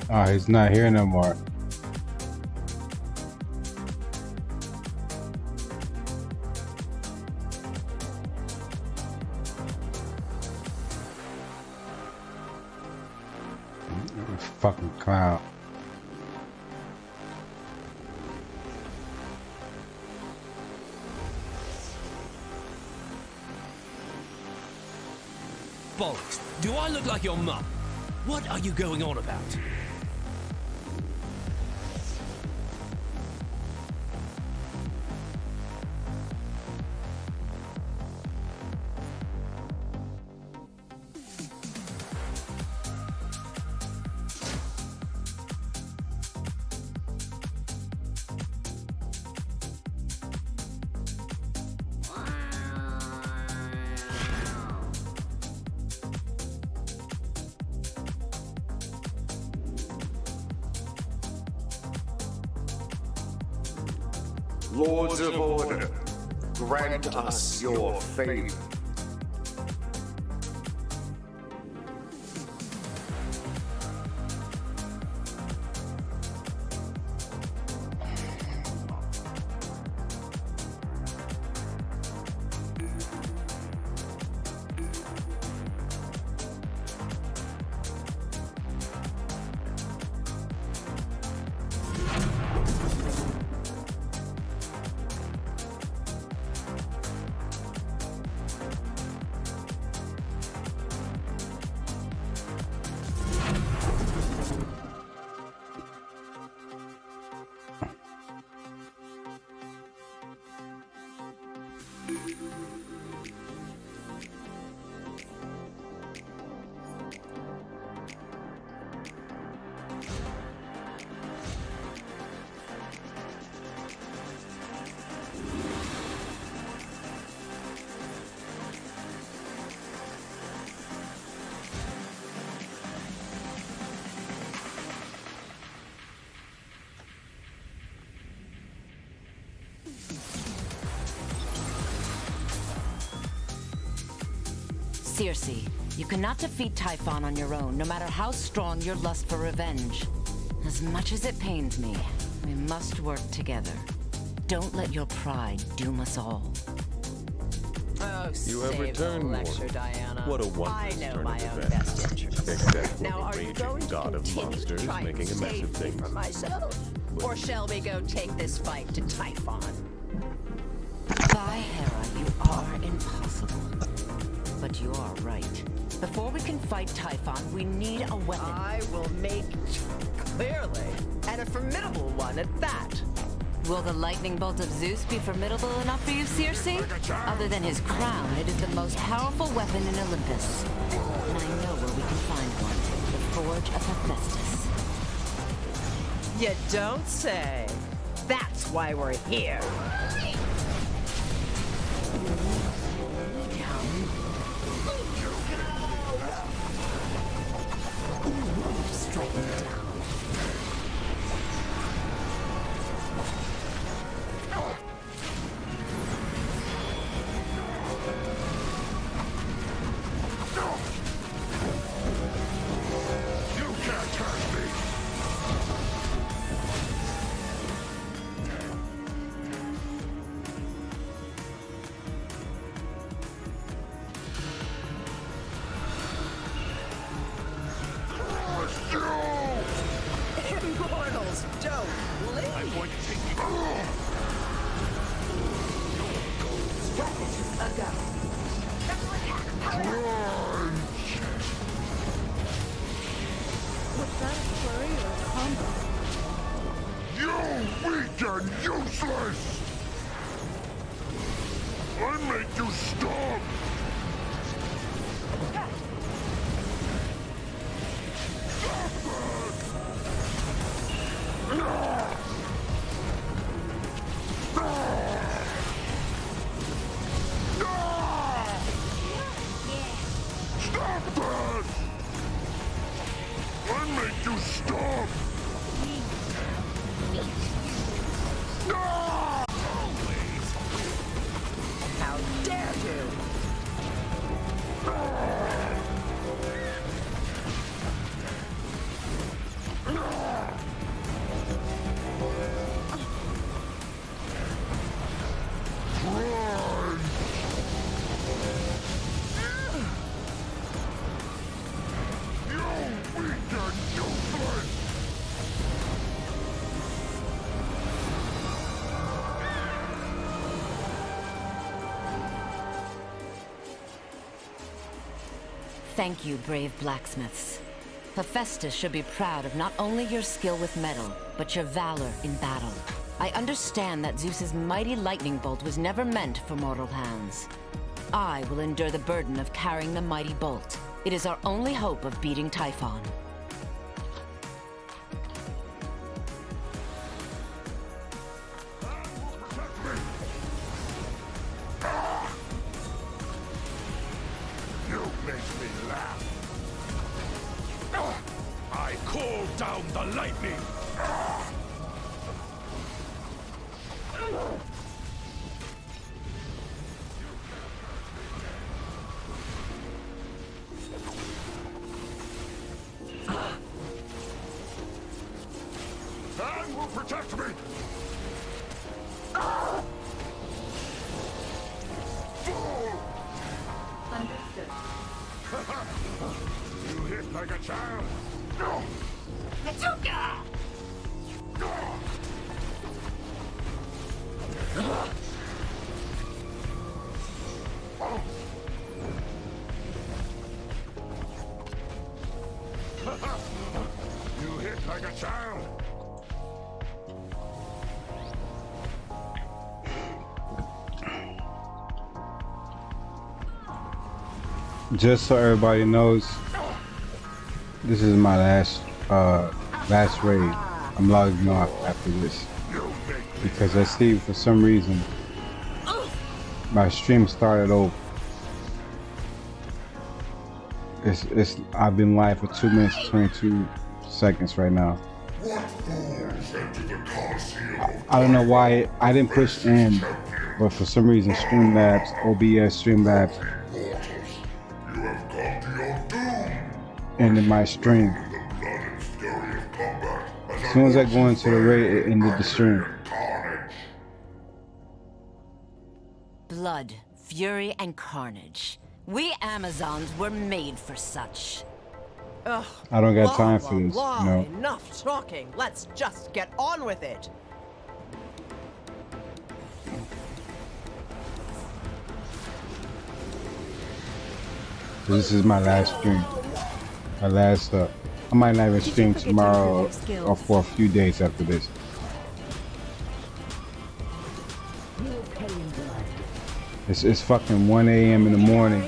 Oh, he's not here no more. Fucking clown. Bollocks, do I look like your mum? What are you going on about? Lords of Order, grant us your favor. Circe, you cannot defeat Typhon on your own, no matter how strong your lust for revenge. As much as it pains me, we must work together. Don't let your pride doom us all. Oh, You have returned, lecture, Morgan. Diana. What a I wondrous know turn my of own events. best interest. Except for Now, the are you raging going to god of continue to monsters try and making a mess save of me things? from myself? Or shall we go take this fight to Typhon? By Hera, you are impossible. But you are right. Before we can fight Typhon, we need a weapon. I will make clearly, and a formidable one at that. Will the lightning bolt of Zeus be formidable enough for you, Circe? Other than his crown, it is the most powerful weapon in Olympus. And I know where we can find one. The Forge of Hephaestus. You don't say. That's why we're here. Strike me down. Immortals, don't leave. I'm going to take you. Was that a flurry or a combo? You weak and useless! I make you stop! Stop that! I make you stop! How dare you! Thank you, brave blacksmiths. Hephaestus should be proud of not only your skill with metal, but your valor in battle. I understand that Zeus's mighty lightning bolt was never meant for mortal hands. I will endure the burden of carrying the mighty bolt. It is our only hope of beating Typhon. You make me laugh. I call down the lightning. And will protect me. Understood. You hit like a child. Hatsuka! You hit like a child. Just so everybody knows, this is my last raid. I'm logging off after this because I see for some reason my stream started over. I've been live for 2 minutes 22 seconds right now. I don't know why I didn't push in, but for some reason Streamlabs, OBS Streamlabs ended my stream. As soon as I go into the raid, it ended the stream. Blood, fury, and carnage. We Amazons were made for such. Ugh, I don't got time blah, for this, blah, you know. Enough talking. Let's just get on with it. This is my last stream. My last I might not even stream tomorrow or for a few days after this. It's fucking 1 a.m. in the morning.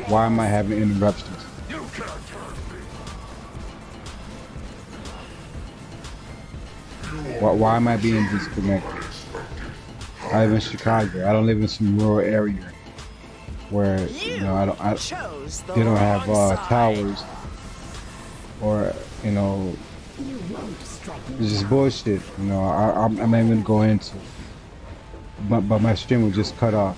Why am I having interruptions? Why am I being disconnected? I live in Chicago. I don't live in some rural area where you know they don't have towers or you know it's just bullshit. You know I'm not even gonna go into. But my stream was just cut off.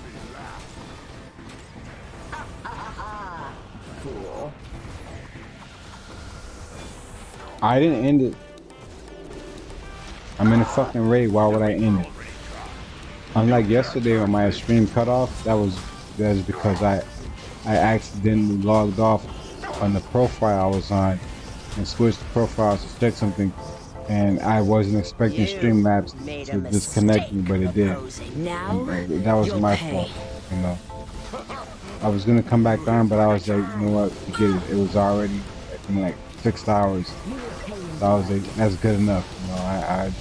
I didn't end it. I'm in a fucking raid. Why would I end it? Unlike yesterday when my stream cut off, that was because I accidentally logged off on the profile I was on and switched the profiles to check something, and I wasn't expecting Streamlabs to disconnect me, but it did. And that was my fault, you know. I was gonna come back on, but I was like, you know what, forget it. It was already in like 6 hours. So I was like, that's good enough. You know, I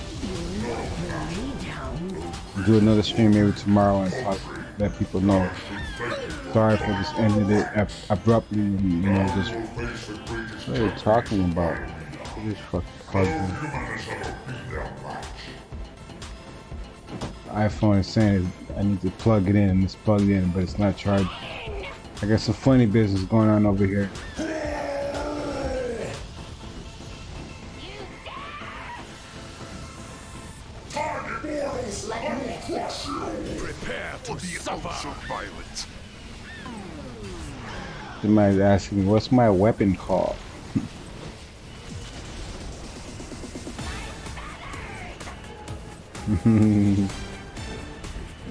do another stream maybe tomorrow and let people know. Sorry for just ending it abruptly and, you know, just what are you talking about? This fucking cousin. iPhone is saying I need to plug it in and it's plugged in, but it's not charged. I got some funny business going on over here. Prepare to be violent. Somebody's asking, what's my weapon called?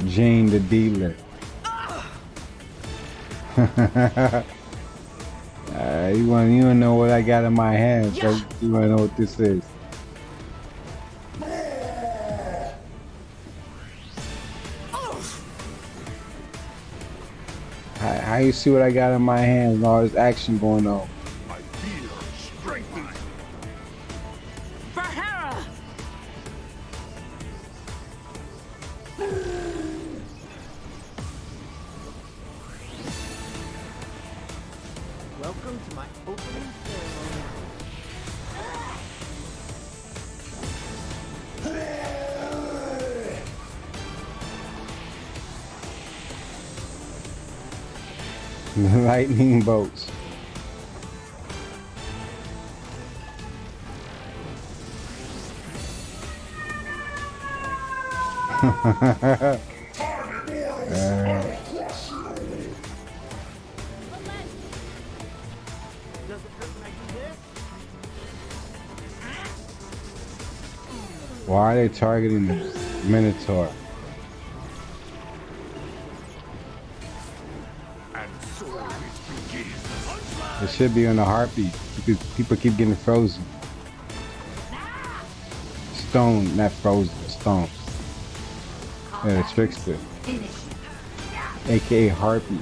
Jane the dealer. You wanna know what I got in my hands? So you wanna know what this is? How Now you see what I got in my hands and all this action going on. I feel strengthening. For Hera! Welcome to my opening ceremony. Lightning bolts. Why are they targeting the Minotaur? It should be on the Harpy because people keep getting frozen. Stone, not frozen, stone. Yeah, the trickster. AKA Harpy.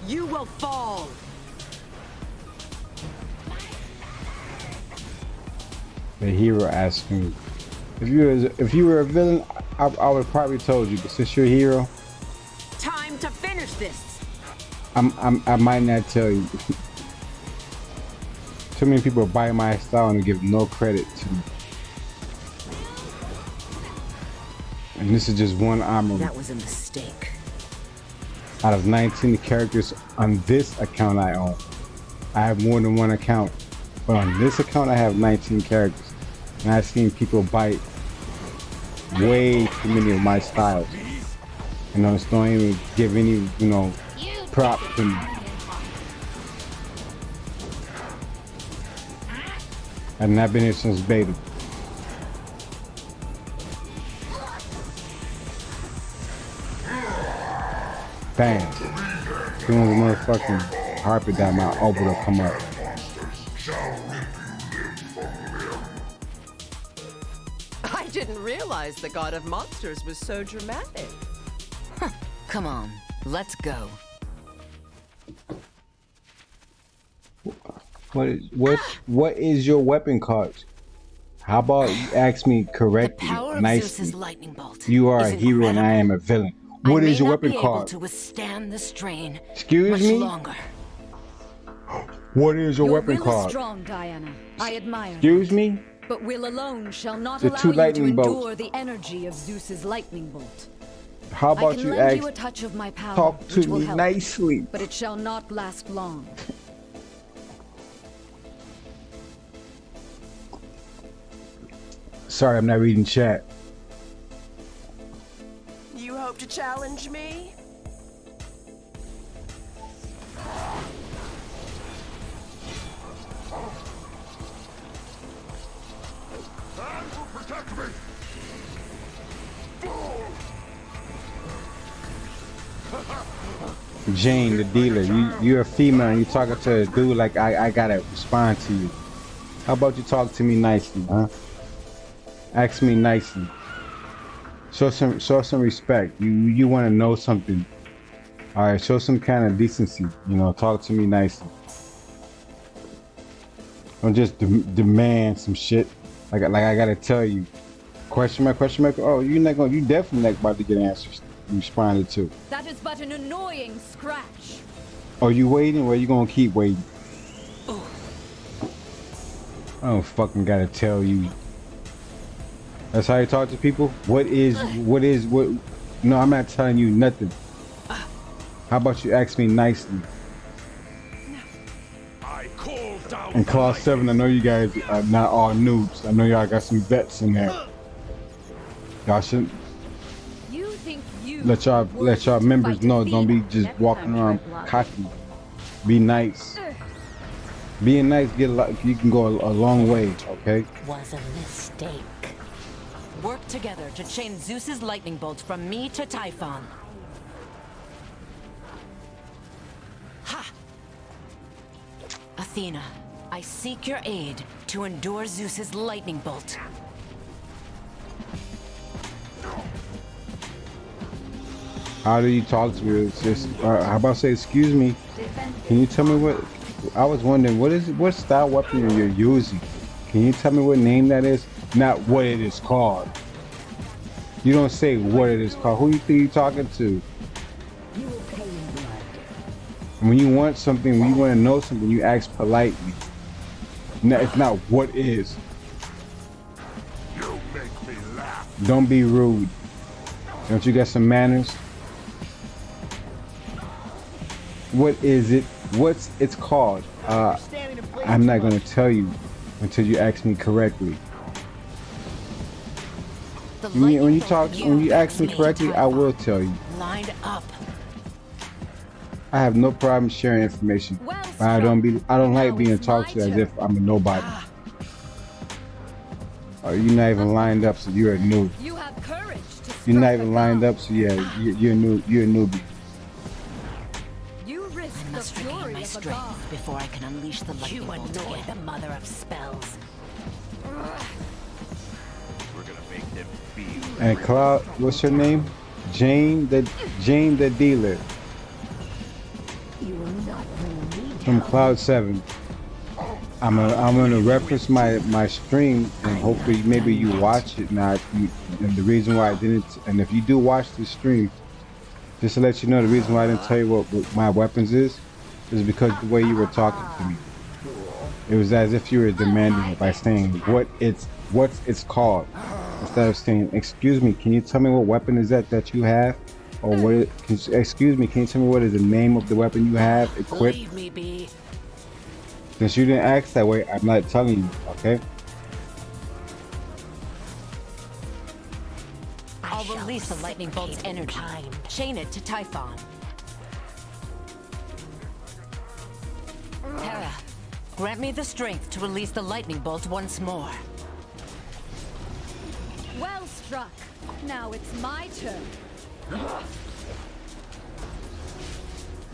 You will fall. The hero asked me, if you were a villain, I would probably told you. But since you're a hero, Time to finish this. I might not tell you. Too many people buy my style and give no credit to me. And this is just one armor. That was a mistake. Out of 19 characters on this account I own. I have more than one account. But on this account I have 19 characters. And I've seen people buy way too many of my styles. You know, just don't even give any, prop to me. And I've been here since beta. Bam. Doing the motherfucking Harpy down my elbow to come up. I didn't realize the god of monsters was so dramatic. Come on, let's go. What is your weapon card? How about you ask me correctly, Power of nicely? Zeus's lightning bolt. You are a is hero and I am a villain. What is your weapon I may not be able card? to withstand the strain Excuse much me? longer. What is your Your weapon will is card? strong, Diana. I admire. Excuse me? But will alone shall not The allow two you to lightning bolts. endure the energy of Zeus's lightning bolt. How about I can you lend ask? you a touch of my power, Talk to which will me help, nicely. but it shall not last long. Sorry, I'm not reading chat. You hope to challenge me? Protect me! Jane, the dealer, you're a female and you talking to a dude like I gotta respond to you. How about you talk to me nicely, huh? Ask me nicely. Show some respect. You want to know something. All right, show some kind of decency. Talk to me nicely. Don't just demand some shit. Like I gotta tell you. Question mark. Oh, you definitely not about to get answers you responded to. That is but an annoying scratch. Oh, you waiting? Well, you gonna keep waiting. I don't fucking gotta tell you. That's how you talk to people? What? No, I'm not telling you nothing. How about you ask me nicely? I And Clause 7, I know you guys are not all noobs. I know y'all got some vets in there. Y'all shouldn't You think you let y'all members know. Don't be just walking around cocky. Be nice. Being nice, you can go a long way, okay? Was a mistake. Work together to chain Zeus's lightning bolts from me to Typhon. Ha! Athena, I seek your aid to endure Zeus's lightning bolt. How do you talk to me? It's just, how about say, excuse me? Can you tell me what? I was wondering what style weapon you're using. Can you tell me what name that is? Not what it is called. You don't say what it is called. Who you think you're talking to? When you want something, when you want to know something, you ask politely. No, it's not what is. You make me laugh. Don't be rude. Don't you got some manners? What is it? What's it's called? I'm not gonna tell you until you ask me correctly. When you ask me correctly, I will tell you. Lined up. I have no problem sharing information. But I don't like being talked to as if I'm a nobody. Or you're not even lined up, so you're a noob. You have courage to You're not even lined up, so yeah, you're a newbie. You risk I must the regain fury my of a strength god. before I can unleash the lightning bolt again. The mother of spells. We're gonna make them feel. And Cloud, what's your name? Jane the dealer. From Cloud 7. I'm gonna reference my stream, and hopefully maybe you watch it now. And the reason why I didn't, and if you do watch the stream, just to let you know, the reason why I didn't tell you what my weapons is because the way you were talking to me. It was as if you were demanding it by saying what it's called, instead of saying, "Excuse me, can you tell me what weapon is that you have?" Or excuse me, can you tell me what is the name of the weapon you have equipped? Leave me be. Since you didn't ask that way, I'm not telling you, okay? I'll release the lightning bolt's energy. Chain it to Typhon. Hera, grant me the strength to release the lightning bolt once more. Well struck. Now it's my turn.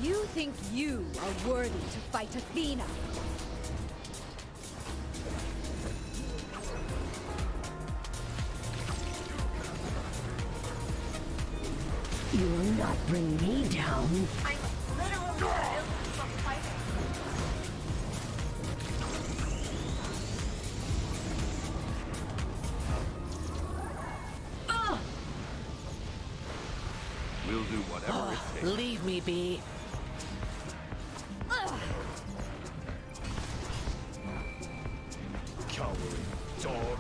You think you are worthy to fight Athena? You will not bring me down. We'll do whatever it takes. Leave me be. Cowering dog.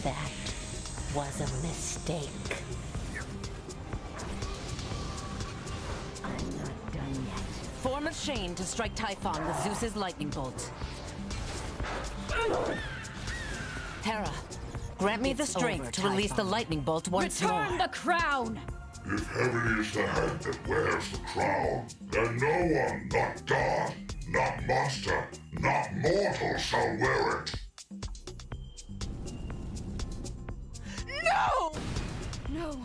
That was a mistake. I'm not done yet. Form a chain to strike Typhon with Zeus's lightning bolt. Hera, grant me the strength to release the lightning bolt once more. Return the crown! If heaven is the head that wears the crown, then no one, not God, not monster, not mortal shall wear it. No! No.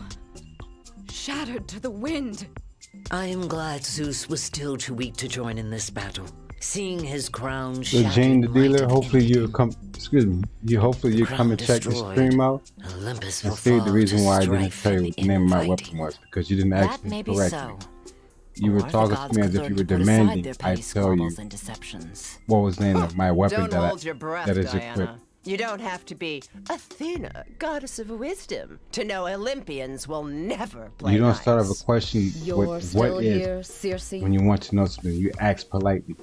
Shattered to the wind. I am glad Zeus was still too weak to join in this battle. Seeing his crown So shattered Jane the might dealer, have hopefully ended. you'll come. Excuse me. Hopefully you come and check the stream out Olympus and will see the fall reason to why I didn't strife tell you and what the name of my infighting. weapon was, because you didn't ask That me may be correctly. so. You were Or the talking to gods me as could if learn you were to put aside demanding their I petty tell you squabbles and deceptions. what was the name of my weapon Don't that hold your breath, that is Diana. equipped. You don't have to be Athena, goddess of wisdom, to know Olympians will never play You don't nice. start off a question You're with still what here, is Circe? when you want to know something. You ask politely.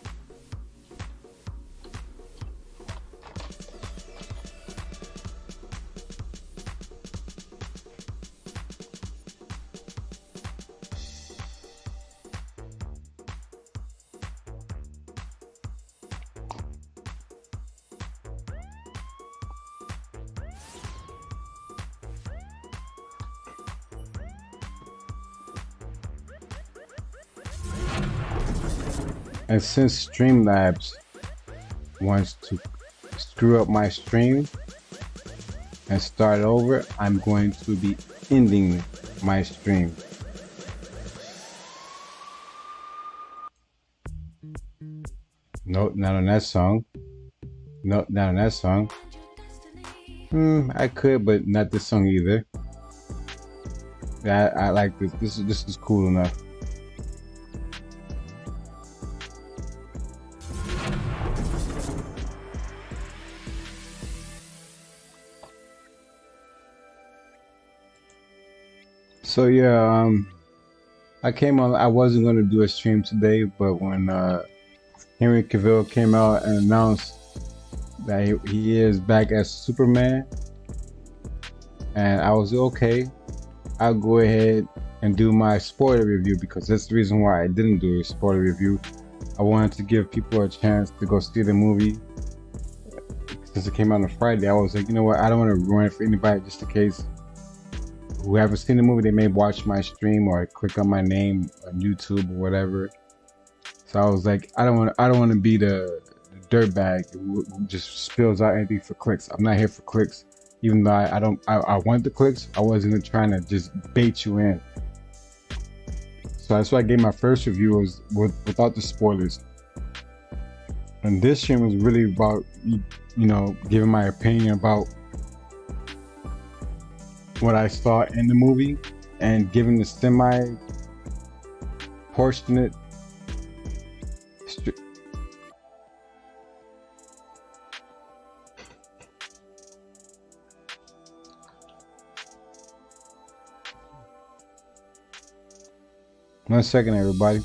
And since Streamlabs wants to screw up my stream and start over, I'm going to be ending my stream. Nope, not on that song. Nope, not on that song. I could, but not this song either. I like this. This is cool enough. So yeah, I came on. I wasn't gonna do a stream today, but when Henry Cavill came out and announced that he is back as Superman, and I was okay. I'll go ahead and do my spoiler review because that's the reason why I didn't do a spoiler review. I wanted to give people a chance to go see the movie. Since it came out on Friday, I was like, you know what? I don't want to ruin it for anybody, just in case who haven't seen the movie, they may watch my stream or click on my name on YouTube or whatever. So I was like, I don't want to be the dirtbag who just spills out anything for clicks. I'm not here for clicks. Even though I want the clicks, I wasn't trying to just bait you in. So that's why I gave my first review was without the spoilers. And this stream was really about, you know, giving my opinion about what I saw in the movie and giving the semi-proportionate One second, everybody.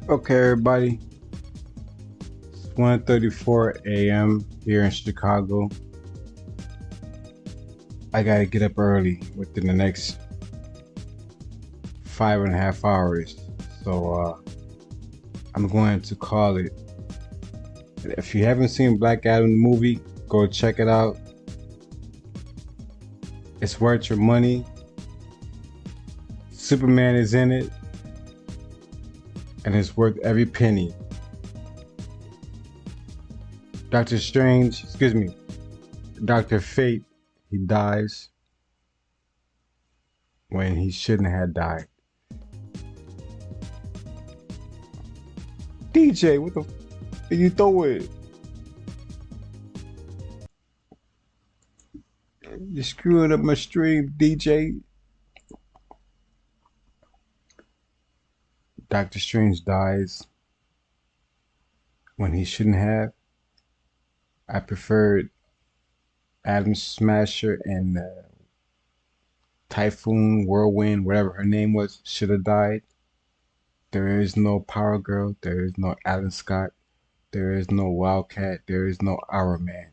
Okay, everybody. It's 1:34 a.m. here in Chicago. I gotta get up early within the next 5.5 hours. So I'm going to call it. If you haven't seen Black Adam the movie, go check it out. It's worth your money. Superman is in it. And it's worth every penny. Doctor Fate, he dies when he shouldn't have died. DJ, what the f did you throw it? You're screwing up my stream, DJ. Doctor Strange dies when he shouldn't have. I preferred Atom Smasher and Typhoon, Whirlwind, whatever her name was, should have died. There is no Power Girl. There is no Alan Scott. There is no Wildcat. There is no Our Man.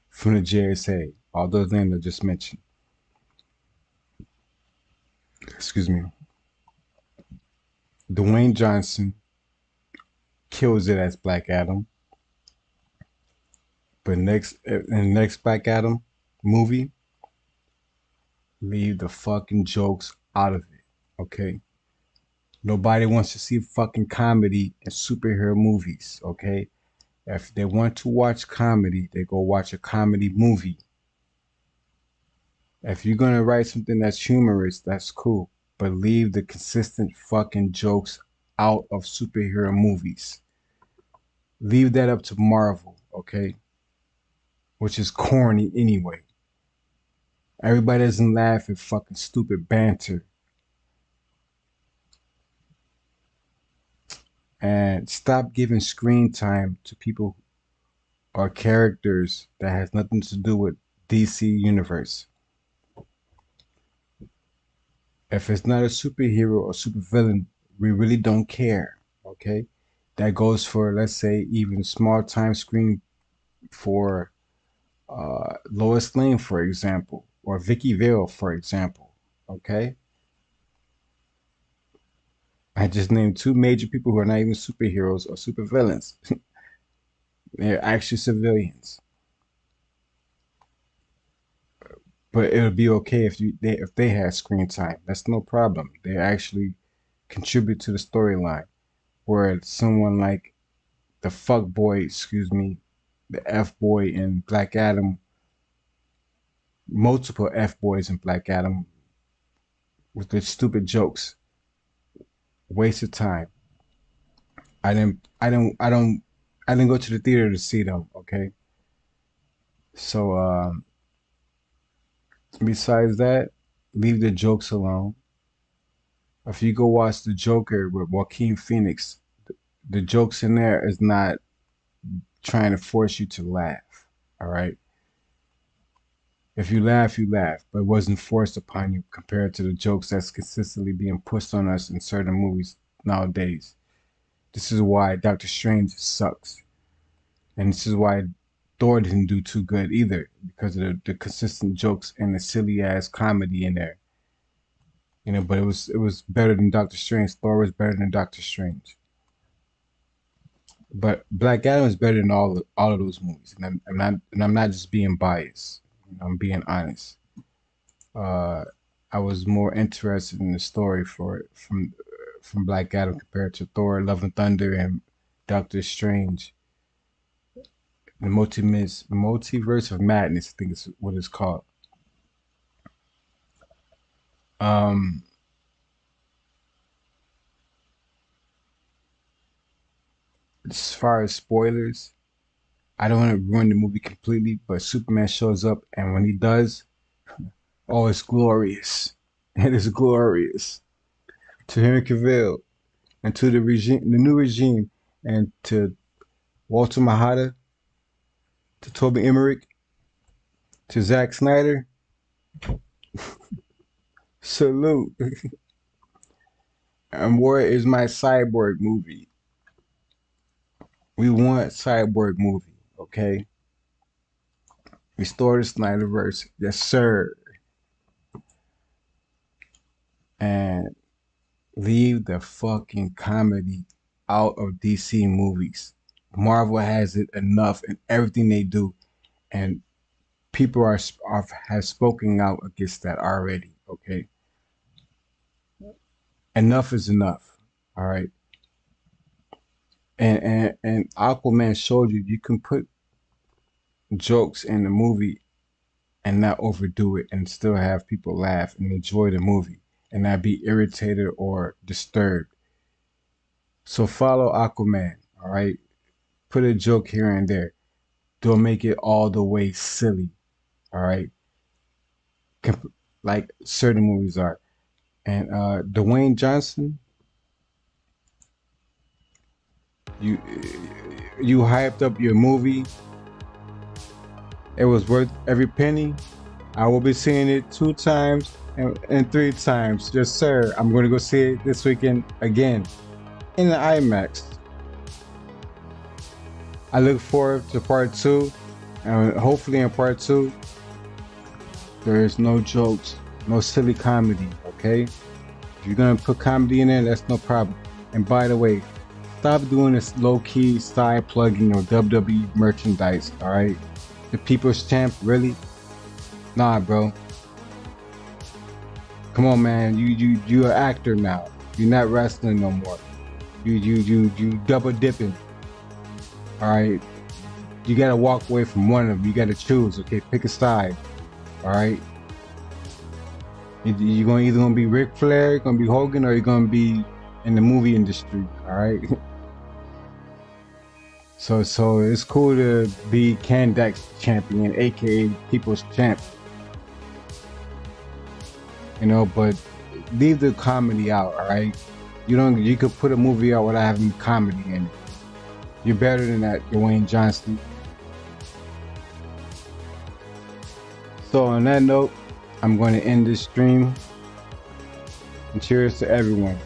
From the JSA, all those names I just mentioned. Excuse me. Dwayne Johnson kills it as Black Adam. But in the next Black Adam movie, leave the fucking jokes out of it, okay? Nobody wants to see fucking comedy in superhero movies, okay? If they want to watch comedy, they go watch a comedy movie. If you're gonna write something that's humorous, that's cool. But leave the consistent fucking jokes out of superhero movies. Leave that up to Marvel, okay? Which is corny anyway. Everybody doesn't laugh at fucking stupid banter. And stop giving screen time to people or characters that has nothing to do with DC Universe. If it's not a superhero or supervillain, we really don't care, okay? That goes for, let's say, even small time screen for Lois Lane, for example, or Vicky Vale, for example, okay? I just named two major people who are not even superheroes or supervillains. They're actually civilians. But it'll be okay if they had screen time. That's no problem. They actually contribute to the storyline. Where someone like the F-boy in Black Adam, multiple F-boys in Black Adam with their stupid jokes. Waste of time. I didn't go to the theater to see them, okay? So besides that, leave the jokes alone. If you go watch The Joker with Joaquin Phoenix, the jokes in there is not trying to force you to laugh, all right? If you laugh, you laugh, but it wasn't forced upon you compared to the jokes that's consistently being pushed on us in certain movies nowadays. This is why Doctor Strange sucks. And this is why Thor didn't do too good either, because of the consistent jokes and the silly ass comedy in there. You know, but it was better than Doctor Strange. Thor was better than Doctor Strange. But Black Adam is better than all of those movies. And I'm not just being biased. I'm being honest. I was more interested in the story from Black Adam compared to Thor, Love and Thunder, and Doctor Strange. The Multiverse of Madness, I think is what it's called. As far as spoilers, I don't want to ruin the movie completely, but Superman shows up, and when he does, oh, it's glorious. It is glorious. To Henry Cavill, and to the new regime, and to Walter Mahada, to Toby Emmerich, to Zack Snyder, salute. And where is my Cyborg movie? We want Cyborg movie, okay? Restore the Snyderverse, yes sir. And leave the fucking comedy out of DC movies. Marvel has it enough in everything they do, and people have spoken out against that already. Okay, enough is enough. All right, and Aquaman showed you can put jokes in the movie and not overdo it, and still have people laugh and enjoy the movie, and not be irritated or disturbed. So follow Aquaman. All right. Put a joke here and there. Don't make it all the way silly. All right. Like certain movies are. And Dwayne Johnson, you hyped up your movie. It was worth every penny. I will be seeing it 2 times and 3 times. Yes, sir. I'm going to go see it this weekend again in the IMAX. I look forward to part 2, and hopefully in part 2, there is no jokes, no silly comedy, okay? If you're gonna put comedy in there, that's no problem. And by the way, stop doing this low-key side plugging of WWE merchandise, all right? The People's Champ, really? Nah, bro. Come on, man. You're an actor now. You're not wrestling no more. You double dipping. All right, you gotta walk away from one of them. You gotta choose. Okay, pick a side. All right, you're either gonna be Ric Flair, you're gonna be Hogan, or you're gonna be in the movie industry. All right. So it's cool to be Kandex champion, aka People's Champ. You know, but leave the comedy out. All right, you could put a movie out without having comedy in it. You're better than that, Dwayne Johnson. So on that note, I'm going to end this stream. And cheers to everyone.